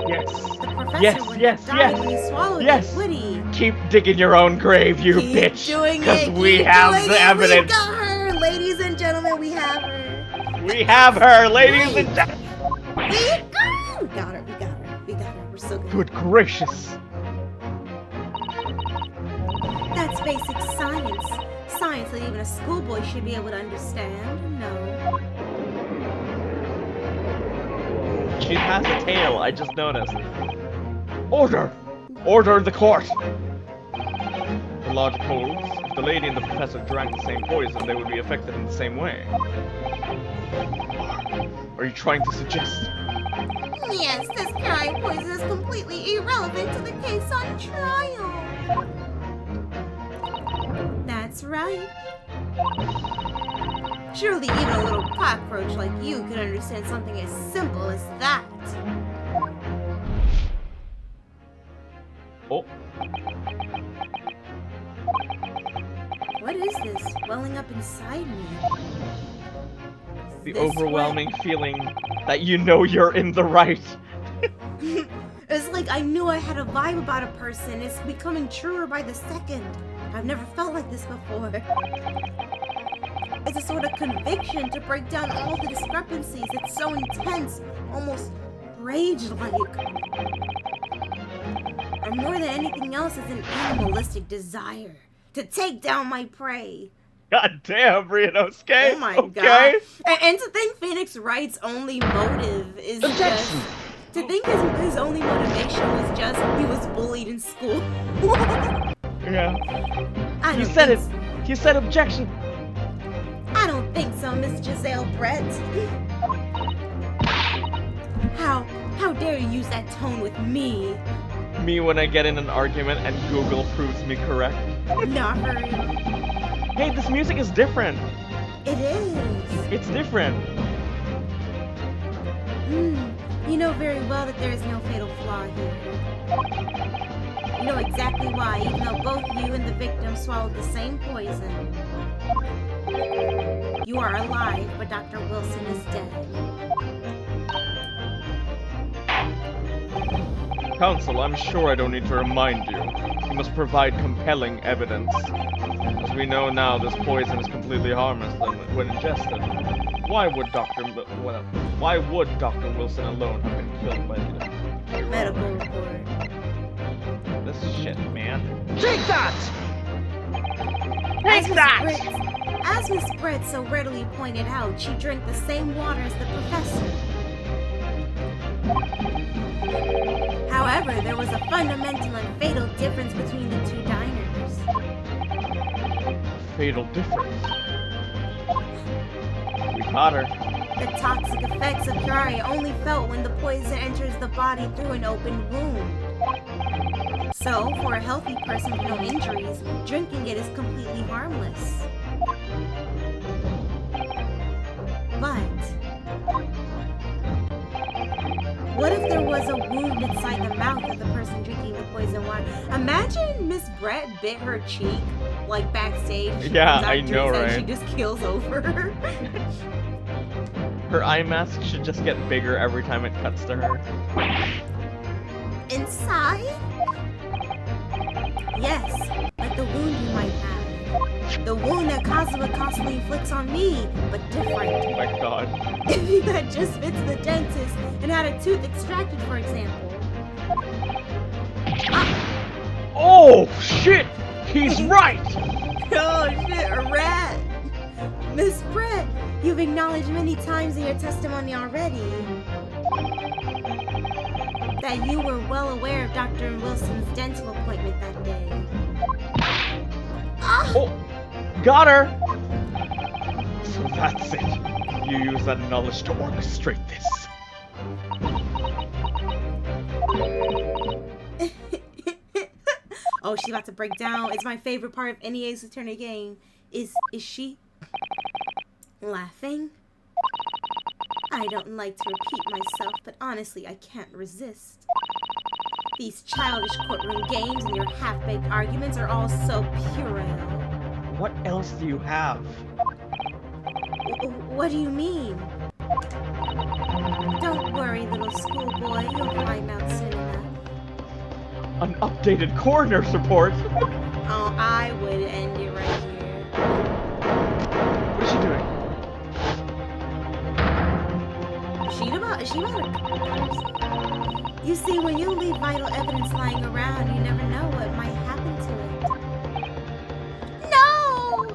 Speaker 2: Yes.
Speaker 1: the professor wouldn't die when he swallowed it, would he?
Speaker 2: Keep digging your own grave, you
Speaker 1: Keep
Speaker 2: bitch.
Speaker 1: doing
Speaker 2: Because
Speaker 1: it,
Speaker 2: we
Speaker 1: keep
Speaker 2: have
Speaker 1: doing
Speaker 2: the
Speaker 1: it.
Speaker 2: evidence.
Speaker 1: We got her, ladies and gentlemen, we have her.
Speaker 2: We have her, ladies and gentlemen.
Speaker 1: We got her, we got her. We're so good.
Speaker 2: Good gracious.
Speaker 1: That's basic science. Science that even a schoolboy should be able to understand. No.
Speaker 2: She has a tail, I just noticed. Order! Order in the court! The logic holds. If the lady and the professor drank the same poison, they would be affected in the same way. Are you trying to suggest?
Speaker 1: Yes, this crying poison is completely irrelevant to the case on trial. That's right. Surely even a little cockroach like you could understand something as simple as that.
Speaker 2: Oh.
Speaker 1: What is this welling up inside me?
Speaker 2: The
Speaker 1: This
Speaker 2: overwhelming feeling that you know you're in the right.
Speaker 1: It's like like I knew I had a vibe about a person. It's becoming truer by the second. I've never felt like this before. It's a sort of conviction to break down all the discrepancies. It's so intense, almost rage-like. And more than anything else, it's an animalistic desire to take down my prey.
Speaker 2: God damn, Ryunosuke.
Speaker 1: Oh my
Speaker 2: okay.
Speaker 1: god. And to think Phoenix Wright's only motive is
Speaker 2: Objection.
Speaker 1: just... To think his only motivation was just he was bullied in school.
Speaker 2: Yeah.
Speaker 1: I
Speaker 2: You
Speaker 1: don't
Speaker 2: said
Speaker 1: think
Speaker 2: it.
Speaker 1: so.
Speaker 2: You said objection.
Speaker 1: I don't think so, Miss Giselle Brett. How dare you use that tone with me?
Speaker 2: Me when I get in an argument and Google proves me correct.
Speaker 1: Not for real.
Speaker 2: Hey, this music is different.
Speaker 1: It is.
Speaker 2: It's different.
Speaker 1: You know very well that there is no fatal flaw here. You know exactly why, even though both you and the victim swallowed the same poison. You are alive, but Dr. Wilson is dead.
Speaker 2: Counsel, I'm sure I don't need to remind you. You must provide compelling evidence. As we know now, this poison is completely harmless when ingested. Why would Dr. Wilson alone have been killed by the
Speaker 1: Medical report.
Speaker 2: This shit, man.
Speaker 5: Take that!
Speaker 1: As
Speaker 5: Take
Speaker 1: Miss
Speaker 5: that!
Speaker 1: Brett- As Miss Brett so readily pointed out, she drank the same water as the professor. However, there was a fundamental and fatal difference between the two diners.
Speaker 2: Fatal difference. We caught her.
Speaker 1: The toxic effects of curare only felt when the poison enters the body through an open wound. So, for a healthy person with no injuries, drinking it is completely harmless. But what if there was a wound inside the mouth of the person drinking the poison water? Imagine Miss Brett bit her cheek, like backstage. She
Speaker 2: Yeah,
Speaker 1: comes out,
Speaker 2: I know,
Speaker 1: drinks, and
Speaker 2: right?
Speaker 1: she just keels over.
Speaker 2: Her eye mask should just get bigger every time it cuts to her.
Speaker 1: Inside? Yes, like the wound you might have. The wound that Kazuha constantly inflicts on me, but different.
Speaker 2: Oh my god.
Speaker 1: If you had just been to the dentist and had a tooth extracted, for example.
Speaker 2: Oh shit! He's right!
Speaker 1: Oh shit, a rat! Miss Brett, you've acknowledged many times in your testimony already that you were well aware of Dr. Wilson's dental appointment that day.
Speaker 2: Oh! Got her! So that's it. You use that knowledge to orchestrate this.
Speaker 1: Oh, she's about to break down. It's my favorite part of any Ace Attorney game. Is she laughing? I don't like to repeat myself, but honestly, I can't resist. These childish courtroom games and your half-baked arguments are all so puerile.
Speaker 2: What else do you have?
Speaker 1: What do you mean? Don't worry, little schoolboy. You'll find out soon enough.
Speaker 2: An updated coroner's report?
Speaker 1: Oh, I would end it right here.
Speaker 2: What is she doing?
Speaker 1: Is she about to... You see, when you leave vital evidence lying around, you never know what might happen to it. No!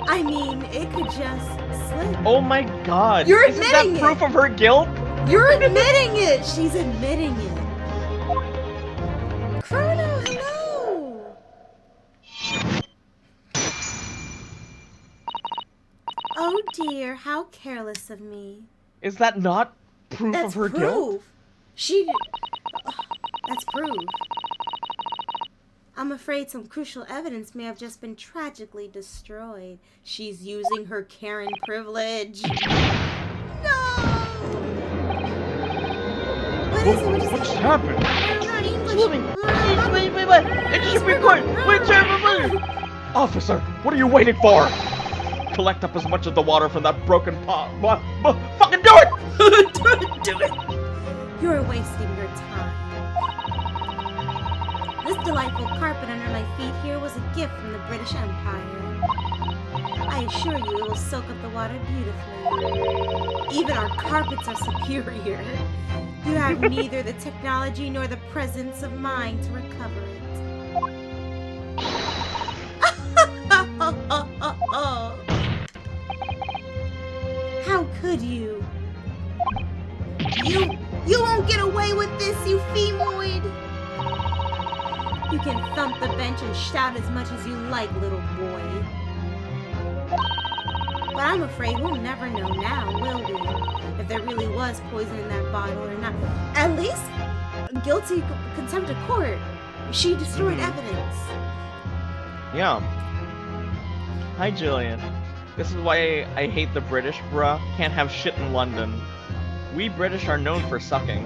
Speaker 1: I mean, it could just slip.
Speaker 2: Oh my god.
Speaker 1: You're
Speaker 2: Isn't that
Speaker 1: admitting
Speaker 2: proof
Speaker 1: it.
Speaker 2: of her guilt?
Speaker 1: You're admitting it! She's admitting it. Chrono, hello! Oh dear, how careless of me.
Speaker 2: Is that not proof
Speaker 1: That's
Speaker 2: of her
Speaker 1: proof.
Speaker 2: guilt?
Speaker 1: That's proof. I'm afraid some crucial evidence may have just been tragically destroyed. She's using her Karen privilege. No! What is it? What is
Speaker 2: What's
Speaker 1: it?
Speaker 2: happened?
Speaker 1: I'm not English.
Speaker 5: Wait. It should be quick. Wait.
Speaker 2: Officer, what are you waiting for? Collect up as much of the water from that broken pot. Fucking do it!
Speaker 1: Do it. You're wasting your time. This delightful carpet under my feet here was a gift from the British Empire. I assure you it will soak up the water beautifully. Even our carpets are superior. You have neither the technology nor the presence of mind to recover it. How could you? You won't get away with this, you femoid! You can thump the bench and shout as much as you like, little boy. But I'm afraid we'll never know now, will we? If there really was poison in that bottle or not. At least, guilty contempt of court. She destroyed evidence.
Speaker 2: Yeah. Hi, Jillian. This is why I hate the British, bruh. Can't have shit in London. We British are known for sucking.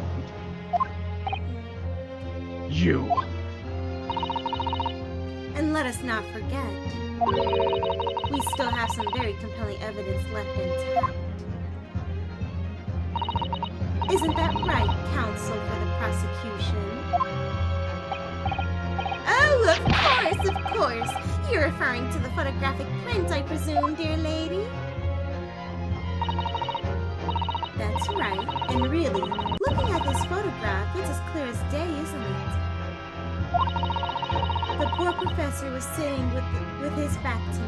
Speaker 2: You.
Speaker 1: And let us not forget, we still have some very compelling evidence left intact. Isn't that right, counsel for the prosecution? Oh, of course! You're referring to the photographic print, I presume, dear lady? That's right. And really, looking at this photograph, it's as clear as day, isn't it? The poor professor was sitting with his back to me.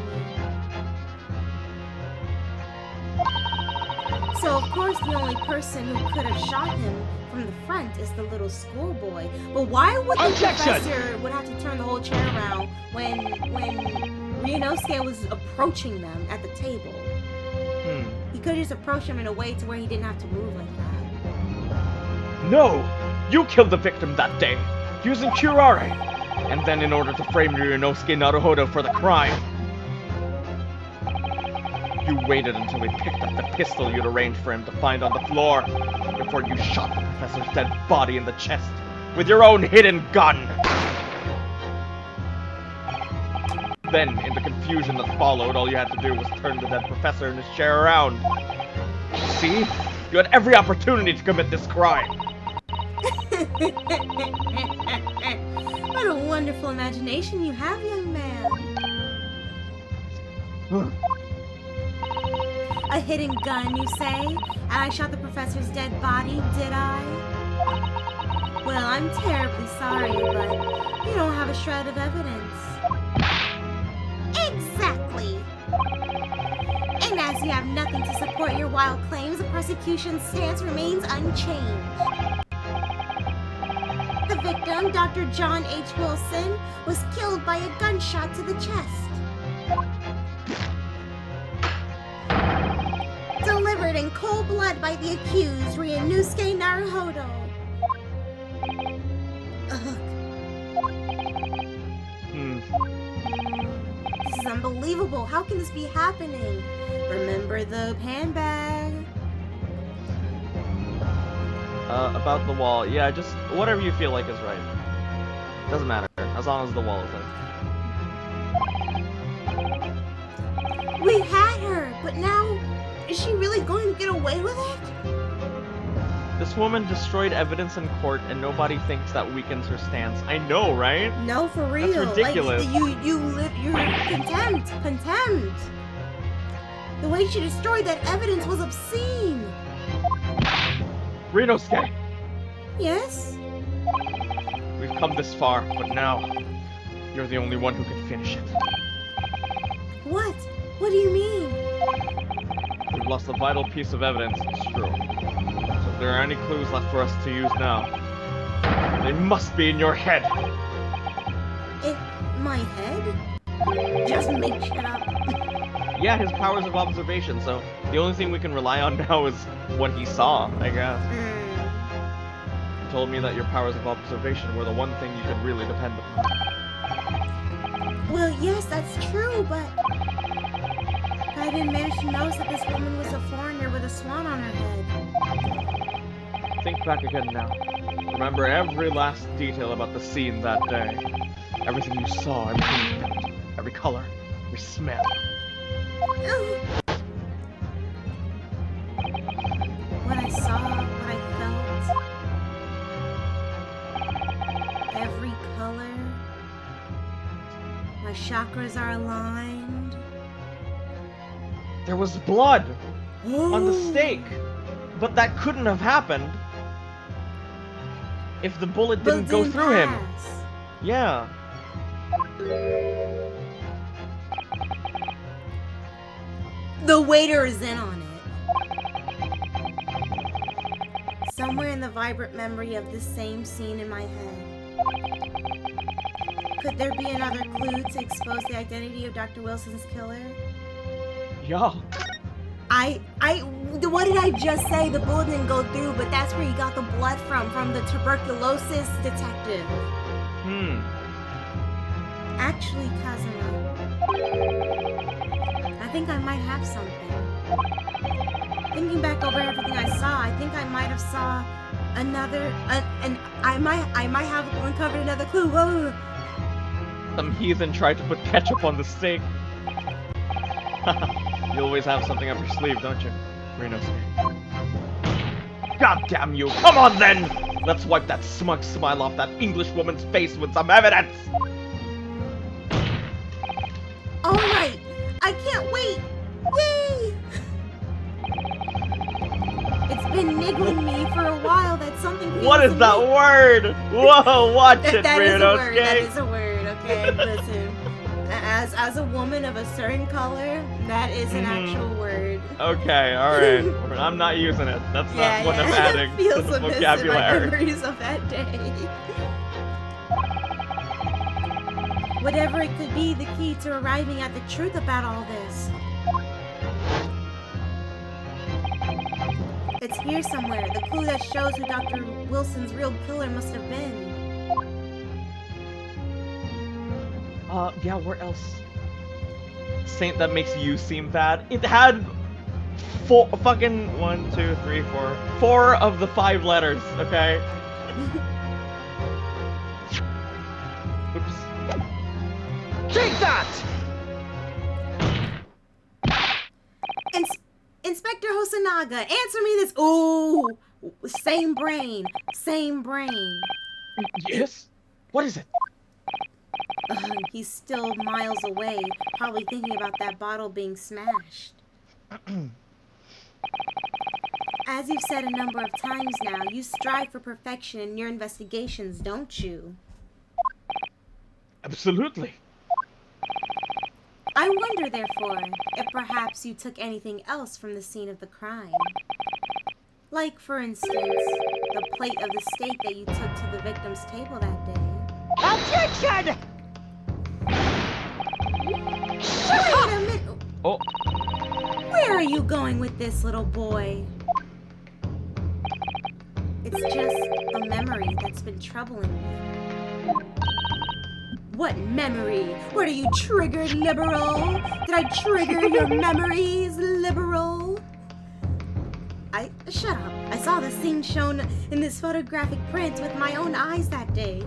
Speaker 1: So, of course, the only person who could have shot him from the front is the little schoolboy. But why would the professor would have to turn the whole chair around when Ryunosuke was approaching them at the table? He could just approach him in a way to where he didn't have to move like that.
Speaker 2: No! You killed the victim that day, using curare! And then in order to frame Ryunosuke Naruhodo for the crime, you waited until we picked up the pistol you'd arranged for him to find on the floor before you shot the professor's dead body in the chest with your own hidden gun! Then, in the confusion that followed, all you had to do was turn the dead professor in his chair around. See? You had every opportunity to commit this crime!
Speaker 1: What a wonderful imagination you have, young man. A hidden gun, you say? And I shot the professor's dead body, did I? Well, I'm terribly sorry, but you don't have a shred of evidence. Exactly! And as you have nothing to support your wild claims, the prosecution's stance remains unchanged. The victim, Dr. John H. Wilson, was killed by a gunshot to the chest. Delivered in cold blood by the accused, Ryunosuke Naruhodo. Ugh. This is unbelievable. How can this be happening? Remember the handbag?
Speaker 2: About the wall. Yeah, just whatever you feel like is right. Doesn't matter, as long as the wall is there.
Speaker 1: We had her, but now, is she really going to get away with it?
Speaker 2: This woman destroyed evidence in court, and nobody thinks that weakens her stance. I know, right?
Speaker 1: No, for real.
Speaker 2: That's ridiculous.
Speaker 1: Like, you're contempt. The way she destroyed that evidence was obscene.
Speaker 2: Ryunosuke!
Speaker 1: Yes?
Speaker 2: We've come this far, but now, you're the only one who can finish it.
Speaker 1: What? What do you mean?
Speaker 2: We've lost a vital piece of evidence, it's true. So if there are any clues left for us to use now, they must be in your head!
Speaker 1: In my head? Just make shit up.
Speaker 2: Yeah, his powers of observation, so the only thing we can rely on now is what he saw, I guess. He told me that your powers of observation were the one thing you could really depend upon.
Speaker 1: Well, yes, that's true, but I didn't manage to notice that this woman was a foreigner with a swan on her head.
Speaker 2: Think back again now. Remember every last detail about the scene that day. Everything you saw, everything you felt, every color, every smell.
Speaker 1: What I saw, what I felt, every color, My chakras are aligned.
Speaker 2: There was blood on the stake, but that couldn't have happened if the bullet didn't go through him. Yeah.
Speaker 1: The waiter is in on it. Somewhere in the vibrant memory of this same scene in my head. Could there be another clue to expose the identity of Dr. Wilson's killer?
Speaker 2: Yeah.
Speaker 1: What did I just say? The bullet didn't go through, but that's where he got the blood from the tuberculosis detective. Actually, Kazuma, I think I might have something. Thinking back over everything I saw, I think I might have saw another, and I might have uncovered another clue. Whoa.
Speaker 2: Some heathen tried to put ketchup on the steak. You always have something up your sleeve, don't you, Renosuke? God damn you! Come on then! Let's wipe that smug smile off that English woman's face with some evidence!
Speaker 1: Alright! I can't wait! Yay! It's been niggling me for a while that something feels
Speaker 2: What is that word? Whoa, watch it,
Speaker 1: that is a word, that
Speaker 2: Renosuke!
Speaker 1: is a word, okay? Listen. As a woman of a certain color, that is an actual word.
Speaker 2: Okay, alright. I'm not using it. That's not what I'm adding to
Speaker 1: Feels
Speaker 2: the
Speaker 1: amiss in my
Speaker 2: vocabulary.
Speaker 1: memories of that day. Whatever it could be, the key to arriving at the truth about all this. It's here somewhere, the clue that shows who Dr. Wilson's real killer must have been.
Speaker 2: Yeah, where else? Saint, that makes you seem bad. It had four of the 5 letters, okay? Oops.
Speaker 5: Take that!
Speaker 1: Inspector Hosonaga, answer me this. Ooh, same brain, same brain.
Speaker 2: Yes? What is it?
Speaker 1: He's still miles away, probably thinking about that bottle being smashed. As you've said a number of times now, you strive for perfection in your investigations, don't you?
Speaker 2: Absolutely.
Speaker 1: I wonder, therefore, if perhaps you took anything else from the scene of the crime. Like, for instance, the plate of the steak that you took to the victim's table that day.
Speaker 5: Objection!
Speaker 1: Wait a minute!
Speaker 2: Oh.
Speaker 1: Where are you going with this, little boy? It's just a memory that's been troubling me. What memory? What are you, triggered, liberal? Did I trigger your memories, liberal? Shut up. I saw the scene shown in this photographic print with my own eyes that day.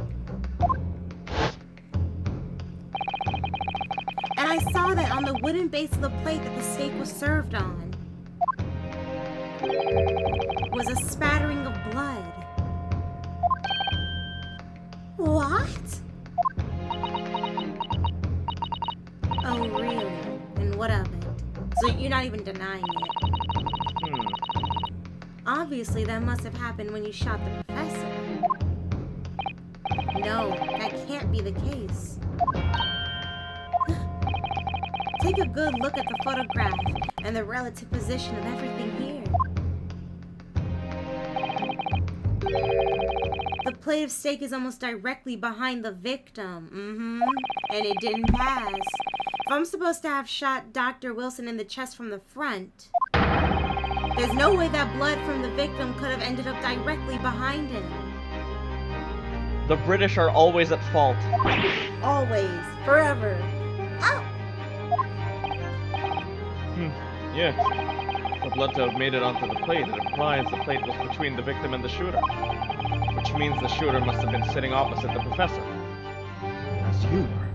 Speaker 1: And I saw that on the wooden base of the plate that the steak was served on was a spattering of blood. What? Oh, really? And what of it? So you're not even denying it? Obviously, that must have happened when you shot the professor. No, that can't be the case. Take a good look at the photograph and the relative position of everything here. The plate of steak is almost directly behind the victim. And it didn't pass. If I'm supposed to have shot Dr. Wilson in the chest from the front, there's no way that blood from the victim could have ended up directly behind him.
Speaker 2: The British are always at fault.
Speaker 1: Always. Forever. Ow!
Speaker 2: Yeah. The blood to have made it onto the plate. It implies the plate was between the victim and the shooter. Which means the shooter must have been sitting opposite the professor. As you were.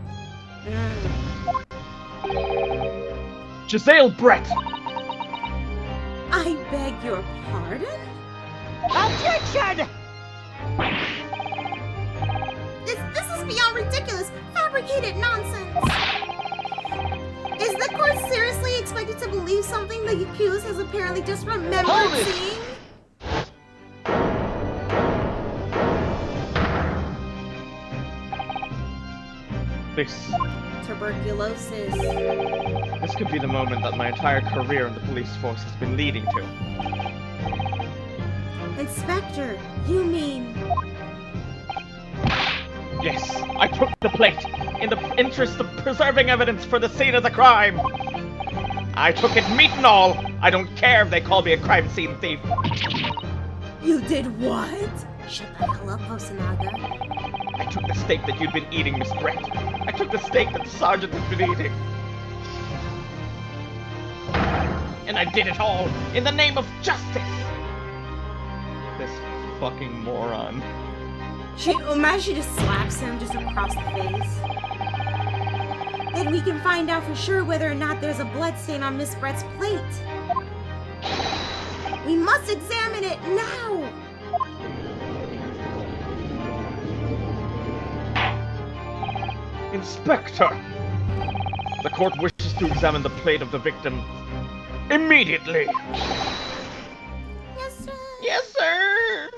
Speaker 2: Giselle Brett!
Speaker 1: I beg your pardon?
Speaker 5: Objection!
Speaker 1: This is beyond ridiculous. fabricated nonsense! Is the court seriously expected to believe something the accused has apparently just remembered seeing?
Speaker 2: This
Speaker 1: Tuberculosis.
Speaker 2: This could be the moment that my entire career in the police force has been leading to.
Speaker 1: Inspector, you mean...
Speaker 2: Yes, I took the plate in the interest of preserving evidence for the scene of the crime. I took it meat and all. I don't care if they call me a crime scene thief.
Speaker 1: You did what? Shut the hell up, Hosonaga.
Speaker 2: I took the steak that you'd been eating, Miss Brett. I took the steak that the sergeant had been eating. And I did it all in the name of justice. This fucking moron.
Speaker 1: Imagine she just slaps him just across the face. Then we can find out for sure whether or not there's a blood stain on Miss Brett's plate. We must examine it now!
Speaker 2: Inspector! The court wishes to examine the plate of the victim immediately!
Speaker 1: Yes, sir!
Speaker 2: Yes, sir!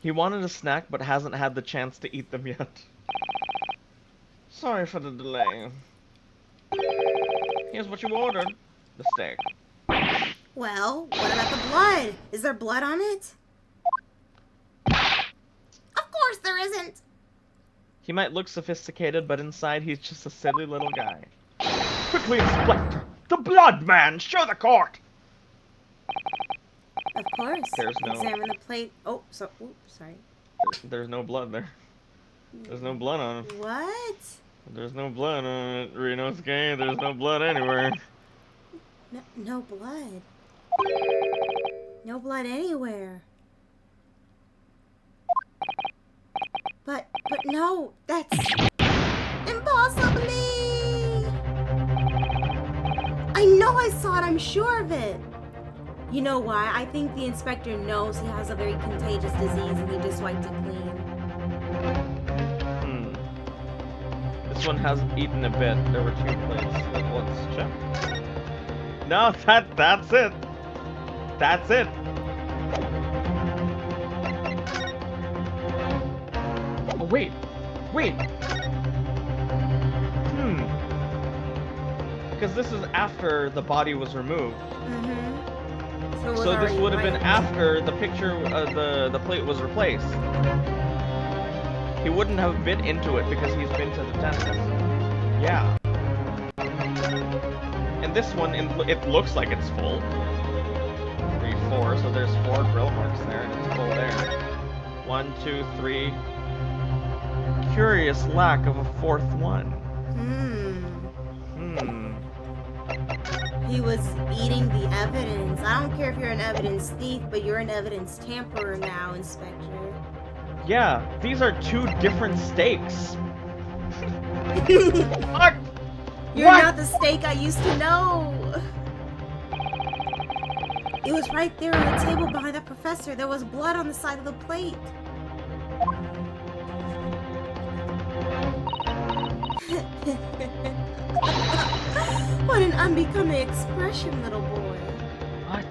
Speaker 2: He wanted a snack but hasn't had the chance to eat them yet. Sorry for the delay. Here's what you ordered. The steak.
Speaker 1: Well, what about the blood? Is there blood on it? Of course there isn't!
Speaker 2: He might look sophisticated, but inside he's just a silly little guy. Quickly, Inspector! The blood, man! Show the court!
Speaker 1: Of course.
Speaker 2: There's no...
Speaker 1: Examine the plate. Oh, so... Oops, sorry.
Speaker 2: There's no blood there. There's no blood on it.
Speaker 1: What?
Speaker 2: There's no blood on it, Rinosuke. There's no blood anywhere.
Speaker 1: No blood. No blood anywhere. But no, that's impossibly. I know I saw it, I'm sure of it. You know why? I think the inspector knows he has a very contagious disease and he just wiped it clean.
Speaker 2: This one hasn't eaten a bit. There were 2 plates. Let's check. No, that's it. That's it. Oh, wait. Because this is after the body was removed. So this would have been after the picture, the plate was replaced. He wouldn't have bit into it because he's been to the dentist. Yeah. And this one, it looks like it's full. 3, 4, so there's 4 grill marks there, and it's full there. 1, 2, 3. Curious lack of a 4th one.
Speaker 1: He was eating the evidence. I don't care if you're an evidence thief, but you're an evidence tamperer now, Inspector.
Speaker 2: Yeah, these are 2 different steaks. What?
Speaker 1: You're not the steak I used to know. It was right there on the table behind that professor. There was blood on the side of the plate. What an unbecoming expression, little boy.
Speaker 2: What?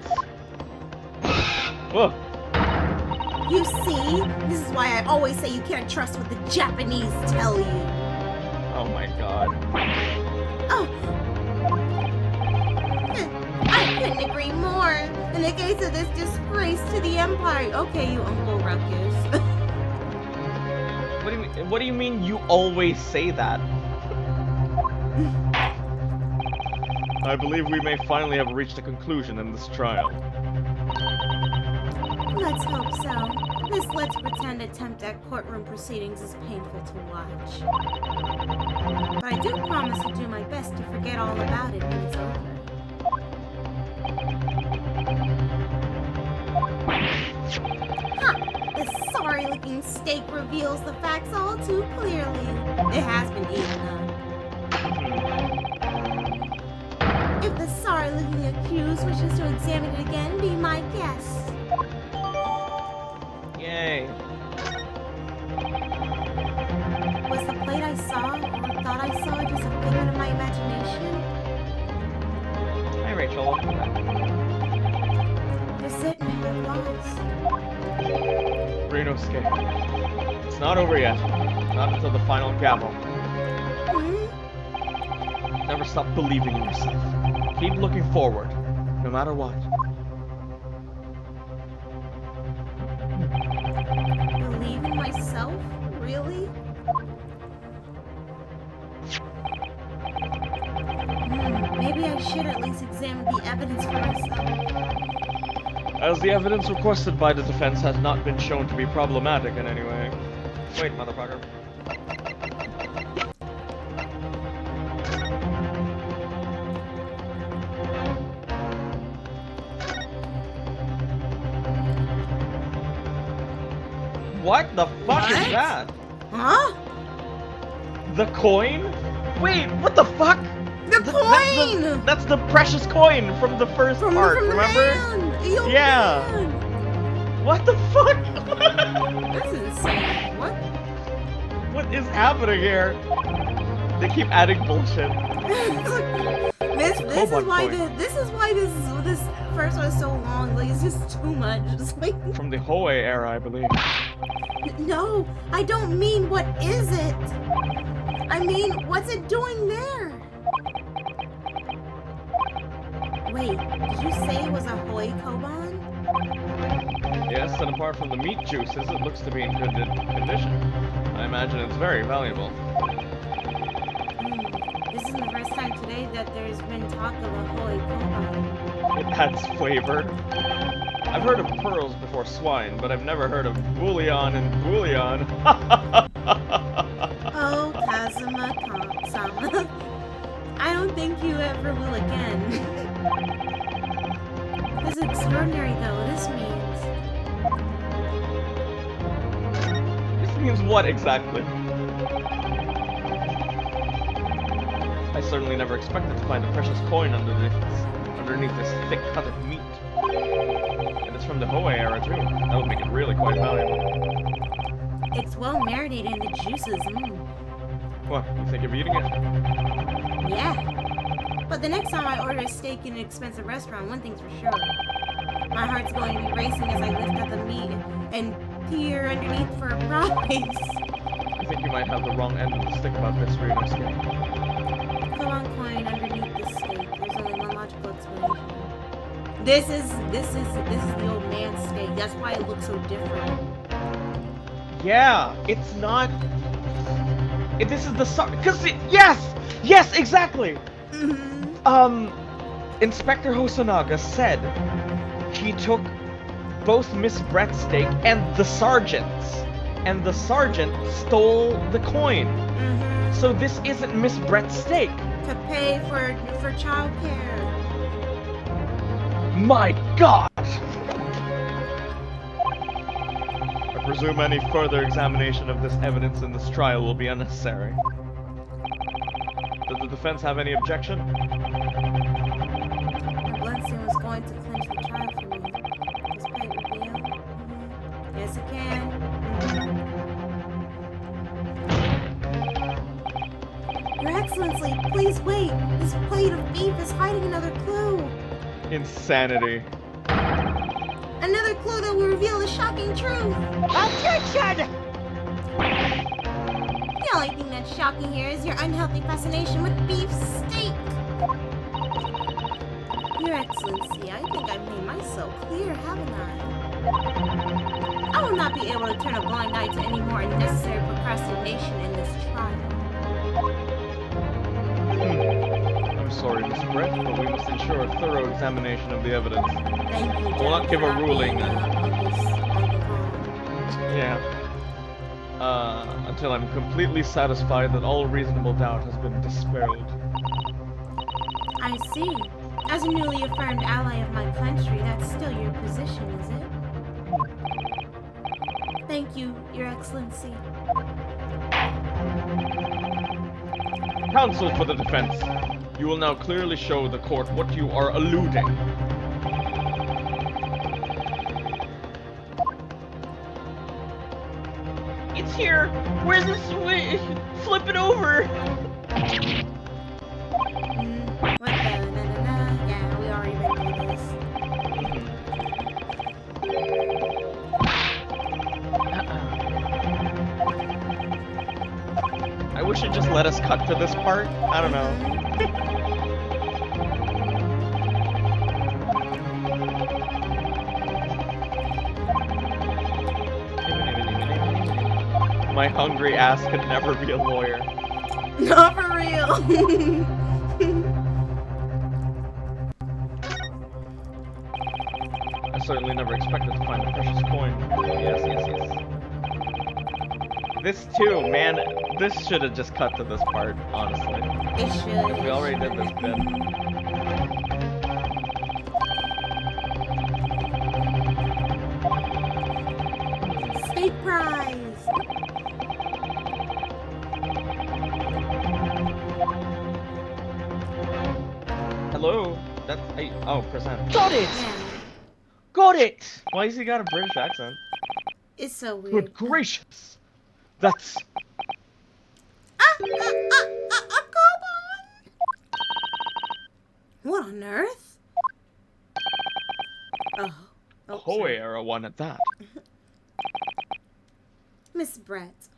Speaker 2: Whoa.
Speaker 1: You see? This is why I always say you can't trust what the Japanese tell you.
Speaker 2: Oh my god.
Speaker 1: Oh. I couldn't agree more. In the case of this disgrace to the Empire. Okay, you Uncle Ruckus.
Speaker 2: What do you mean you always say that? I believe we may finally have reached a conclusion in this trial.
Speaker 1: Let's hope so. This let's pretend attempt at courtroom proceedings is painful to watch. But I do promise to do my best to forget all about it when it's over. Huh! This sorry-looking steak reveals the facts all too clearly. It has been eaten up. If the sorry-looking accused wishes to examine it again, be my guest.
Speaker 2: Yay.
Speaker 1: Was the plate I saw
Speaker 2: Ryunosuke. It's not over yet. Not until the final gavel. Never stop believing in yourself. Keep looking forward, no matter what.
Speaker 1: Believe in myself? Really? Maybe I should at least examine the evidence for myself.
Speaker 2: As the evidence requested by the defense has not been shown to be problematic in any way. Wait, motherfucker. What the fuck is that?
Speaker 1: Huh?
Speaker 2: The coin? Wait, what the fuck?
Speaker 1: The coin!
Speaker 2: That's the precious coin from the first part,
Speaker 1: from the
Speaker 2: remember?
Speaker 1: man. The old
Speaker 2: Yeah.
Speaker 1: man.
Speaker 2: What the fuck?
Speaker 1: This is insane. What?
Speaker 2: What is happening here? They keep adding bullshit.
Speaker 1: this is
Speaker 2: Cobalt
Speaker 1: why
Speaker 2: coin.
Speaker 1: this first one is so long. Like, it's just too much. It's like,
Speaker 2: From the Hoei era, I believe.
Speaker 1: no, I don't mean what is it. I mean, what's it doing there? Wait, did you say it was a Hoei Koban?
Speaker 2: Yes, and apart from the meat juices, it looks to be in good condition. I imagine it's very valuable.
Speaker 1: This isn't the first time today that there's been talk of a Hoei Koban.
Speaker 2: It adds flavor. I've heard of pearls before swine, but I've never heard of bouillon and bouillon.
Speaker 1: Oh, Kazuma-sama. I don't think you ever will again. This is extraordinary, though. This means...
Speaker 2: This means what exactly? I certainly never expected to find a precious coin underneath this thick cut of meat. And it's from the Hoei era, too. That would make it really quite valuable.
Speaker 1: It's well marinated in the juices.
Speaker 2: What, you think of eating it?
Speaker 1: Yeah. But the next time I order a steak in an expensive restaurant, one thing's for sure. My heart's going to be racing as I lift up the meat and peer underneath for a prize.
Speaker 2: I think you might have the wrong end of the stick about this, Ryunosuke.
Speaker 1: Koban coin underneath the steak. There's only one logical explanation. This is the old man's steak. That's why it looks so different.
Speaker 2: Yeah, it's not... This is the... Yes, exactly! Inspector Hosonaga said he took both Miss Brett's steak and the sergeant's. And the sergeant stole the coin. So this isn't Miss Brett's steak.
Speaker 1: To pay for childcare.
Speaker 2: My God! I presume any further examination of this evidence in this trial will be unnecessary. Does the defense have any objection?
Speaker 1: The Bloodstain was going to clinch the trial for me. This plate reveal? Yes, it can. Your Excellency, please wait. This plate of beef is hiding another clue.
Speaker 2: Insanity.
Speaker 1: Another clue that will reveal the shocking truth.
Speaker 5: Objection!
Speaker 1: The only thing that's shocking here is your unhealthy fascination with beef steak. Your Excellency, I think I've made myself clear, haven't I? I will not be able to turn a blind eye to any more unnecessary procrastination in this trial.
Speaker 2: I'm sorry, Miss Brett, but we must ensure a thorough examination of the evidence.
Speaker 1: Thank you,
Speaker 2: We'll not
Speaker 1: Judge,
Speaker 2: give
Speaker 1: for
Speaker 2: a ruling.
Speaker 1: being,
Speaker 2: Yeah. Until I'm completely satisfied that all reasonable doubt has been dispelled.
Speaker 1: I see. As a newly affirmed ally of my country, that's still your position, is it? Thank you, Your Excellency.
Speaker 2: Counsel for the defense, you will now clearly show the court what you are alluding.
Speaker 5: It's here! Where's the switch? Flip it over!
Speaker 1: What the? Yeah, we already been through this.
Speaker 2: let us cut to this part? I don't know. My hungry ass could never be a lawyer.
Speaker 1: Not for real.
Speaker 2: I certainly never expected to find a precious coin. Yes. This too, man. This should have just cut to this part, honestly.
Speaker 1: It should.
Speaker 2: We already did this bit.
Speaker 1: Steak prize.
Speaker 2: Hello? That's oh, present.
Speaker 5: Got it!
Speaker 1: Yeah.
Speaker 5: Got it!
Speaker 2: Why has he got a British accent?
Speaker 1: It's so weird.
Speaker 2: Good gracious! That's...
Speaker 1: A koban! What on earth? Oh.
Speaker 2: Hoey era one at that.
Speaker 1: Miss Brett.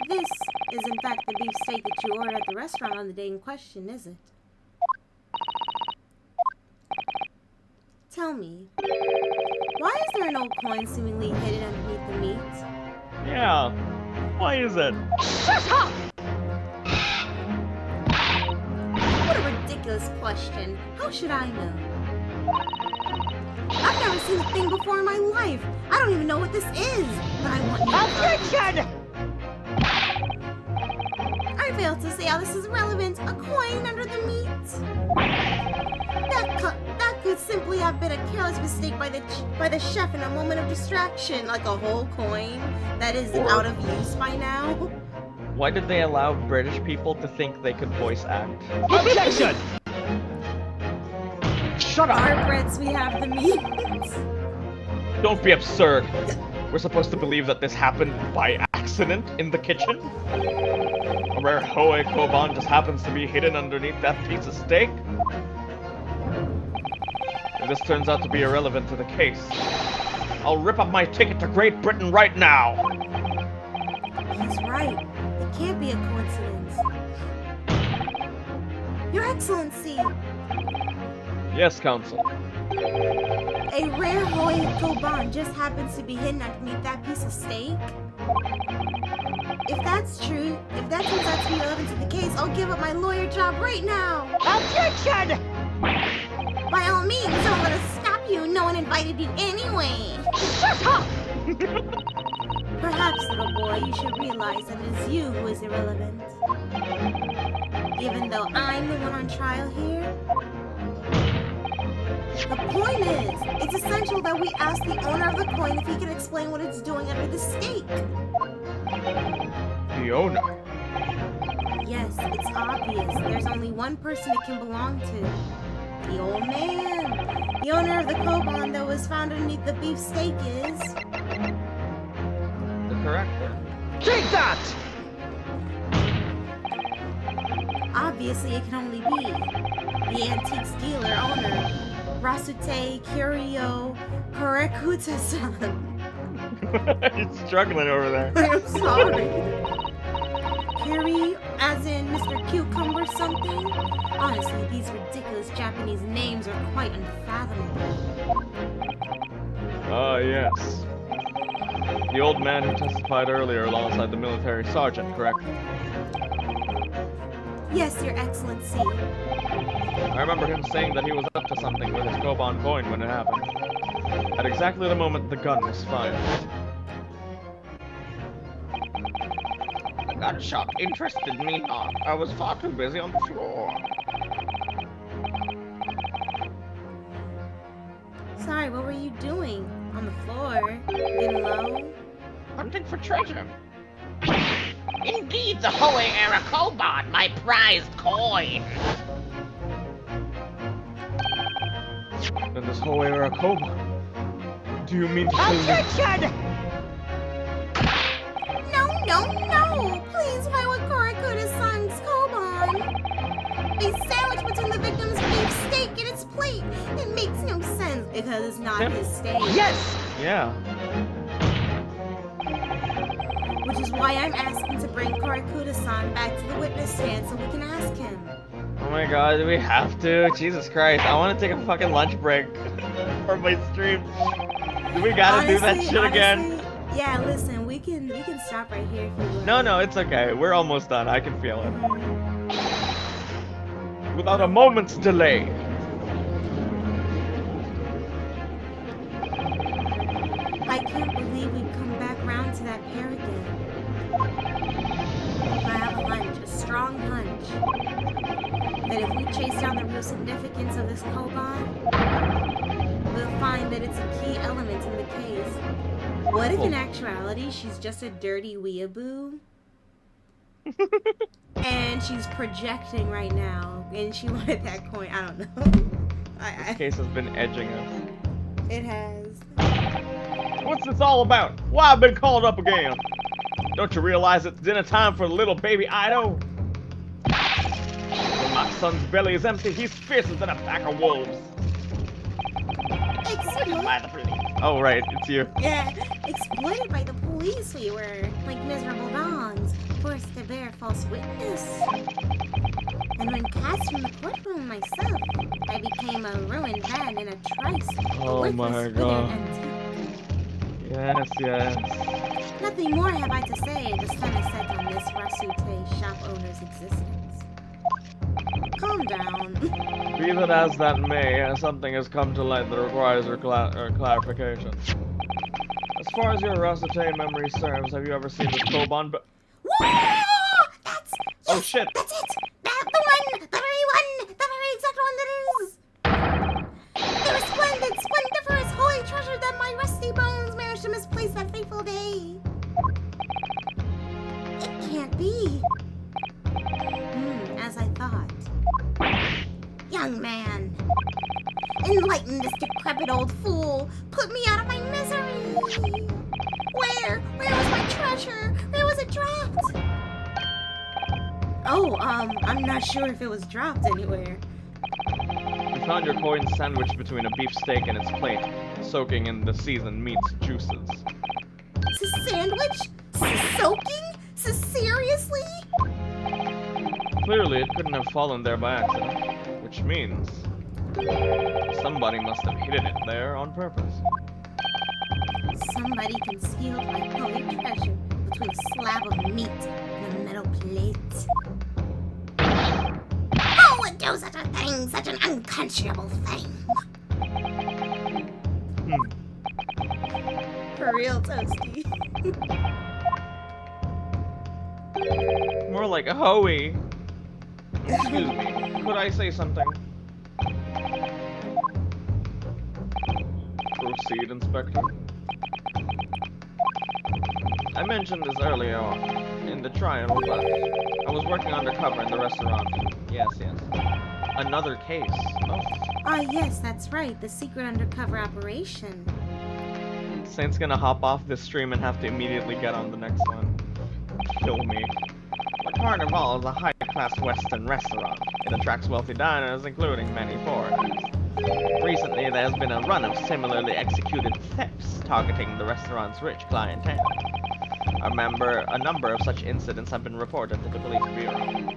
Speaker 1: This is in fact the beefsteak that you ordered at the restaurant on the day in question, is it? Tell me, why is there an old coin seemingly hidden underneath the meat?
Speaker 2: Yeah. Why is it?
Speaker 5: Shut up!
Speaker 1: What a ridiculous question. How should I know? I've never seen a thing before in my life. I don't even know what this is, but I want you
Speaker 5: Objection!
Speaker 1: I fail to see how this is relevant. A coin under the meat? That could simply have been a careless mistake by the chef in a moment of distraction, like a whole coin that is out of use by now.
Speaker 2: Why did they allow British people to think they could voice act?
Speaker 5: Objection! Shut up!
Speaker 1: Our breads, we have the meat.
Speaker 2: Don't be absurd. We're supposed to believe that this happened by accident in the kitchen? A rare Hoey Koban just happens to be hidden underneath that piece of steak? If this turns out to be irrelevant to the case, I'll rip up my ticket to Great Britain right now!
Speaker 1: He's right. It can't be a coincidence. Your Excellency!
Speaker 2: Yes, Counsel.
Speaker 1: A rare Hoey Koban just happens to be hidden underneath that piece of steak? If that's true, if that turns out to be relevant to the case, I'll give up my lawyer job right now!
Speaker 5: Objection!
Speaker 1: By all means, don't let us stop you. No one invited you anyway.
Speaker 5: Shut up!
Speaker 1: Perhaps, little boy, you should realize that it is you who is irrelevant. Even though I'm the one on trial here. The point is, it's essential that we ask the owner of the coin if he can explain what it's doing under the steak.
Speaker 2: The owner?
Speaker 1: Yes, it's obvious. There's only one person it can belong to. The old man. The owner of the koban that was found underneath the beef steak is...
Speaker 2: The corrector.
Speaker 5: Take that!
Speaker 1: Obviously, it can only be the antiques dealer owner, Rasute Curio Korekuta-san.
Speaker 2: He's struggling over there.
Speaker 1: I'm sorry. Curie, as in Mr. Cucumber something? Honestly, these ridiculous Japanese names are quite unfathomable.
Speaker 2: Ah, yes. The old man who testified earlier alongside the military sergeant, correct?
Speaker 1: Yes, Your Excellency.
Speaker 2: I remember him saying that he was up to something with his Koban coin when it happened. At exactly the moment the gun was fired. The gunshot interested me not. I was far too busy on the floor.
Speaker 1: Sorry, what were you doing? On the floor? Getting low?
Speaker 2: Hunting for treasure.
Speaker 5: Indeed, the Hoey era Koban, my prized coin.
Speaker 2: Then this whole era Koban. Do you mean to say
Speaker 5: Objection!
Speaker 1: No! Please, why would Korekuta-san's koban be sandwiched between the victim's beef steak and its plate? It makes no sense because it's not his steak.
Speaker 5: Yes!
Speaker 2: Yeah.
Speaker 1: Which is why I'm asking to bring Korakuda-san back to the witness stand so we can ask him.
Speaker 2: Oh my god, do we have to? Jesus Christ, I want to take a fucking lunch break for my stream. Do we gotta do that shit again?
Speaker 1: Yeah, listen, we can stop right here if you would.
Speaker 2: No, it's okay. We're almost done. I can feel it. Without a moment's delay.
Speaker 1: I can't believe we've come back round to that pair again. I have a hunch, a strong hunch, that if we chase down the real significance of this Koban, we'll find that it's a key element in the case. What if in actuality she's just a dirty weeaboo? And she's projecting right now, and she wanted that coin. I don't know.
Speaker 2: This case has been edging us.
Speaker 1: It has.
Speaker 2: What's this all about? Why I've been called up again? Don't you realize it's dinner time for little baby Ido? When my son's belly is empty, he's fiercer than a pack of wolves.
Speaker 1: Exploited
Speaker 2: by the police. Oh, right, it's you.
Speaker 1: Yeah, exploited by the police we were, like miserable dogs, forced to bear false witness. And when cast from the courtroom myself, I became a ruined man in a trice.
Speaker 2: Oh my god. Yes.
Speaker 1: Nothing more have I to say. The sun has set on this Rasute shop owner's existence. Calm down.
Speaker 2: Be that as that may, something has come to light that requires clarification. As far as your Rasute memory serves, have you ever seen this Koban?
Speaker 1: Whoa!
Speaker 2: Oh shit!
Speaker 1: That's it! The very exact one that is! The resplendent, splendiferous, holy treasure that my rusty bones managed to misplace that fateful day. It can't be. As I thought. Young man, enlighten this decrepit old fool. Put me out of my misery. Where was my treasure? Where was it dropped? Oh, I'm not sure if it was dropped anywhere.
Speaker 2: We found your coin sandwiched between a beef steak and its plate, soaking in the seasoned meat's juices.
Speaker 1: Sandwich? Soaking? Seriously?
Speaker 2: Clearly, it couldn't have fallen there by accident, which means somebody must have hidden it there on purpose.
Speaker 1: Somebody concealed my holy treasure between a slab of meat and a metal plate. Who would do such a thing, such an unconscionable thing? For real, Toasty.
Speaker 2: More like a hoey. Excuse me, could I say something? Proceed, Inspector. I mentioned this earlier in the trial, but I was working undercover in the restaurant. Yes. Another case. Oh.
Speaker 1: Yes, that's right. The secret undercover operation.
Speaker 2: Saint's gonna hop off this stream and have to immediately get on the next one. Kill me. The Carnival is a high-class Western restaurant. It attracts wealthy diners, including many foreigners. Recently, there has been a run of similarly executed thefts targeting the restaurant's rich clientele. A number of such incidents have been reported to the police bureau.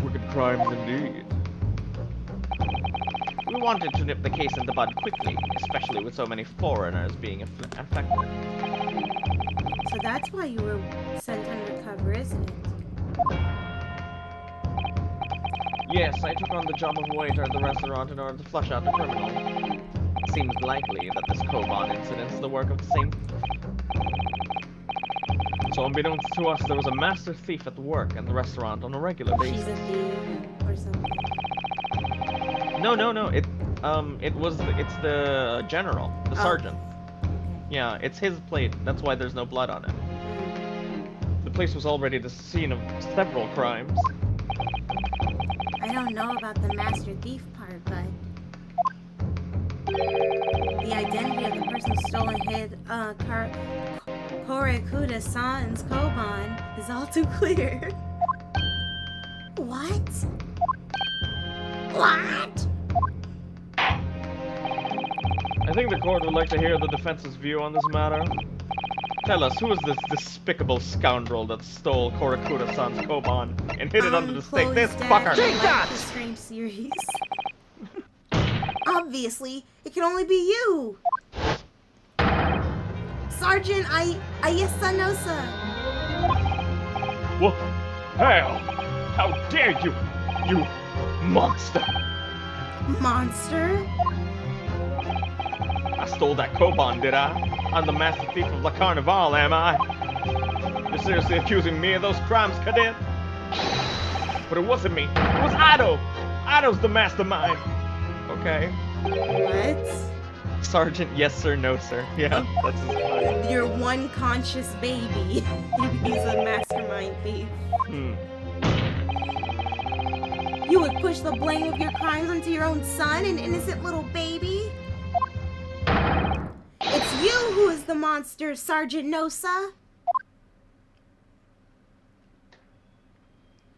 Speaker 2: Wicked crimes indeed. We wanted to nip the case in the bud quickly, especially with so many foreigners being affected.
Speaker 1: So that's why you were sent undercover, isn't it?
Speaker 2: Yes, I took on the job of waiter at the restaurant in order to flush out the criminal. It seems likely that this Koban incident is the work of the same... So unbeknownst to us, there was a master thief at work at the restaurant on a regular basis.
Speaker 1: She's a thief or something.
Speaker 2: No. It's the general, the sergeant. Yeah, it's his plate. That's why there's no blood on it. The place was already the scene of several crimes.
Speaker 1: I don't know about the master thief part, but the identity of the person stolen his Korakuda-san's Koban is all too clear. What?
Speaker 2: I think the court would like to hear the defense's view on this matter. Tell us, who is this despicable scoundrel that stole Korakura-san's koban and hid it under the stake? This fucker!
Speaker 1: The strange series. Obviously, it can only be you. Sergeant Ayesanosa.
Speaker 2: What? Hell! How dare you! You monster!
Speaker 1: Monster?
Speaker 2: I stole that koban, did I? I'm the master thief of La Carnival, am I? You're seriously accusing me of those crimes, cadet? But it wasn't me. It was Ado! Ado's the mastermind! Okay.
Speaker 1: What?
Speaker 2: Sergeant, yes sir, no sir. Yeah, that's his line.
Speaker 1: Your one conscious baby. He's a mastermind thief. You would push the blame of your crimes onto your own son, an innocent little baby? It's you who is the monster, Sergeant Nosa.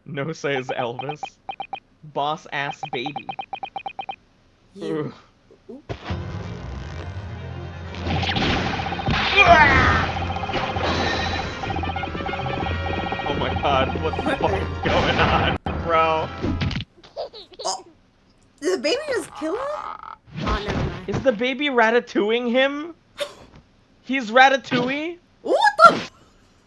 Speaker 2: Nosa is Elvis. Boss ass baby.
Speaker 1: You.
Speaker 2: Ooh. Oh my god, what the fuck is going on, bro?
Speaker 1: Oh, did the baby just kill him? Oh, never mind.
Speaker 2: Is the baby ratatouilleing him? He's Ratatouille?
Speaker 1: What the?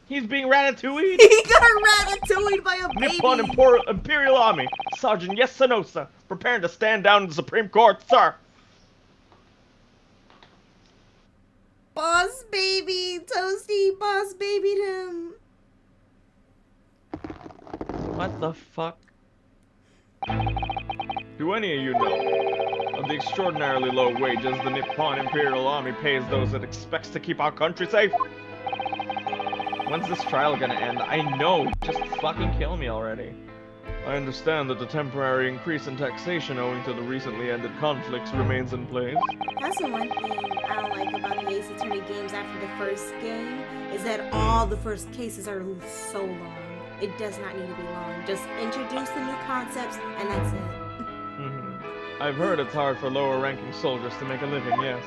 Speaker 2: He's being ratatouilleed?
Speaker 1: He got ratatouilled by a baby.
Speaker 2: Nippon Imperial Army. Sergeant Yesanosa, preparing to stand down in the Supreme Court, sir.
Speaker 1: Boss baby, Toasty, boss babied him.
Speaker 2: What the fuck? Do any of you know of the extraordinarily low wages the Nippon Imperial Army pays those it expects to keep our country safe? When's this trial gonna end? I know, just fucking kill me already. I understand that the temporary increase in taxation owing to the recently ended conflicts remains in place.
Speaker 1: That's the one thing I don't like about the Ace Attorney games after the first game, is that all the first cases are so long. It does not need to be long. Just introduce the new concepts, and that's it.
Speaker 2: I've heard it's hard for lower-ranking soldiers to make a living, yes.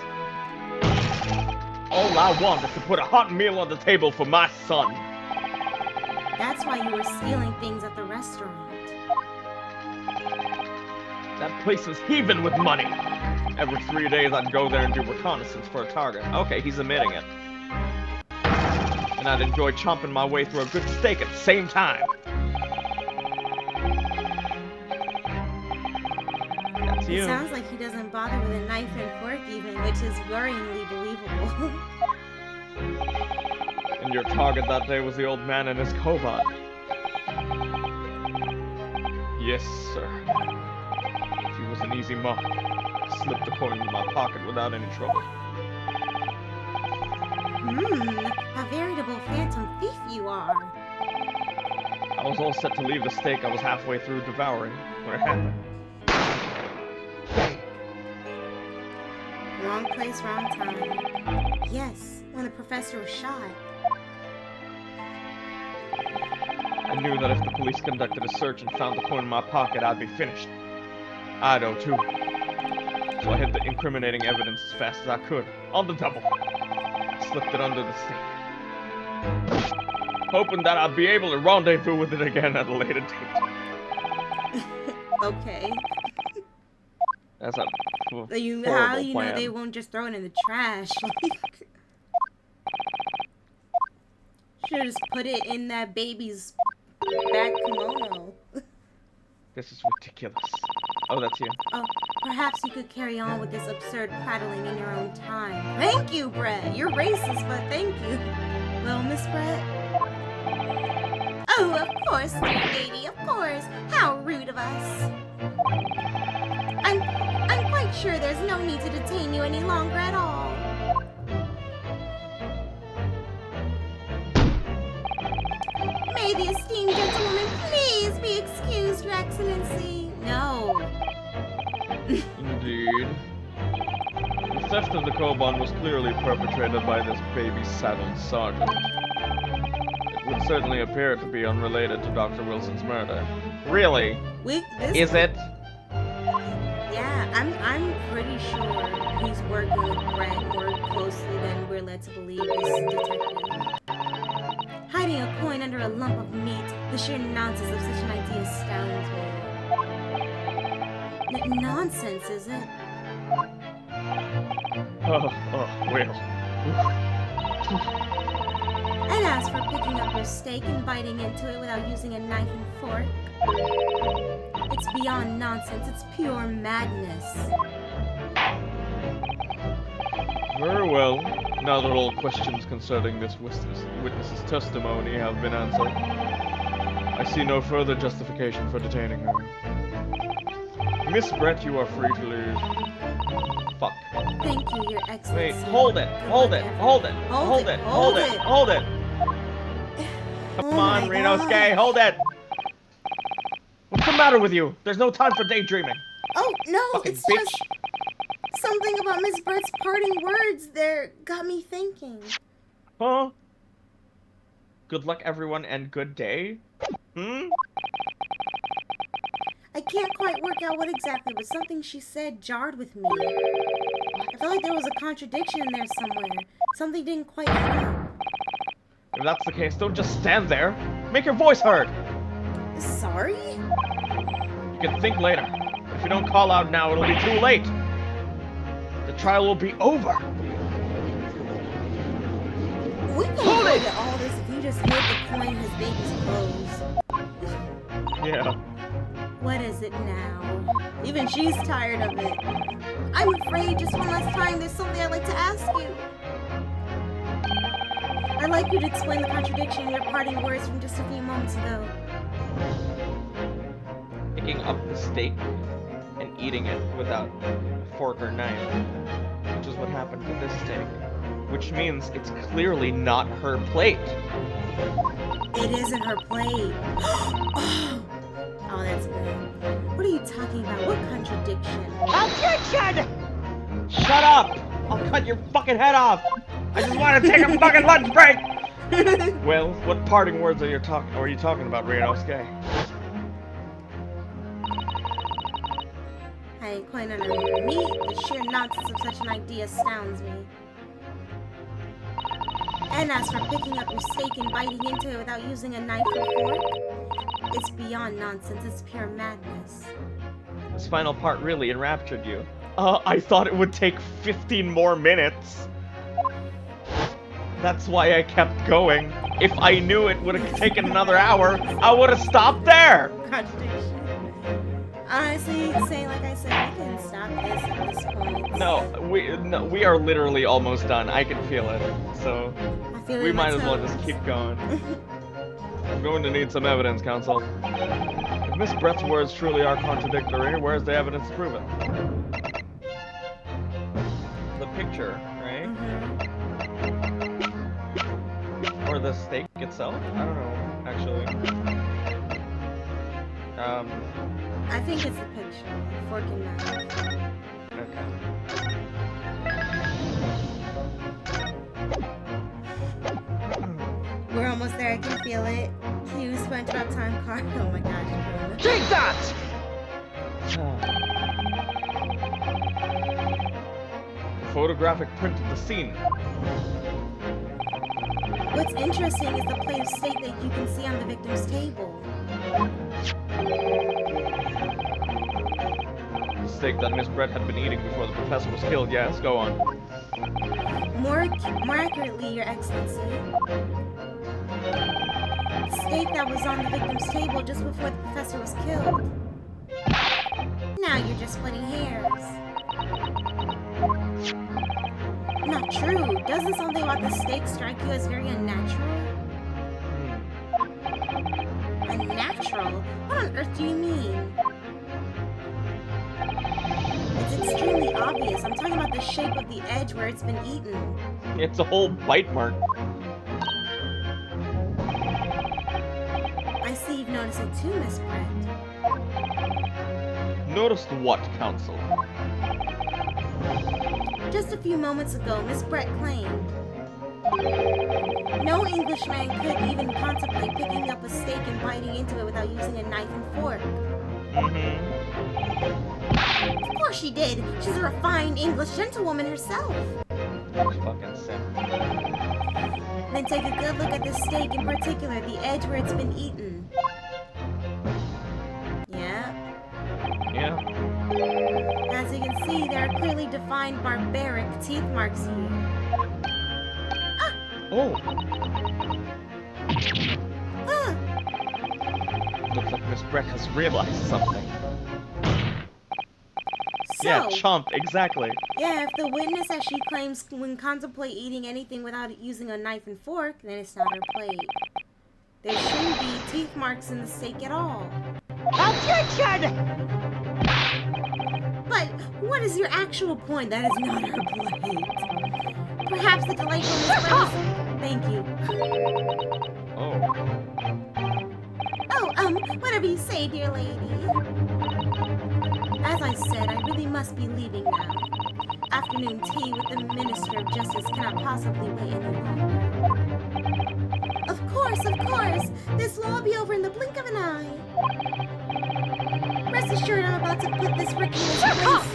Speaker 2: All I want is to put a hot meal on the table for my son.
Speaker 1: That's why you were stealing things at the restaurant.
Speaker 2: That place is heaving with money. Every 3 days I'd go there and do reconnaissance for a target. Okay, he's admitting it. And I'd enjoy chomping my way through a good steak at the same time. That's you.
Speaker 1: It sounds like he doesn't bother with a knife and fork even, which is worryingly believable.
Speaker 2: And your target that day was the old man and his koban. Yes, sir. He was an easy mark. Slipped the coin into my pocket without any trouble.
Speaker 1: A veritable phantom thief you are.
Speaker 2: I was all set to leave the steak I was halfway through devouring when it happened.
Speaker 1: Wrong place, wrong time. Yes, when the professor was shot.
Speaker 2: I knew that if the police conducted a search and found the coin in my pocket, I'd be finished. Ido, too. So I hid the incriminating evidence as fast as I could, on the double. Slipped it under the sink. Hoping that I'd be able to rendezvous with it again at a later date.
Speaker 1: Okay.
Speaker 2: That's a
Speaker 1: How
Speaker 2: horrible
Speaker 1: you
Speaker 2: plan.
Speaker 1: know they won't just throw it in the trash? Should've just put it in that baby's back kimono.
Speaker 2: This is ridiculous. Oh, that's you.
Speaker 1: Oh, perhaps you could carry on with this absurd prattling in your own time. Thank you, Brett. You're racist, but thank you. Well, Miss Brett? Oh, of course, sweet lady, of course. How rude of us. I'm quite sure there's no need to detain you any longer at all. May the esteemed gentlewoman please be excused, Your Excellency. No.
Speaker 2: Indeed. The theft of the koban was clearly perpetrated by this baby-saddled sergeant. It would certainly appear to be unrelated to Dr. Wilson's murder. Really? Is it?
Speaker 1: Yeah, I'm pretty sure he's working with Brett more closely than we're led to believe, this detective. Hiding a coin under a lump of meat. The sheer nonsense of such an idea astounds me. Nonsense, is it?
Speaker 2: well.
Speaker 1: And as for picking up your steak and biting into it without using a knife and fork, it's beyond nonsense, it's pure madness.
Speaker 2: Very well. Now that all questions concerning this witness's testimony have been answered, I see no further justification for detaining her. Miss Brett, you are free to leave. Fuck.
Speaker 1: Thank you, Your Excellency.
Speaker 2: Wait, hold it. Come
Speaker 1: Oh
Speaker 2: on,
Speaker 1: my
Speaker 2: Renosuke,
Speaker 1: God.
Speaker 2: hold it! What's the matter with you? There's no time for daydreaming.
Speaker 1: Oh, no,
Speaker 2: Fucking
Speaker 1: it's
Speaker 2: bitch.
Speaker 1: just something about Miss Brett's parting words there got me thinking.
Speaker 2: Huh? Good luck, everyone, and good day? Hmm?
Speaker 1: I can't quite work out what exactly, but something she said jarred with me. I felt like there was a contradiction in there somewhere. Something didn't quite fit.
Speaker 2: If that's the case, don't just stand there. Make your voice heard.
Speaker 1: Sorry?
Speaker 2: You can think later. But if you don't call out now, it'll be too late. The trial will be over.
Speaker 1: We can avoid all this if you just hid the coin in his baby's clothes.
Speaker 2: Yeah.
Speaker 1: What is it now? Even she's tired of it. I'm afraid just one last time there's something I'd like to ask you. I'd like you to explain the contradiction in your parting words from just a few moments ago.
Speaker 2: Picking up the steak and eating it without a fork or knife, which is what happened to this steak. Which means it's clearly not her plate.
Speaker 1: It isn't her plate. Oh, that's good. What are you talking about? What contradiction?
Speaker 5: Objection!
Speaker 2: Shut up! I'll cut your fucking head off! I just want to take a fucking lunch break! Well, what parting words are you talking about, Renosuke?
Speaker 1: I ain't quite underneath me. The sheer nonsense of such an idea astounds me. And as for picking up your steak and biting into it without using a knife or fork, it's beyond nonsense, it's pure madness.
Speaker 2: This final part really enraptured you. I thought it would take 15 more minutes. That's why I kept going. If I knew it would have taken another hour, I would have stopped there!
Speaker 1: Contradiction. Honestly, saying like I said, we can stop this at this point.
Speaker 2: No, we are literally almost done. I can feel it. So,
Speaker 1: I feel it
Speaker 2: we
Speaker 1: in my
Speaker 2: might as well
Speaker 1: toes.
Speaker 2: just keep going. I'm going to need some evidence, counsel. If Miss Brett's words truly are contradictory, where's the evidence to prove it? The picture, right?
Speaker 1: Mhm.
Speaker 2: Or the steak itself? I don't know, actually.
Speaker 1: I think it's the picture. Fork and knife.
Speaker 2: Okay.
Speaker 1: We're almost there, I can feel it. You spent about time card. Oh my gosh.
Speaker 5: Take that!
Speaker 2: Photographic print of the scene.
Speaker 1: What's interesting is the plate of steak that you can see on the victim's table.
Speaker 2: The steak that Miss Brett had been eating before the professor was killed. Yes, go on.
Speaker 1: More accurately, Your Excellency. The steak that was on the victim's table just before the professor was killed. Now you're just splitting hairs. Not true. Doesn't something about the steak strike you as very unnatural? Unnatural? What on earth do you mean? It's extremely obvious. I'm talking about the shape of the edge where it's been eaten.
Speaker 2: It's a whole bite mark.
Speaker 1: I see you've noticed it too, Miss Brett.
Speaker 2: Noticed what, counsel?
Speaker 1: Just a few moments ago, Miss Brett claimed no Englishman could even contemplate picking up a steak and biting into it without using a knife and fork.
Speaker 2: Mm-hmm.
Speaker 1: Of course she did. She's a refined English gentlewoman herself.
Speaker 2: Fucking simp.
Speaker 1: Then take a good look at the steak, in particular, the edge where it's been eaten. Yeah.
Speaker 2: Yeah.
Speaker 1: As you can see, there are clearly defined barbaric teeth marks here.
Speaker 2: Oh,
Speaker 1: Ah!
Speaker 2: looks like Miss Brett has realized something.
Speaker 1: So,
Speaker 2: Yeah, chomp, exactly.
Speaker 1: yeah, if the witness, as she claims, when contemplate eating anything without using a knife and fork, then it's not her plate. There shouldn't be teeth marks in the steak at all.
Speaker 5: Objection!
Speaker 1: But what is your actual point? That is not her plate. Perhaps the delightful Miss Brett was... Thank you.
Speaker 2: Oh.
Speaker 1: Oh, whatever you say, dear lady. As I said, I really must be leaving now. Afternoon tea with the Minister of Justice cannot possibly wait any longer. Of course, of course. This will all be over in the blink of an eye. Rest assured, I'm about to put this Ricky in his place.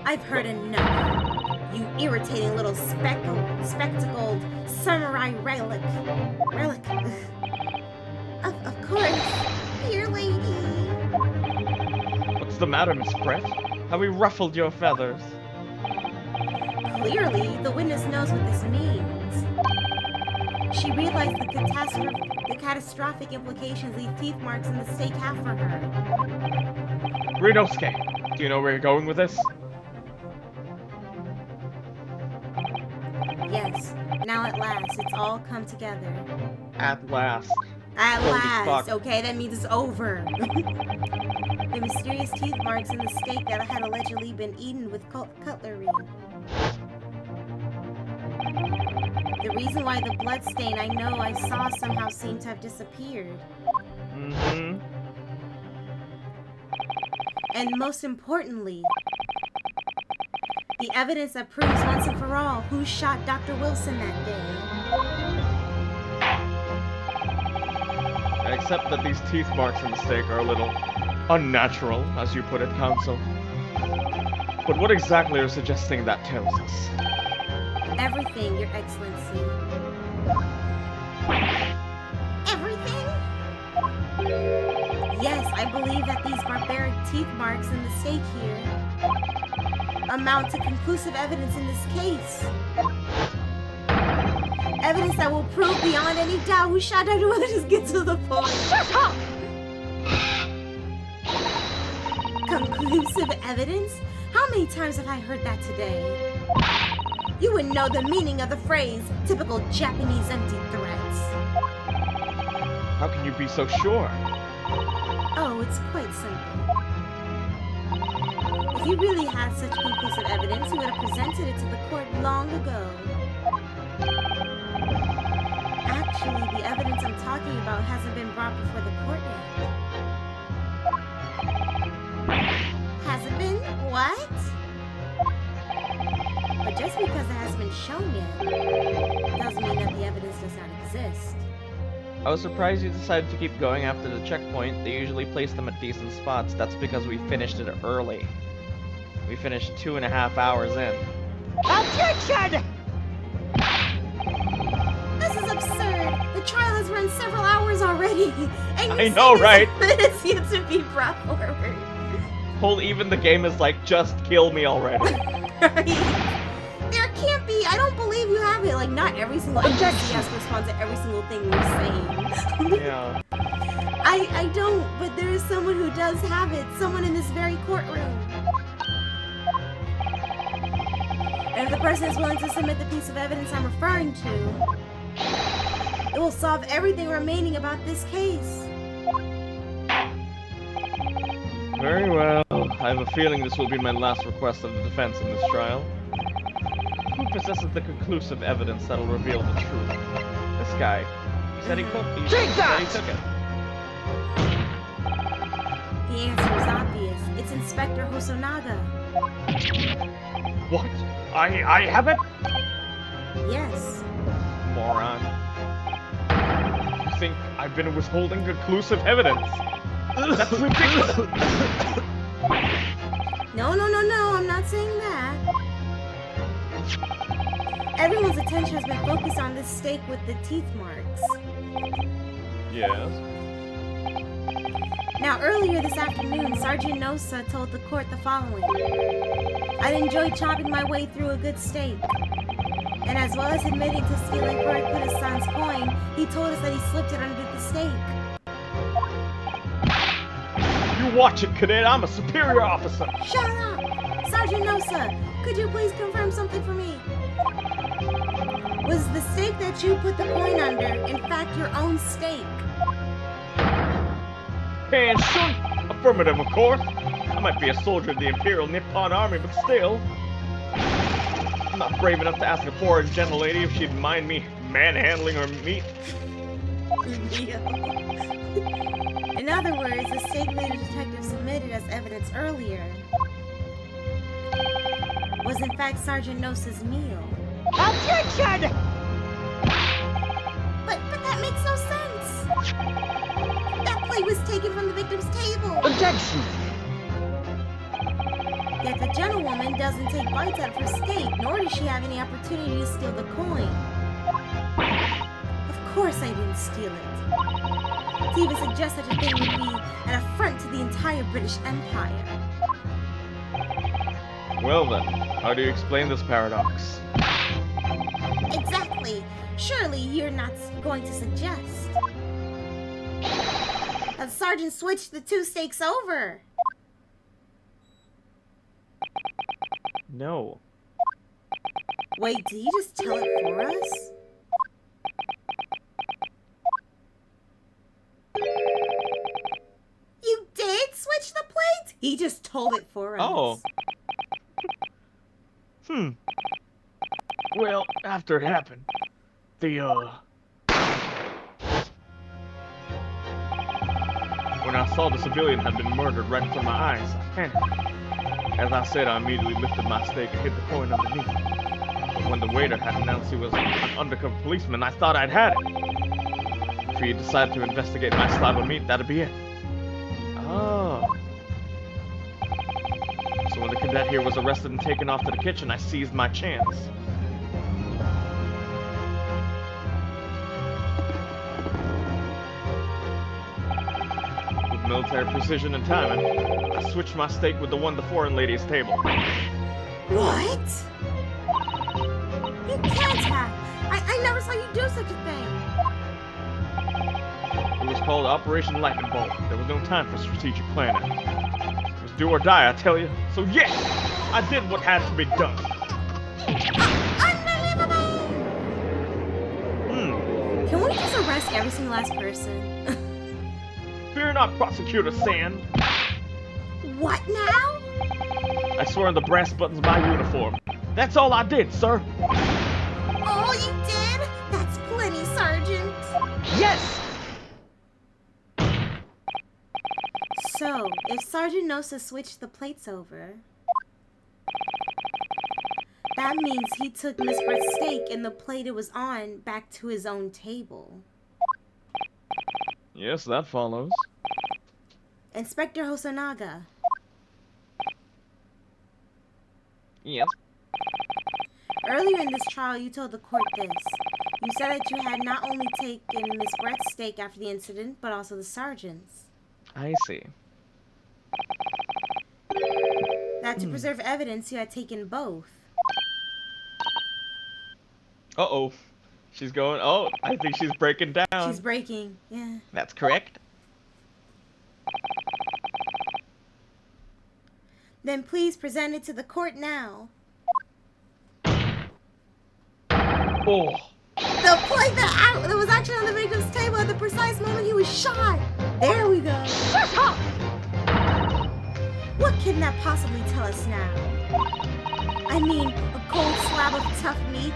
Speaker 1: I've heard enough. You irritating little spectacled samurai relic. Of course, dear lady.
Speaker 2: What's the matter, Miss Brett? Have we ruffled your feathers?
Speaker 1: Clearly, the witness knows what this means. She realized the catastrophic implications these teeth marks in the steak have for her.
Speaker 2: Rinosuke, do you know where you're going with this?
Speaker 1: Yes, now at last, it's all come together.
Speaker 2: At last.
Speaker 1: At
Speaker 2: Holy
Speaker 1: last,
Speaker 2: fuck.
Speaker 1: okay, that means it's over. The mysterious teeth marks in the steak that had allegedly been eaten with cutlery. The reason why the blood stain I know I saw somehow seemed to have disappeared.
Speaker 2: Mm-hmm.
Speaker 1: And most importantly, the evidence that proves once and for all who shot Dr. Wilson that day.
Speaker 2: Except that these teeth marks in the steak are a little unnatural, as you put it, counsel. But what exactly are you suggesting that tells us?
Speaker 1: Everything, Your Excellency. Everything? Yes, I believe that these barbaric teeth marks in the steak here amount to conclusive evidence in this case. Evidence that will prove beyond any doubt who shot Dr. Wilson. Just get to the point.
Speaker 5: Shut up!
Speaker 1: Conclusive evidence? How many times have I heard that today? You wouldn't know the meaning of the phrase, typical Japanese empty threats.
Speaker 2: How can you be so sure?
Speaker 1: Oh, it's quite simple. If you really had such conclusive evidence, you would have presented it to the court long ago. Actually, the evidence I'm talking about hasn't been brought before the court yet. Hasn't been? What? But just because it hasn't been shown yet, doesn't mean that the evidence does not exist.
Speaker 2: I was surprised you decided to keep going after the checkpoint. They usually place them at decent spots. That's because we finished it early. We finished 2.5 hours in.
Speaker 5: Objection!
Speaker 1: This is absurd! The trial has run several hours already! And
Speaker 2: I know, right?
Speaker 1: It's yet to be brought forward.
Speaker 2: Whole even the game is like, just kill me already.
Speaker 1: There can't be. I don't believe you have it. Like, not every single NPC has to respond to every single thing we're saying.
Speaker 2: Yeah.
Speaker 1: I don't, but there is someone who does have it. Someone in this very courtroom. And if the person is willing to submit the piece of evidence I'm referring to, it will solve everything remaining about this case.
Speaker 2: Very well. I have a feeling this will be my last request of the defense in this trial. Who possesses the conclusive evidence that'll reveal the truth? This guy. He said he took it.
Speaker 1: The answer is obvious. It's Inspector Hosonaga.
Speaker 2: What? I have it?
Speaker 1: Yes.
Speaker 2: Moron. You think I've been withholding conclusive evidence? That's ridiculous!
Speaker 1: No, I'm not saying that. Everyone's attention has been focused on this steak with the teeth marks.
Speaker 2: Yes.
Speaker 1: Now, earlier this afternoon, Sergeant Nosa told the court the following. I'd enjoyed chopping my way through a good steak. And as well as admitting to stealing Kurikuda-san's coin, he told us that he slipped it under the steak.
Speaker 2: You watch it, cadet. I'm a superior officer.
Speaker 1: Shut up! Sergeant Nosa, could you please confirm something for me? Was the steak that you put the coin under, in fact, your own steak?
Speaker 2: And son, affirmative, of course. I might be a soldier of the Imperial Nippon Army, but still. I'm not brave enough to ask a poor gentle lady if she'd mind me manhandling her meat.
Speaker 1: In other words, the steak that the detective submitted as evidence earlier was in fact Sergeant Nosa's meal.
Speaker 5: Objection!
Speaker 1: But that makes no sense! That plate was taken from the victim's table!
Speaker 5: Objection!
Speaker 1: Yet the gentlewoman doesn't take bites out of her steak, nor does she have any opportunity to steal the coin. Of course I didn't steal it. To even suggest such a thing would be an affront to the entire British Empire.
Speaker 2: Well then, how do you explain this paradox?
Speaker 1: Exactly. Surely you're not going to suggest that the sergeant switched the two steaks over.
Speaker 2: No.
Speaker 1: Wait, did he just tell it for us? You did switch the plate? He just told it for us.
Speaker 2: Oh. Well, after it happened, when I saw the civilian had been murdered right in front of my eyes, I panicked. As I said, I immediately lifted my steak and hid the coin underneath. But when the waiter had announced he was an undercover policeman, I thought I'd had it. If he had decided to investigate my slab of meat, that'd be it. Oh. So when the cadet here was arrested and taken off to the kitchen, I seized my chance. With military precision and timing, I switched my steak with the one the foreign lady's table.
Speaker 1: What? You can't have. I never saw you do such a thing.
Speaker 2: It was called Operation Lightning Bolt. There was no time for strategic planning. It was do or die, I tell you. So yes, I did what had to be done.
Speaker 1: Unbelievable! Can we just arrest every single last person?
Speaker 2: Fear not, Prosecutor Sand.
Speaker 1: What now?
Speaker 2: I swear on the brass buttons of my uniform. That's all I did, sir.
Speaker 1: All you did? That's plenty, Sergeant.
Speaker 5: Yes!
Speaker 1: So, if Sergeant Nosa switched the plates over, that means he took Miss Brett's steak and the plate it was on back to his own table.
Speaker 2: Yes, that follows.
Speaker 1: Inspector Hosonaga,
Speaker 2: Yes.
Speaker 1: earlier in this trial you told the court this. You said that you had not only taken Miss Brett's steak after the incident, but also the sergeant's.
Speaker 2: I see.
Speaker 1: That to preserve evidence, you had taken both.
Speaker 2: Uh-oh. She's going... Oh, I think she's breaking down.
Speaker 1: She's breaking, yeah.
Speaker 2: That's correct.
Speaker 1: Then please present it to the court now.
Speaker 2: Oh.
Speaker 1: The plate that was actually on the victim's table at the precise moment he was shot. There we go.
Speaker 5: Shut up!
Speaker 1: What can that possibly tell us now? I mean, a cold slab of tough meat.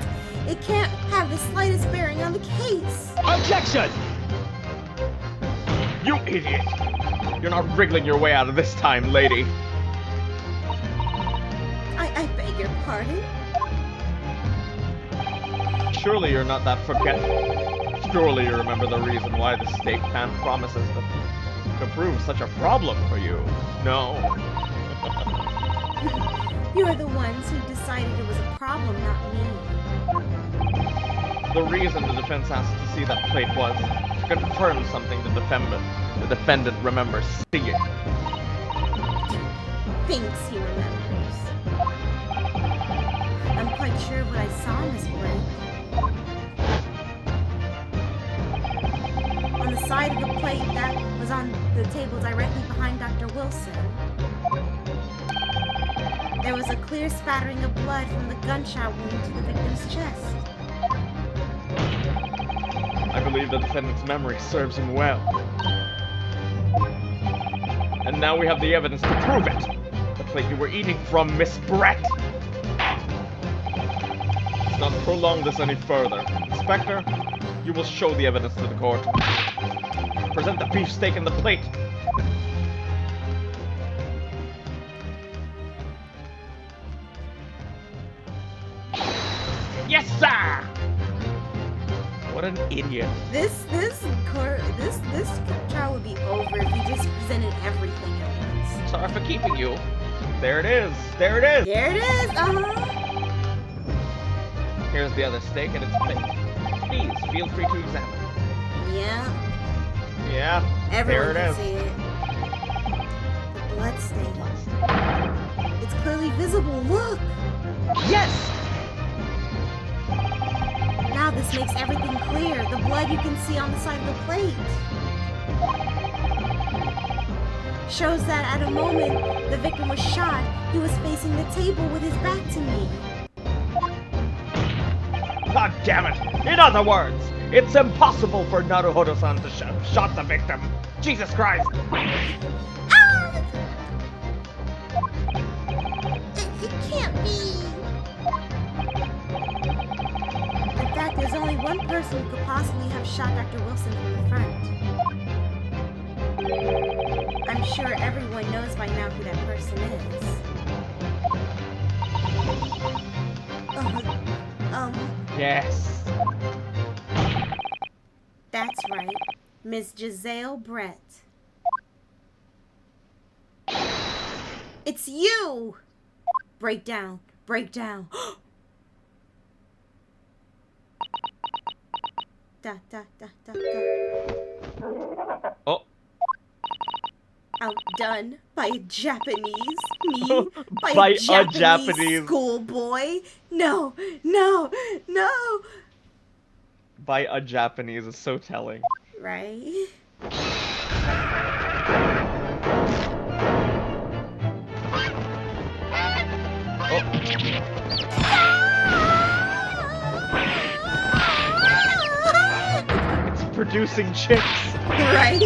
Speaker 1: It can't have the slightest bearing on the case.
Speaker 5: Objection!
Speaker 2: You idiot! You're not wriggling your way out of this time, lady.
Speaker 1: I beg your pardon?
Speaker 2: Surely you're not that forgetful. Surely you remember the reason why the steak pan promises to prove such a problem for you. No.
Speaker 1: You're the ones who decided it was a problem, not me.
Speaker 2: The reason the defense asked to see that plate was to confirm something the defendant remembers seeing.
Speaker 1: Thinks he remembers. I'm quite sure what I saw, Miss Brent. On the side of the plate that was on the table directly behind Dr. Wilson, there was a clear spattering of blood from the gunshot wound to the victim's chest.
Speaker 2: I believe the defendant's memory serves him well. And now we have the evidence to prove it! The plate you were eating from, Miss Brett! Let's not prolong this any further. Inspector, you will show the evidence to the court. Present the beefsteak and the plate! Yes, sir! What an idiot.
Speaker 1: This trial would be over if you just presented everything at once.
Speaker 2: Sorry for keeping you. There it is. There it is.
Speaker 1: There it is.
Speaker 2: Here's the other steak and its plate. Please feel free to examine.
Speaker 1: Yeah.
Speaker 2: Yeah.
Speaker 1: Everyone
Speaker 2: there it
Speaker 1: can
Speaker 2: is.
Speaker 1: see it. The blood stain. It's clearly visible. Look.
Speaker 2: Yes.
Speaker 1: Now this makes everything clear. The blood you can see on the side of the plate shows that at a moment the victim was shot, he was facing the table with his back to me.
Speaker 2: God damn it! In other words, it's impossible for Naruhodo-san to have shot the victim. Jesus Christ!
Speaker 1: It can't be. In fact, there's only one person who could possibly have shot Dr. Wilson from the front. I'm sure everyone knows by now who that person is.
Speaker 2: Yes.
Speaker 1: That's right. Miss Giselle Brett. It's you! Break down. Break down. Da, da, da, da, da.
Speaker 2: Oh.
Speaker 1: Outdone by a Japanese? Me? By
Speaker 2: By
Speaker 1: a
Speaker 2: a
Speaker 1: Japanese
Speaker 2: Japanese.
Speaker 1: schoolboy? No, no, no!
Speaker 2: By a Japanese is so telling.
Speaker 1: Right?
Speaker 2: Oh. It's producing chicks.
Speaker 1: Right?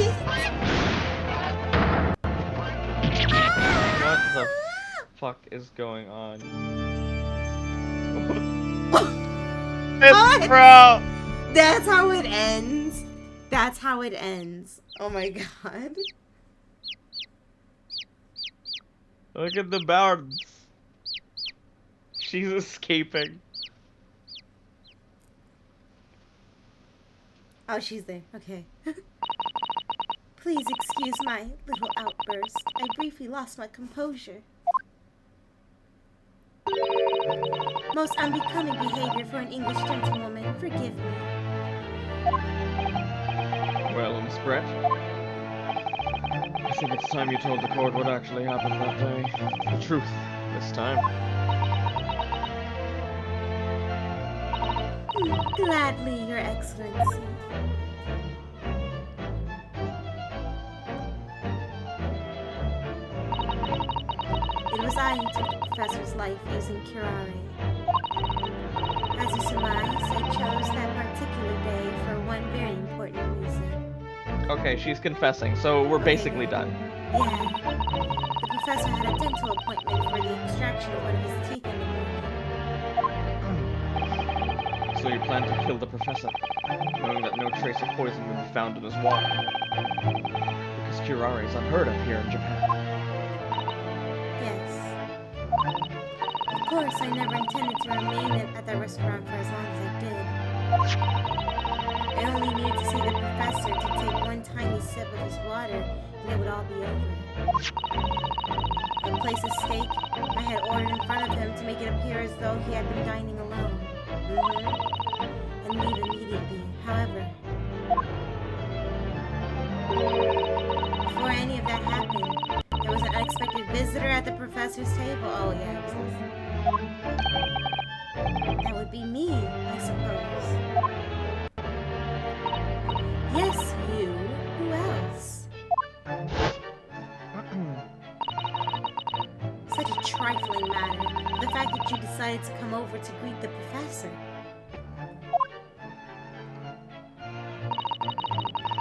Speaker 2: What the fuck is going on?
Speaker 1: What?
Speaker 2: Bro!
Speaker 1: That's how it ends. That's how it ends. Oh my god.
Speaker 2: Look at the bounds. She's escaping.
Speaker 1: Oh, she's there. Okay. Please excuse my little outburst. I briefly lost my composure. Most unbecoming behavior for an English gentlewoman. Forgive me.
Speaker 2: Well, Miss Brett, I think it's time you told the court what actually happened that day. The truth, this time.
Speaker 1: Gladly, Your Excellency. It was I who took the professor's life using curare. As you surmise, I chose that particular day for one very important reason.
Speaker 2: Okay, she's confessing, so we're basically done.
Speaker 1: Yeah. The professor had a dental appointment for the extraction of one of his teeth in the morning.
Speaker 2: So you plan to kill the professor, knowing that no trace of poison will be found in his water. Because curare is unheard of here in Japan.
Speaker 1: Yes. Of course, I never intended to remain at that restaurant for as long as I did. I only needed to see the professor to take one tiny sip of his water, and it would all be over. I placed a steak I had ordered in front of him to make it appear as though he had been dining alone. And leave immediately. However, before any of that happened, there was an unexpected visitor at the professor's table. Oh yeah, it was this. That would be me, I suppose. Yes, you. Who else? Such a trifling matter. The fact that you decided to come over to greet the professor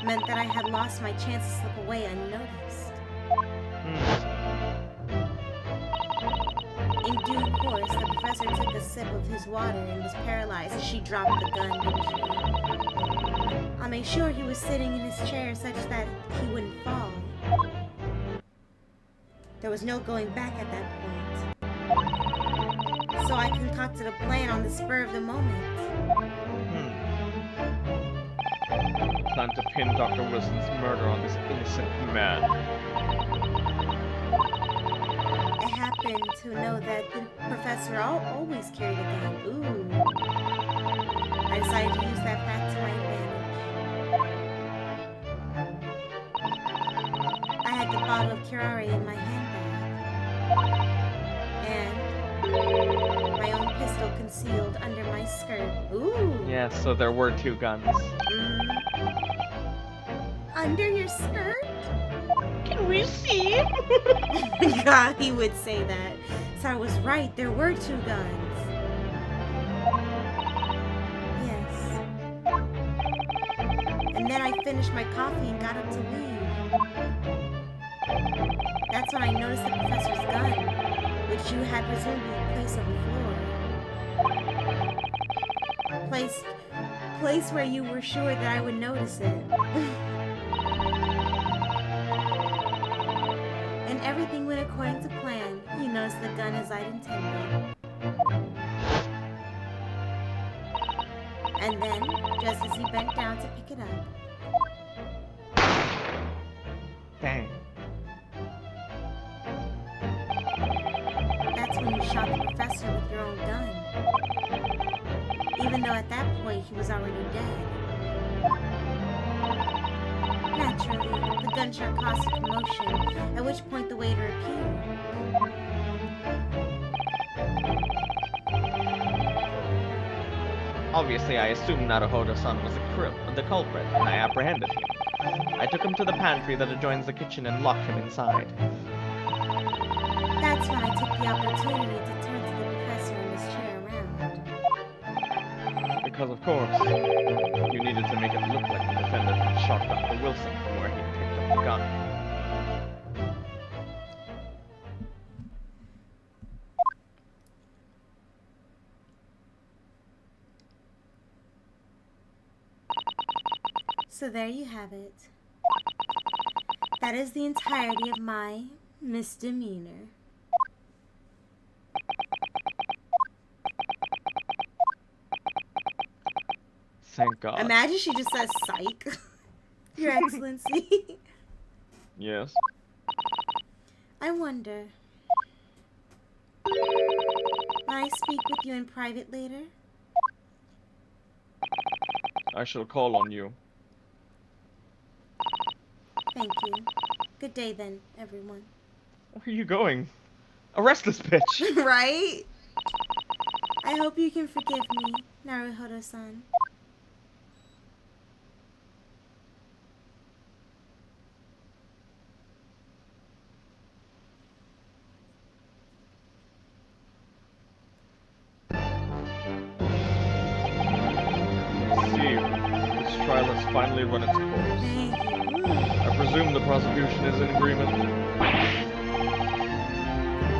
Speaker 1: meant that I had lost my chance to slip away unnoticed. In due course, the professor took a sip of his water and was paralyzed as she dropped the gun, didn't she? I made sure he was sitting in his chair such that he wouldn't fall. There was no going back at that point. So I concocted a plan on the spur of the moment.
Speaker 2: Plan to pin Dr. Wilson's murder on this innocent man.
Speaker 1: I happened to know that the professor always carried a gun. Ooh. I decided to use that fact to my advantage. I had the bottle of curare in my handbag. And my own pistol concealed under my skirt. Ooh.
Speaker 2: Yeah, so there were two guns.
Speaker 1: Under your skirt?
Speaker 3: Can we see?
Speaker 1: God, he would say that. So I was right, there were two guns. Yes. And then I finished my coffee and got up to leave. That's when I noticed the professor's gun, which you had presumably placed on the floor. Place where you were sure that I would notice it. And everything went according to plan. You noticed the gun as I'd intended. And then, just as he bent down to pick it up.
Speaker 2: Dang.
Speaker 1: That's when you shot the professor with your own gun. Even though at that point he was already dead. Naturally, the gunshot caused a commotion, at which point the waiter appeared.
Speaker 2: Obviously, I assumed Naruhodo-san was the culprit, and I apprehended him. I took him to the pantry that adjoins the kitchen and locked him inside.
Speaker 1: That's when I took the opportunity to turn to the professor and his chair around.
Speaker 2: Because, of course, you needed to make it look like the defendant had shot Dr. Wilson from where he picked up the gun.
Speaker 1: So there you have it. That is the entirety of my misdemeanor.
Speaker 2: Thank God.
Speaker 1: Imagine she just says psych. Your Excellency.
Speaker 2: Yes.
Speaker 1: I wonder. May I speak with you in private later?
Speaker 2: I shall call on you.
Speaker 1: Thank you. Good day then, everyone.
Speaker 2: Where are you going? Arrest this bitch!
Speaker 1: Right? I hope you can forgive me, Naruhodo-san.
Speaker 2: This trial has finally run its course.
Speaker 1: Thank you.
Speaker 2: I presume the prosecution is in agreement.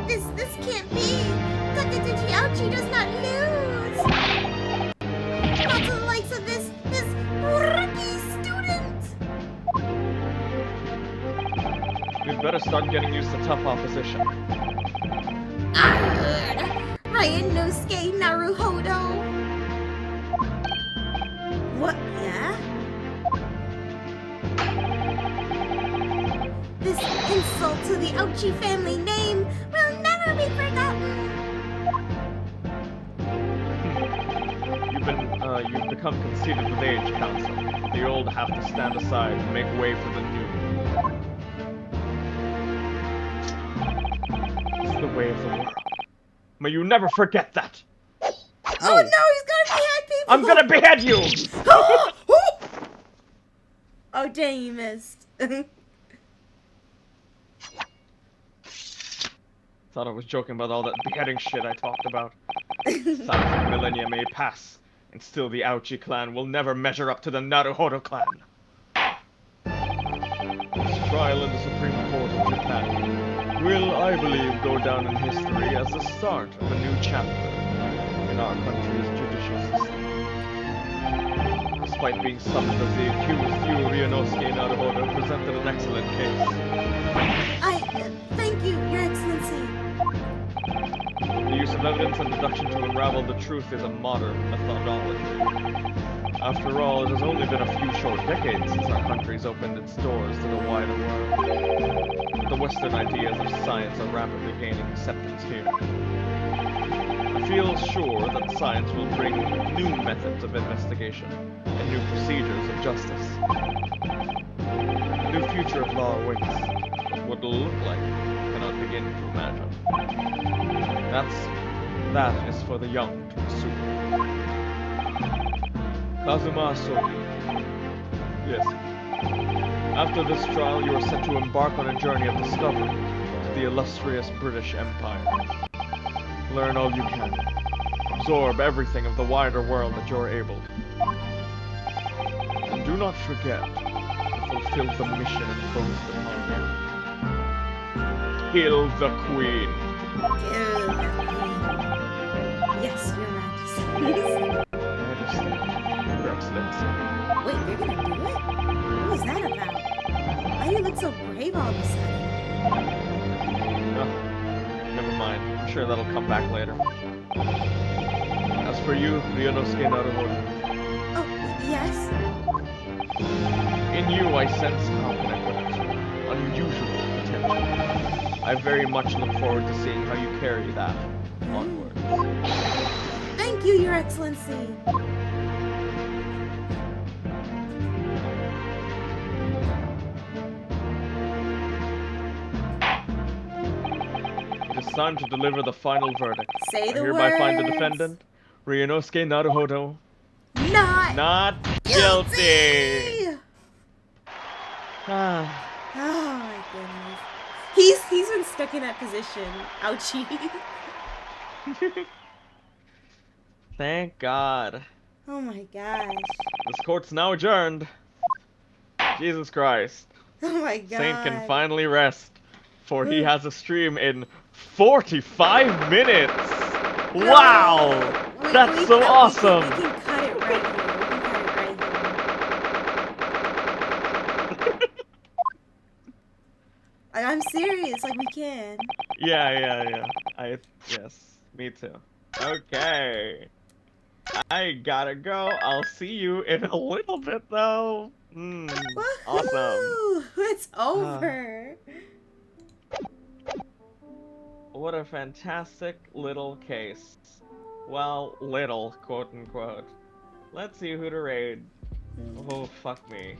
Speaker 1: This can't be! Takadachi Ouchi does not lose! Not to the likes of this rookie student!
Speaker 2: We'd better start getting used to tough opposition.
Speaker 1: Ryanosuke Naruhodo! What? Yeah? so the Ouchie family name will never be forgotten.
Speaker 2: You've become conceited with age, Council. The old have to stand aside and make way for the new. It's the way of the world. May you never forget that!
Speaker 1: Oh no, he's gonna behead people!
Speaker 2: I'm gonna behead you!
Speaker 1: Oh dang, you missed.
Speaker 2: Thought I was joking about all that beheading shit I talked about. Thousands of millennia may pass, and still the Ouchi clan will never measure up to the Naruhodo clan. This trial in the Supreme Court of Japan will, I believe, go down in history as the start of a new chapter in our country's judicial system. Despite being summoned as the accused, you, Ryunosuke Naruhodo, presented an excellent case.
Speaker 1: Thank you, Your Excellency.
Speaker 2: The use of evidence and deduction to unravel the truth is a modern methodology. After all, it has only been a few short decades since our country's opened its doors to the wider world. But the Western ideas of science are rapidly gaining acceptance here. I feel sure that science will bring new methods of investigation and new procedures of justice. A new future of law awaits, but what it'll look like, I cannot begin to imagine. That is for the young to pursue. Kazuma Soki. Yes. After this trial, you are set to embark on a journey of discovery to the illustrious British Empire. Learn all you can. Absorb everything of the wider world that you are able. And do not forget to fulfill the mission imposed upon you. Kill the Queen.
Speaker 1: Yes, Your Majesty.
Speaker 2: Majesty. Your Excellency.
Speaker 1: Wait, you're gonna do it? What was that about? Why do you look so brave all of a sudden?
Speaker 2: Oh, never mind. I'm sure that'll come back later. As for you, Ryunosuke Naruhodo.
Speaker 1: Oh, yes?
Speaker 2: In you, I sense, how can I put it, unusual potential. I very much look forward to seeing how you carry that onwards.
Speaker 1: Thank you, Your Excellency.
Speaker 2: It is time to deliver the final verdict.
Speaker 1: Say the
Speaker 2: I hereby find the
Speaker 1: words.
Speaker 2: defendant, Ryunosuke Naruhodo,
Speaker 1: Not
Speaker 2: guilty!
Speaker 1: Oh my goodness. He's been stuck in that position. Ouchie.
Speaker 2: Thank God.
Speaker 1: Oh my gosh.
Speaker 2: This court's now adjourned. Jesus Christ.
Speaker 1: Oh my god.
Speaker 2: Saint can finally rest, for he has a stream in 45 minutes!
Speaker 1: No.
Speaker 2: Wow! That's so awesome!
Speaker 1: We can cut it right here. I'm serious, like we can.
Speaker 2: Yeah. Yes, me too. Okay. I gotta go. I'll see you in a little bit though. Awesome.
Speaker 1: Woohoo! It's over.
Speaker 2: What a fantastic little case. Well, little, quote unquote. Let's see who to raid. Oh, fuck me.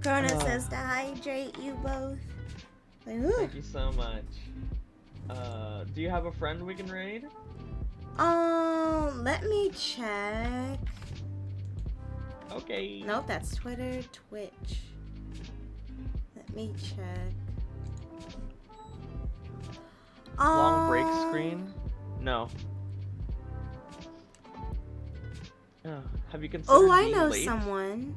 Speaker 1: Corona says to hydrate you both. Like, ooh.
Speaker 2: Thank you so much. Do you have a friend we can raid?
Speaker 1: Let me check.
Speaker 2: Okay.
Speaker 1: Nope, that's Twitter, Twitch. Let me check.
Speaker 2: Long break screen? No. Have you considered
Speaker 1: Oh, I
Speaker 2: being
Speaker 1: know
Speaker 2: late?
Speaker 1: someone.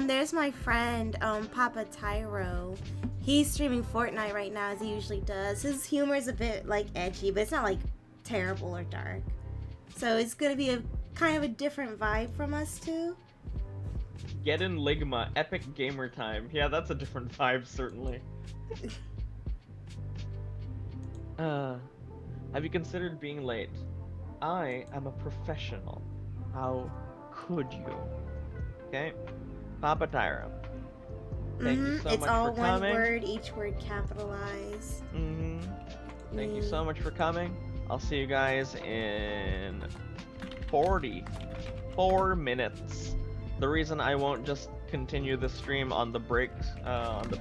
Speaker 1: There's my friend, Papa Tyro. He's streaming Fortnite right now, as he usually does. His humor is a bit, like, edgy, but it's not, like, terrible or dark. So it's gonna be a kind of a different vibe from us, too.
Speaker 2: Get in Ligma, epic gamer time. Yeah, that's a different vibe, certainly. Have you considered being late? I am a professional. How could you? Okay. Papa Tyra. Thank you so
Speaker 1: It's
Speaker 2: much
Speaker 1: all
Speaker 2: for
Speaker 1: one
Speaker 2: coming.
Speaker 1: word, each word capitalized.
Speaker 2: Thank you so much for coming. I'll see you guys in 44 minutes. The reason I won't just continue the stream on the breaks, on the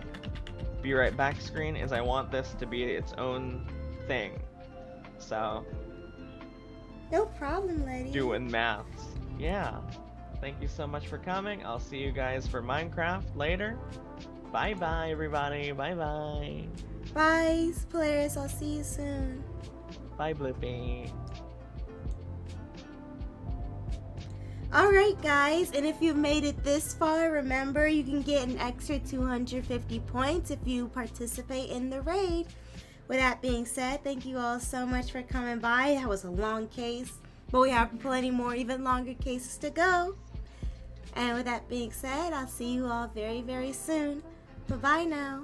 Speaker 2: be right back screen, is I want this to be its own thing. So,
Speaker 1: No problem, lady.
Speaker 2: doing maths. Yeah. Thank you so much for coming. I'll see you guys for Minecraft later. Bye bye, everybody. Bye bye.
Speaker 1: Bye, Polaris. I'll see you soon.
Speaker 2: Bye, Blippi.
Speaker 1: Alright, guys, and if you've made it this far, remember you can get an extra 250 points if you participate in the raid. With that being said, thank you all so much for coming by. That was a long case, but we have plenty more, even longer cases to go. And with that being said, I'll see you all very, very soon. Bye-bye now.